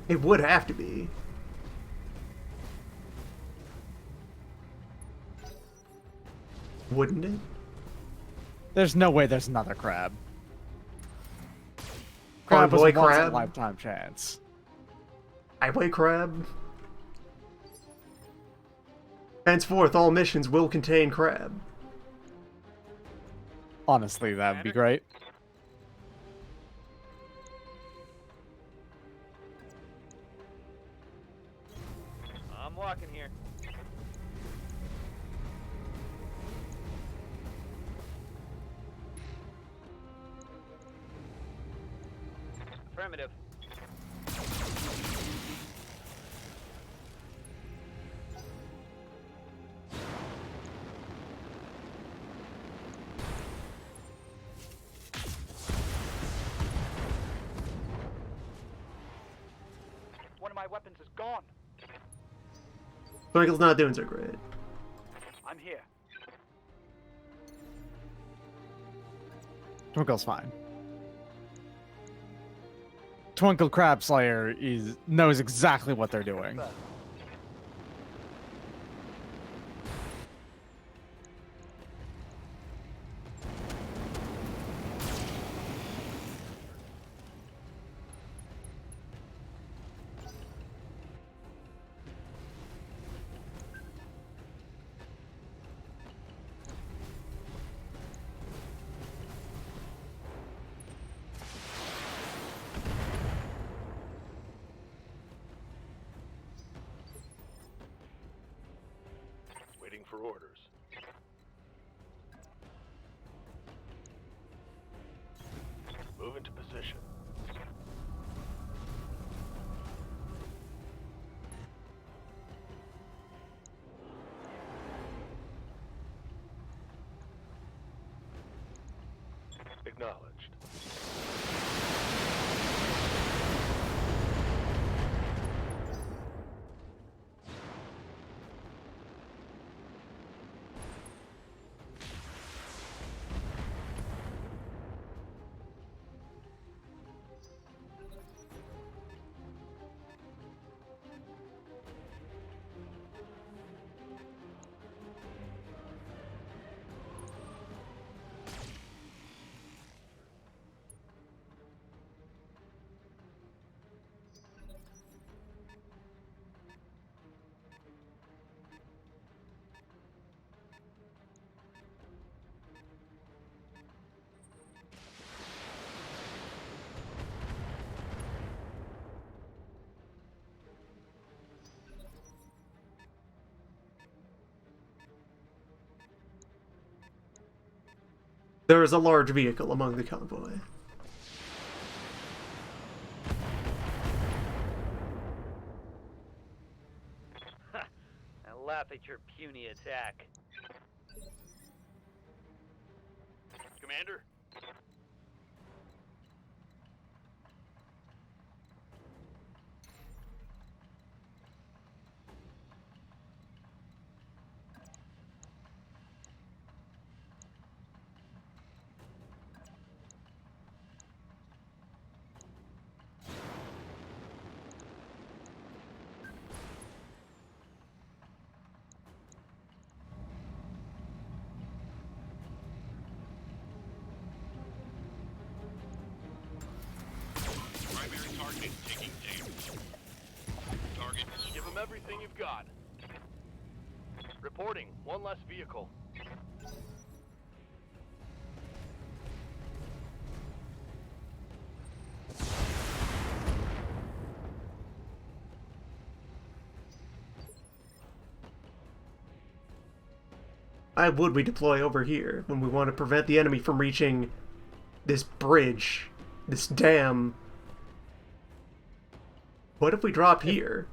It would have to be. Wouldn't it? There's no way there's another crab. Crab was Convoy a once in a crab? lifetime chance. Highway crab? Henceforth, all missions will contain crab. Honestly, that would be great. I'm walking here. Affirmative. One of my weapons is gone. Twinkle's not doing so great. I'm here. Twinkle's fine. Twinkle Crab Slayer knows exactly what they're doing. Waiting for orders. Move into position. Acknowledged. There is a large vehicle among the convoy. I laugh at your puny attack. Commander? Primary target taking damage. Target Give them everything you've got. Reporting. One less vehicle. Why would we deploy over here when we want to prevent the enemy from reaching this bridge, this dam? What if we drop here?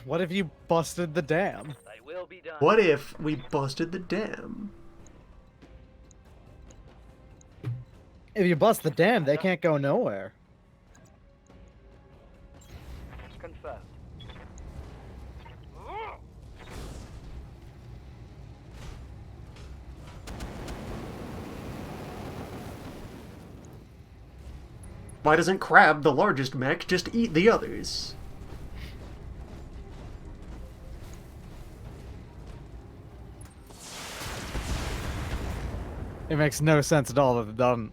What if you busted the dam? I will be done. What if we busted the dam? If you bust the dam, they can't go nowhere. Confirmed. Why doesn't Crab, the largest mech, just eat the others? It makes no sense at all that it doesn't.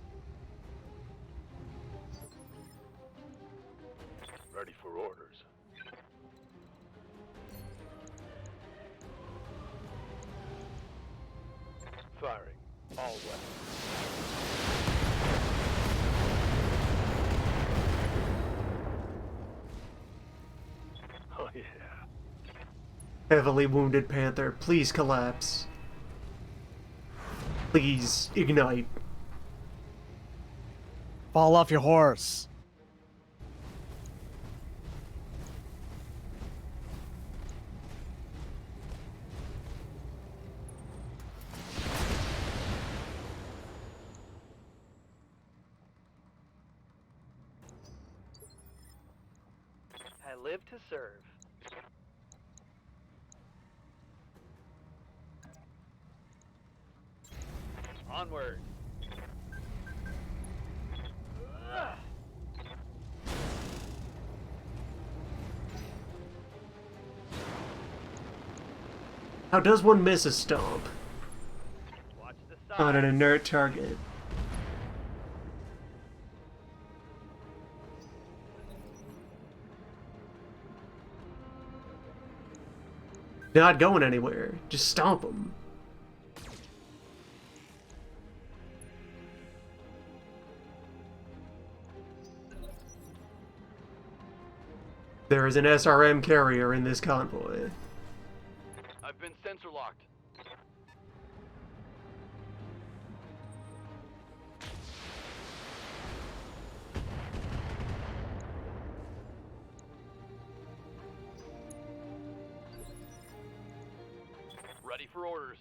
Ready for orders. Firing. All weapons. Oh yeah. Heavily wounded Panther, please collapse. Please ignite. Fall off your horse. I live to serve. Onward. How does one miss a stomp Watch the on an side. inert target? Not going anywhere. Just stomp them. There is an SRM carrier in this convoy. I've been sensor locked. Ready for orders.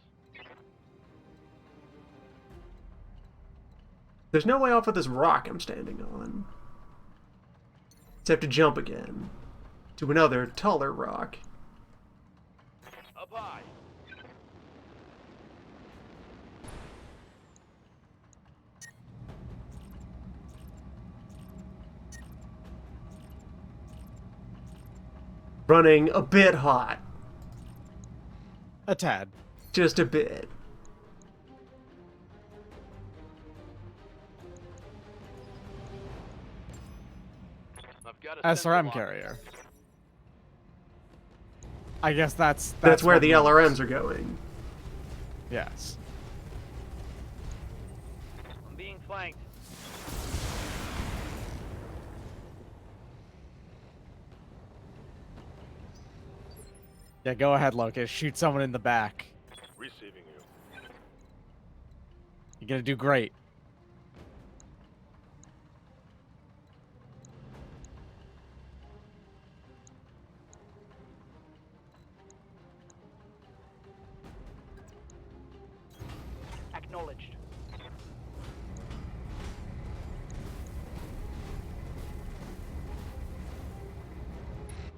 There's no way off of this rock I'm standing on. Except to jump again. To another, taller rock. Up high. Running a bit hot. A tad. Just a bit. I've got a SRM sensor carrier. I guess that's That's where what the moves. LRMs are going. Yes. I'm being flanked. Yeah, go ahead, Locust. Shoot someone in the back. Receiving you. You're gonna do great. Acknowledged.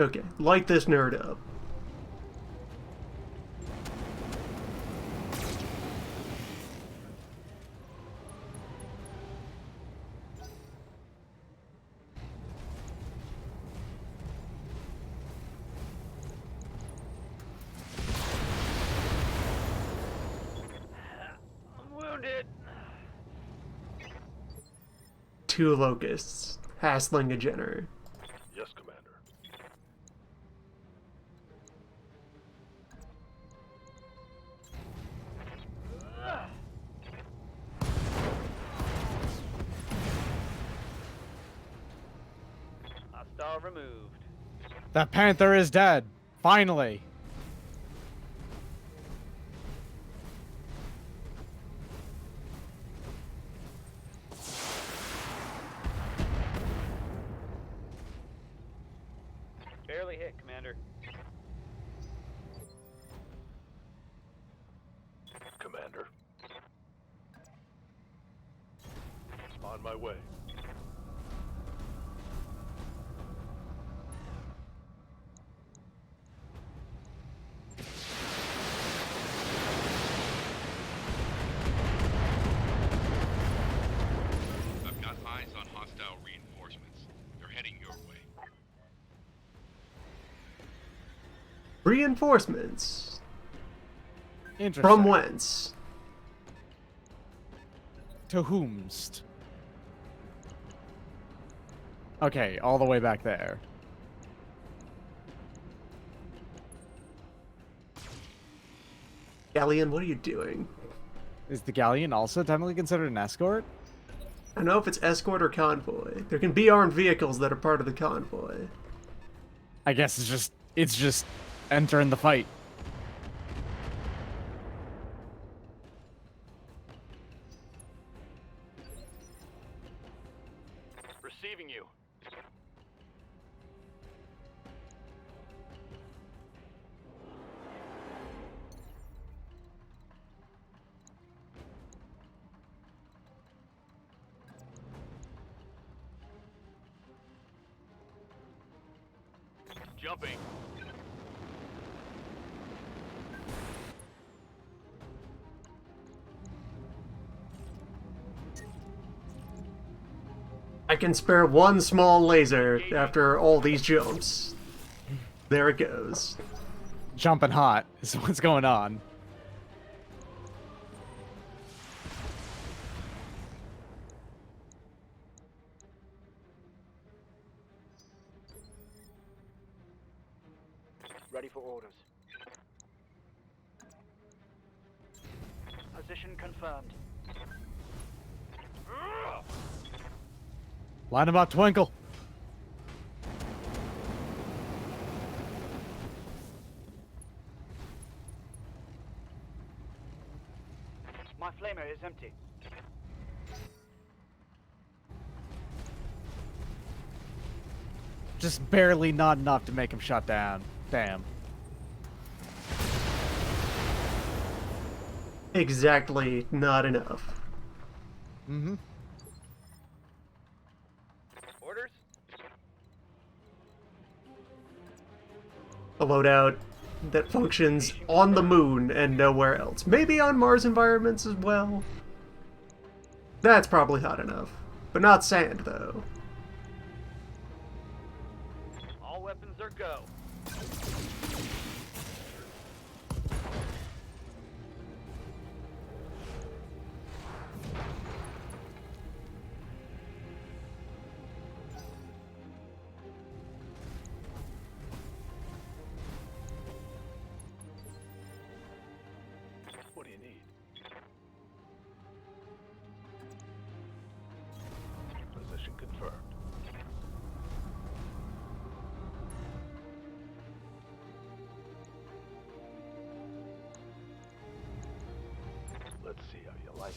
Okay, light this nerd up. I'm wounded. 2 locusts, hassling a Jenner. Yes, Commander. Hostile removed. That panther is dead. Finally. Barely hit, Commander. Commander. On my way. I've got eyes on hostile reinforcements. They're heading your way. Reinforcements. Interesting. From whence? To whomst? Okay, all the way back there. Galleon, what are you doing? Is the galleon also technically considered an escort? I don't know if it's escort or convoy. There can be armed vehicles that are part of the convoy. I guess it's just entering the fight. Receiving you. Jumping. I can spare one small laser after all these jumps. There it goes. Jumping hot is what's going on. Ready for orders. Position confirmed. Line him up, Twinkle. My flamer is empty. Just barely not enough to make him shut down. Damn. Exactly not enough. Mm-hmm. a loadout that functions on the moon and nowhere else. Maybe on Mars environments as well. That's probably hot enough. But not sand, though. All weapons are go. What do you need? Position confirmed. Let's see how you like it.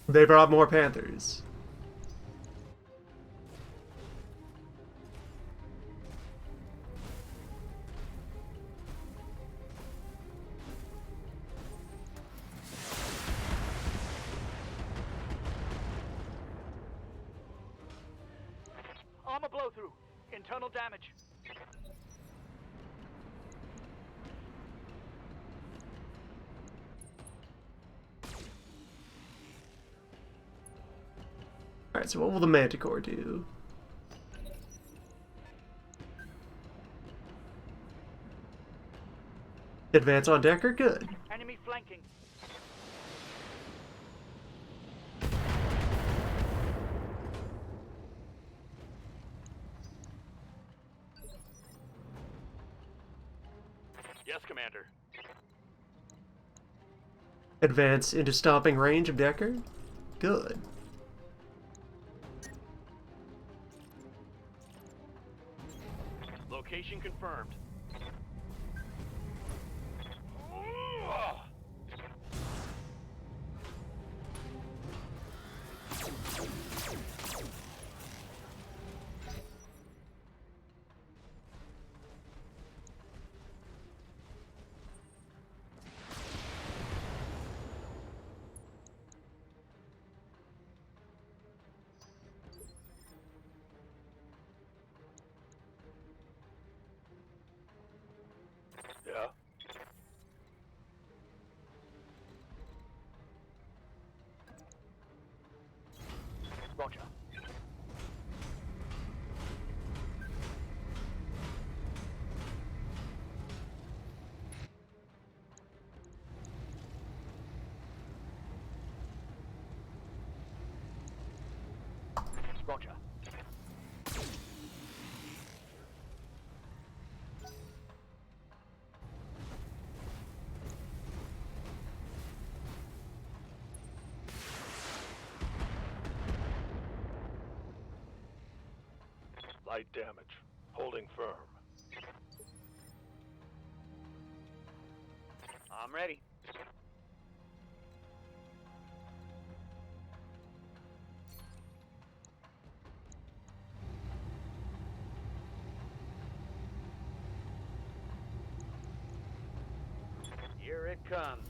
They brought more Panthers. Armor blow through. Internal damage. Alright, so what will the Manticore do? Advance on Decker? Good. Enemy flanking. Yes, Commander. Advance into stomping range of Decker? Good. Location confirmed. Yeah? Roger. Roger. Light damage. Holding firm. I'm ready. Here it comes.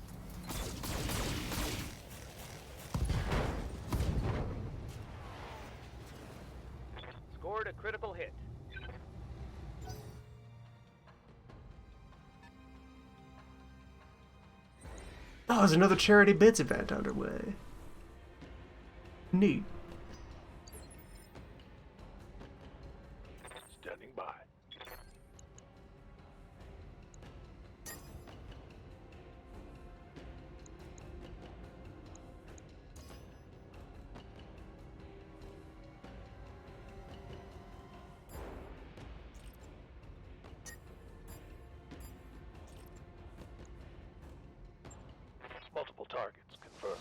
Scored a critical hit. Oh, there's another Charity Bits event underway. Neat. Standing by. Multiple targets confirmed.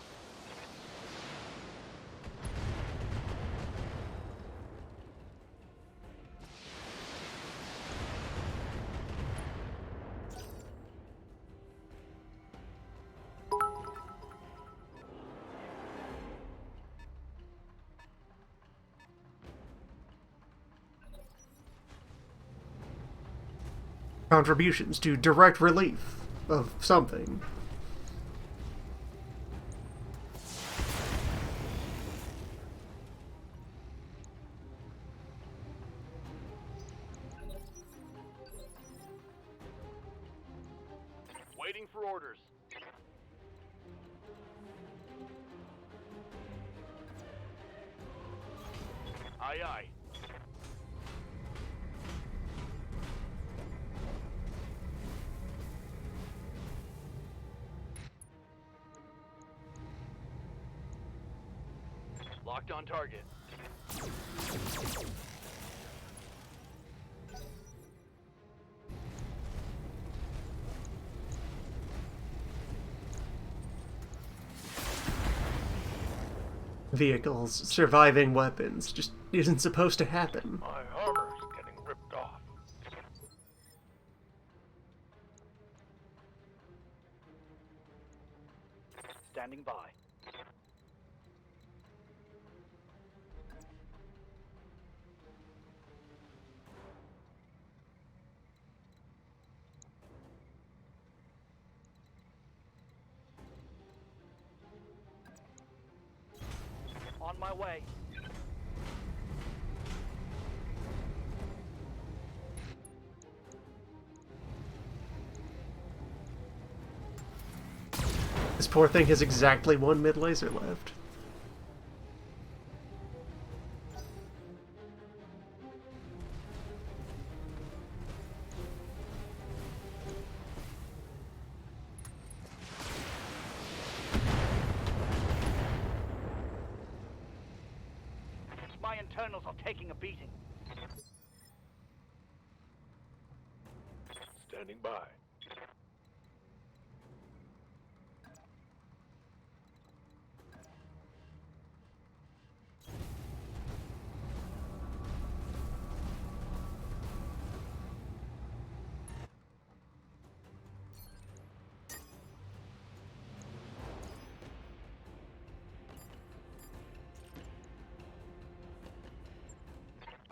contributions to direct relief of something. Waiting for orders. Aye, aye. Locked on target. Vehicles surviving weapons just isn't supposed to happen. My armor's getting ripped off. Standing by. On my way. This poor thing has exactly one mid-laser left. My internals are taking a beating. Standing by.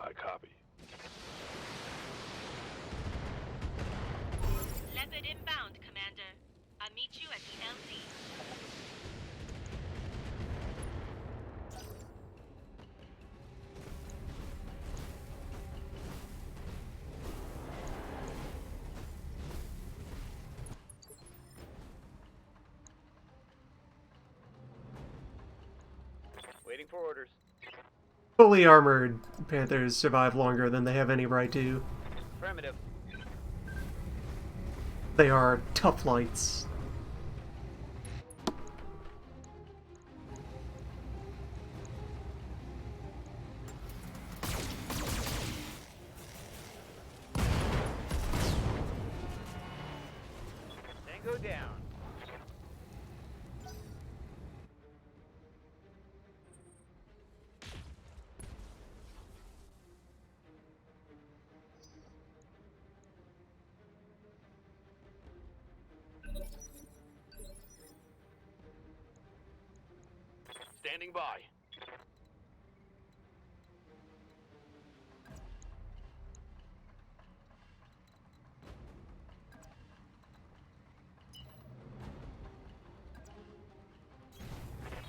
I copy. Leopard inbound, Commander. I'll meet you at the LZ. Waiting for orders. Fully armored Panthers survive longer than they have any right to. Affirmative. They are tough lights. Tango down. Standing by.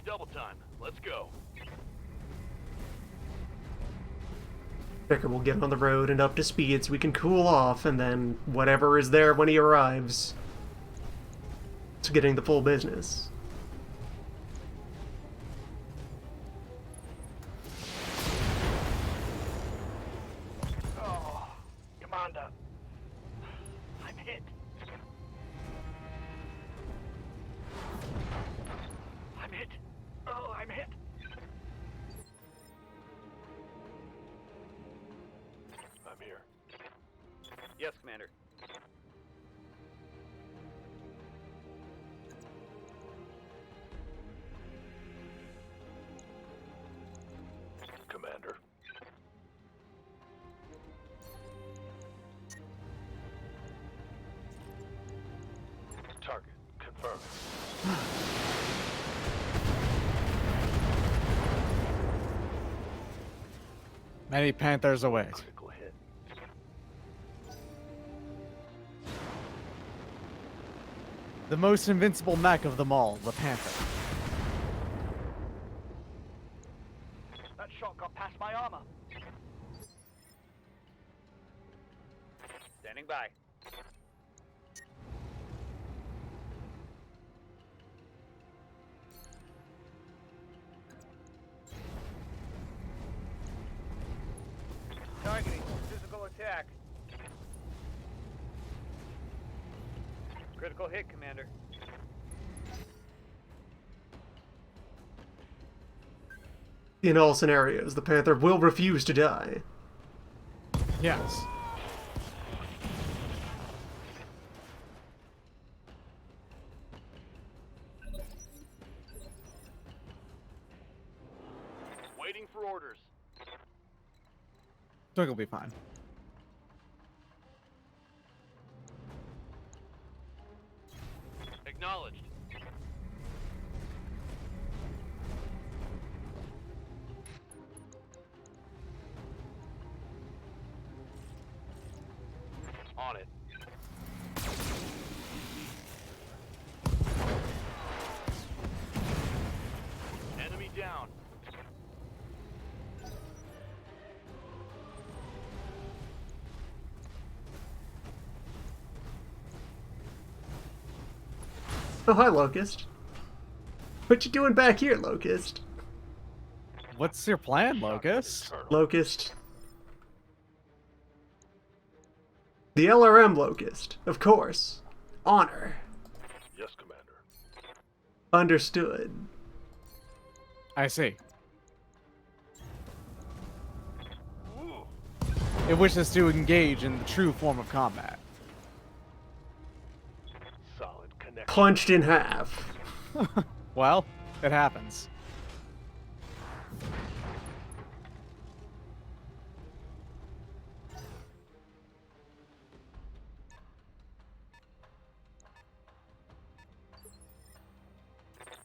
Double time. Let's go. Becker will get on the road and up to speed so we can cool off, and then whatever is there when he arrives. It's getting the full business. Oh, Commander. I'm hit. I'm hit. Oh, I'm hit. I'm here. Yes, Commander. Commander. Target confirmed. Many Panthers away. Critical hit. The most invincible mech of them all, the Panther. That shot got past my armor. Standing by. Targeting. Physical attack. Critical hit, Commander. In all scenarios, the Panther will refuse to die. Yes. Waiting for orders. Doug will be fine. Acknowledged. On it. Enemy down. Oh, hi, Locust. What you doing back here, Locust? What's your plan, Locust? Locust. The LRM Locust, of course. Honor. Yes, Commander. Understood. I see. Ooh. It wishes to engage in the true form of combat. Solid connection. Punched in half. Well, it happens.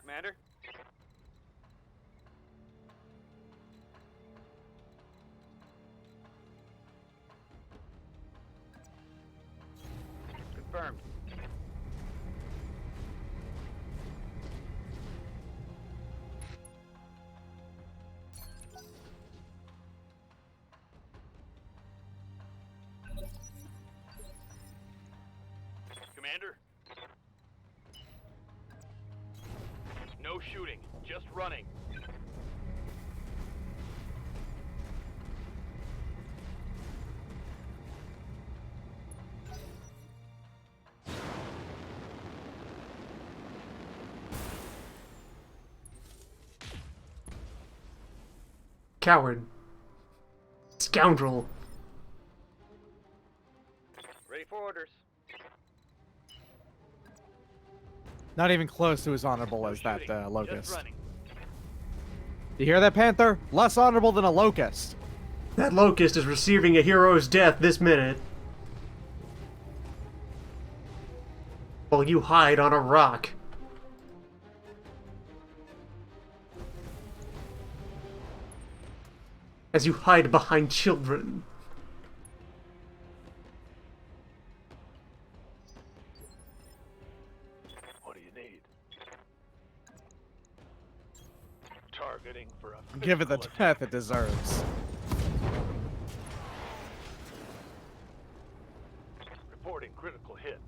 Commander? Confirmed. Commander? No shooting, just running. Coward. Scoundrel. Ready for orders. Not even close to as honorable No as that shooting, just Locust. running. You hear that, Panther? Less honorable than a Locust. That Locust is receiving a hero's death this minute. While you hide on a rock. As you hide behind children. What do you need? Targeting for a Give it the physical death it deserves. Reporting critical hit.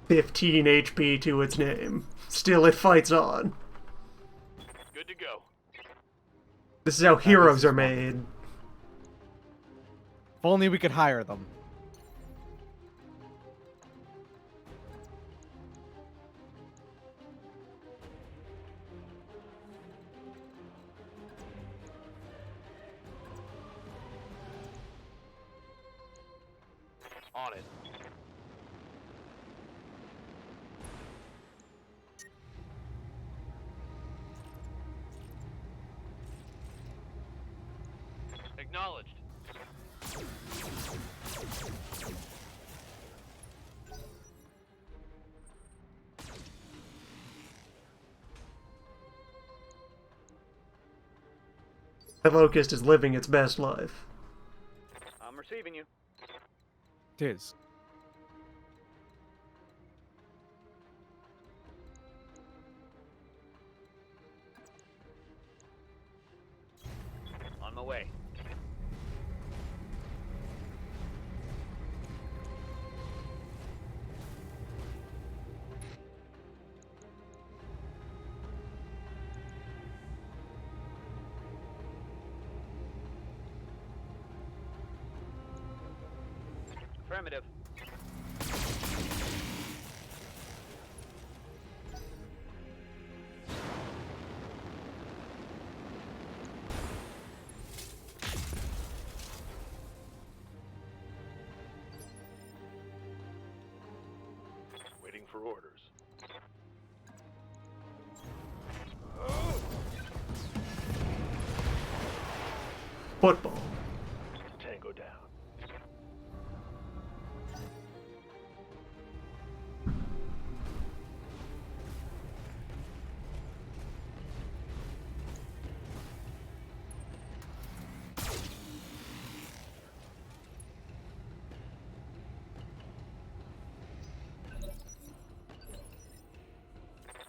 "15 HP to its name. Still, it fights on. Good to go. This is how heroes are made. If only we could hire them. On it. Acknowledged. The Locust is living its best life. I'm receiving you. It is. On my way. Affirmative. Waiting for orders. Football. Tango down.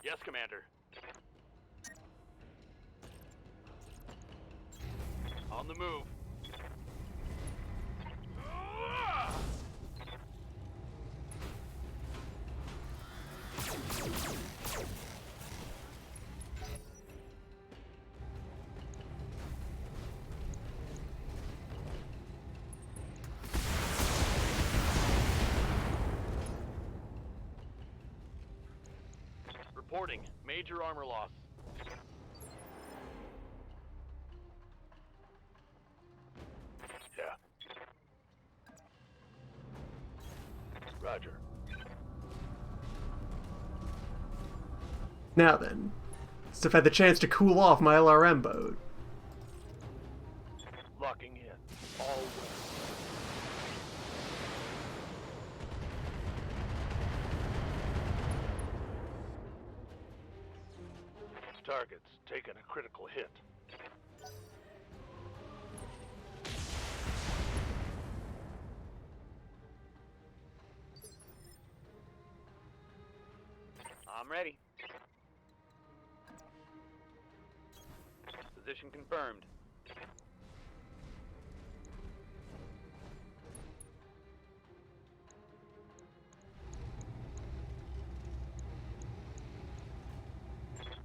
Yes, Commander. On the move. Reporting. Major armor loss. Yeah. Roger. Now then, since I've had the chance to cool off my LRM boat. Locking in. All well. Target's taken a critical hit. I'm ready. Position confirmed.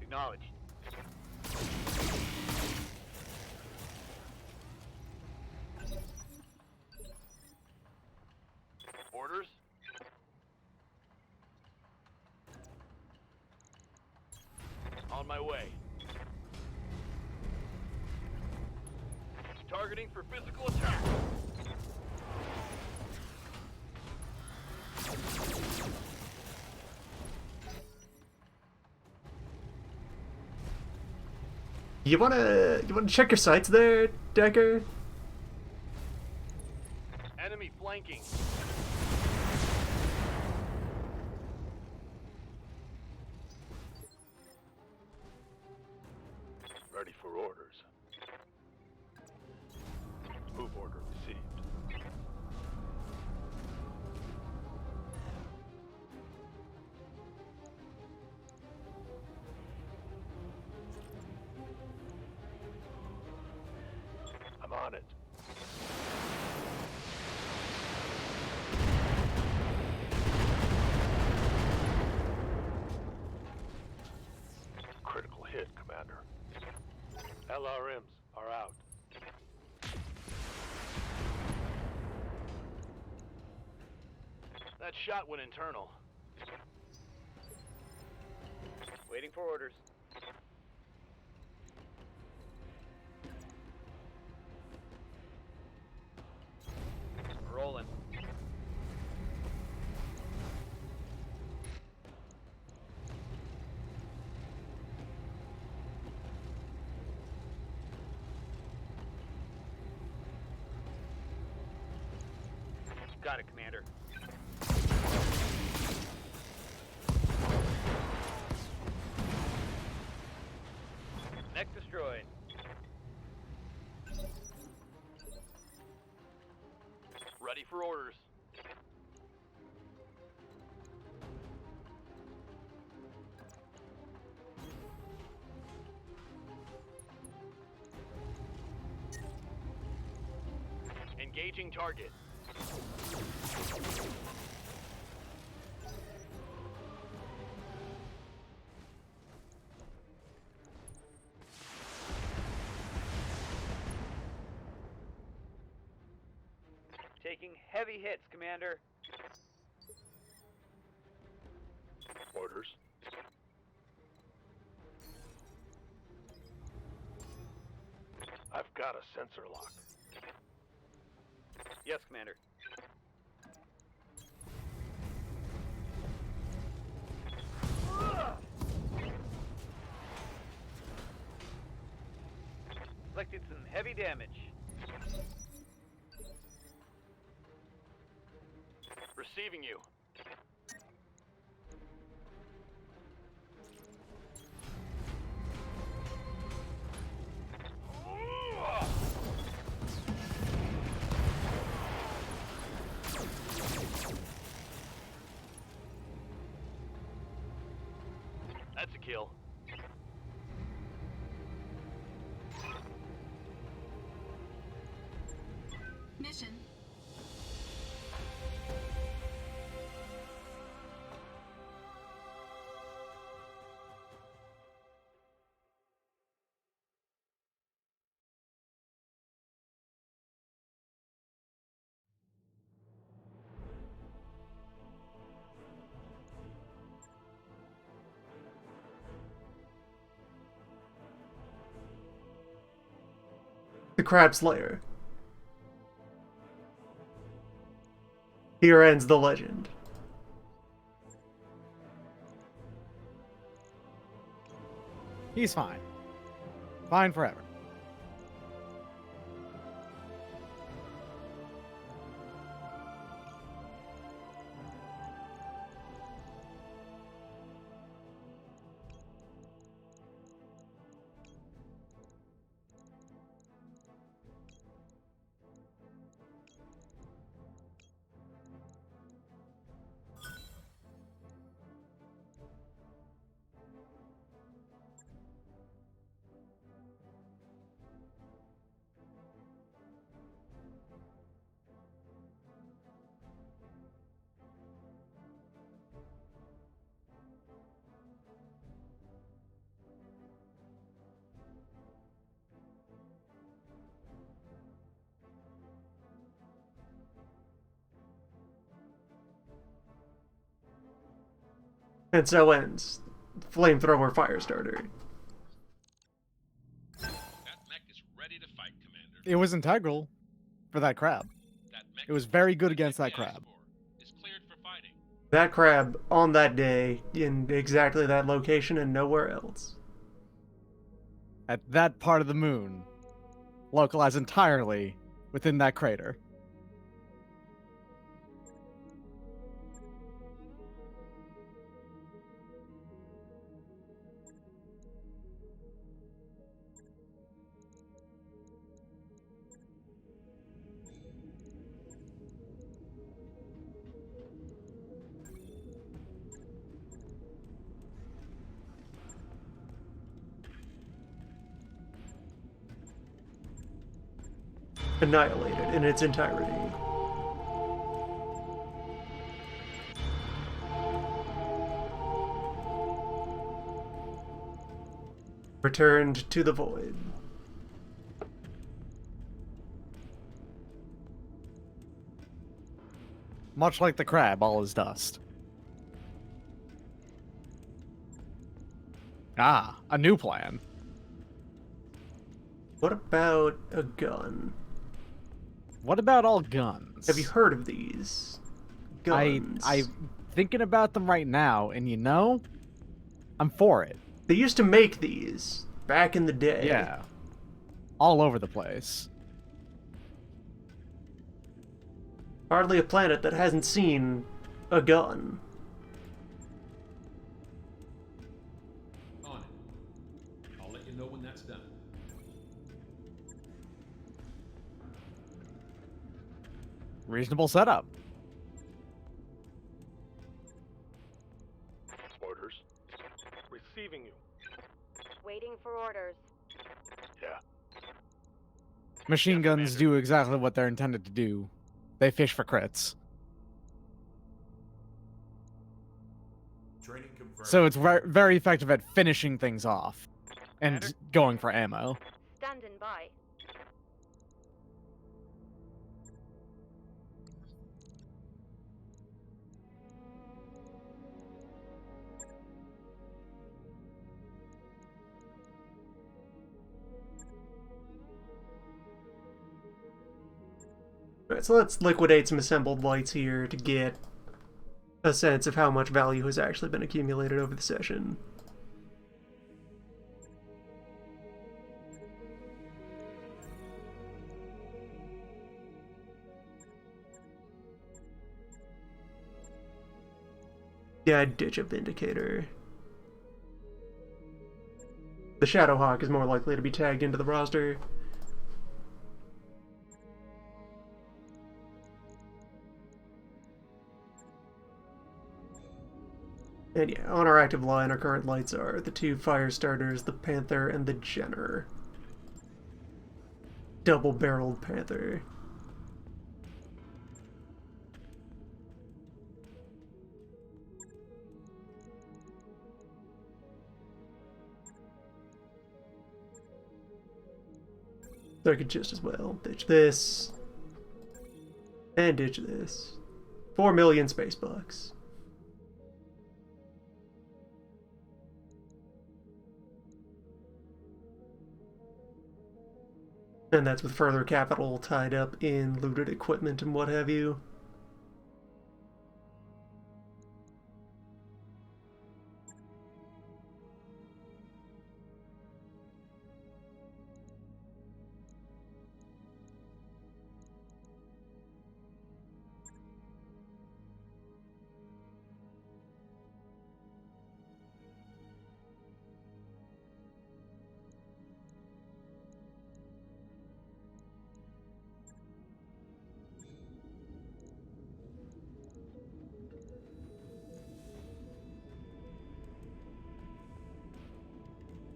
Acknowledged. Orders? On my way. Targeting for physical attack. You wanna check your sights there, Decker? Enemy flanking. Ready for orders. Move order received. I'm on it. Critical hit, Commander. LRMs are out. That shot went internal. Waiting for orders. Rolling. Got it, Commander. Mech destroyed. for orders. Engaging target. Taking heavy hits, Commander. Orders. I've got a sensor lock. Yes, Commander. Inflicted some heavy damage. Receiving you. That's a kill. Mission. The Crab's Lair. Here ends the legend. He's fine. Fine forever. And so ends Flamethrower Firestarter. That mech is ready to fight, Commander. It was integral for that crab. That mech It was very good against that we asked crab. for is cleared for fighting. That crab on that day in exactly that location and nowhere else. At that part of the moon, localized entirely within that crater. Annihilated in its entirety. Returned to the void. Much like the crab, all is dust. Ah, a new plan. What about a gun? What about all guns? Have you heard of these? Guns. I'm thinking about them right now, and you know, I'm for it. They used to make these back in the day. Yeah. All over the place. Hardly a planet that hasn't seen a gun. On it. I'll let you know when that's done. Reasonable setup. Orders. Receiving you. Waiting for orders. Yeah. Machine Yes, guns Commander. do exactly what they're intended to do. They fish for crits. Training confirmed. So it's very effective at finishing things off and Commander? going for ammo. Standing by. Alright, so let's liquidate some assembled lights here to get a sense of how much value has actually been accumulated over the session. Yeah, I'd ditch a Vindicator. The Shadowhawk is more likely to be tagged into the roster. And yeah, on our active line, our current lights are the 2 fire starters, the Panther and the Jenner. Double-barreled Panther. So I could just as well ditch this. And ditch this. 4 million space bucks. And that's with further capital tied up in looted equipment and what have you.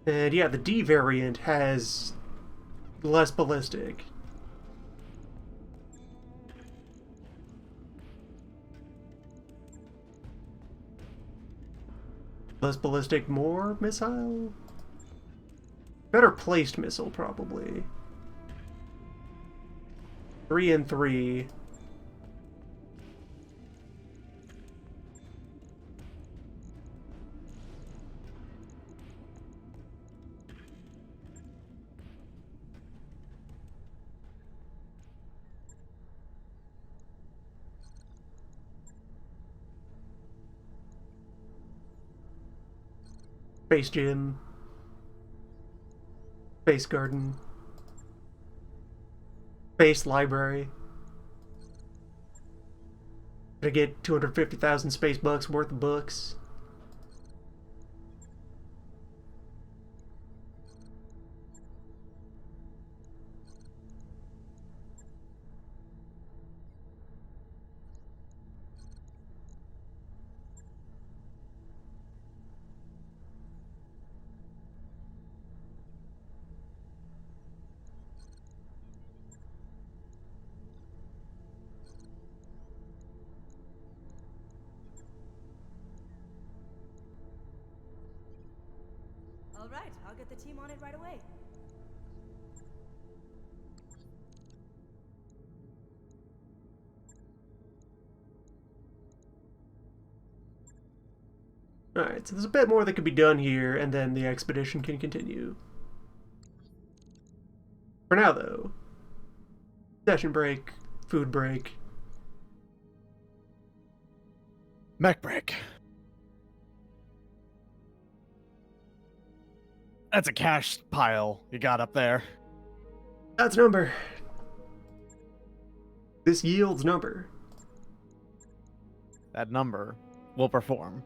And yeah, the D variant has less ballistic. Less ballistic, more missile? Better placed missile, probably. 3 and 3. Space Gym. Space Garden. Space Library. Gonna get 250,000 space bucks worth of books. All right, I'll get the team on it right away. Alright, so there's a bit more that could be done here, and then the expedition can continue. For now, though, session break, food break. Mech break. That's a cash pile you got up there. That's number. This yields number. That number will perform.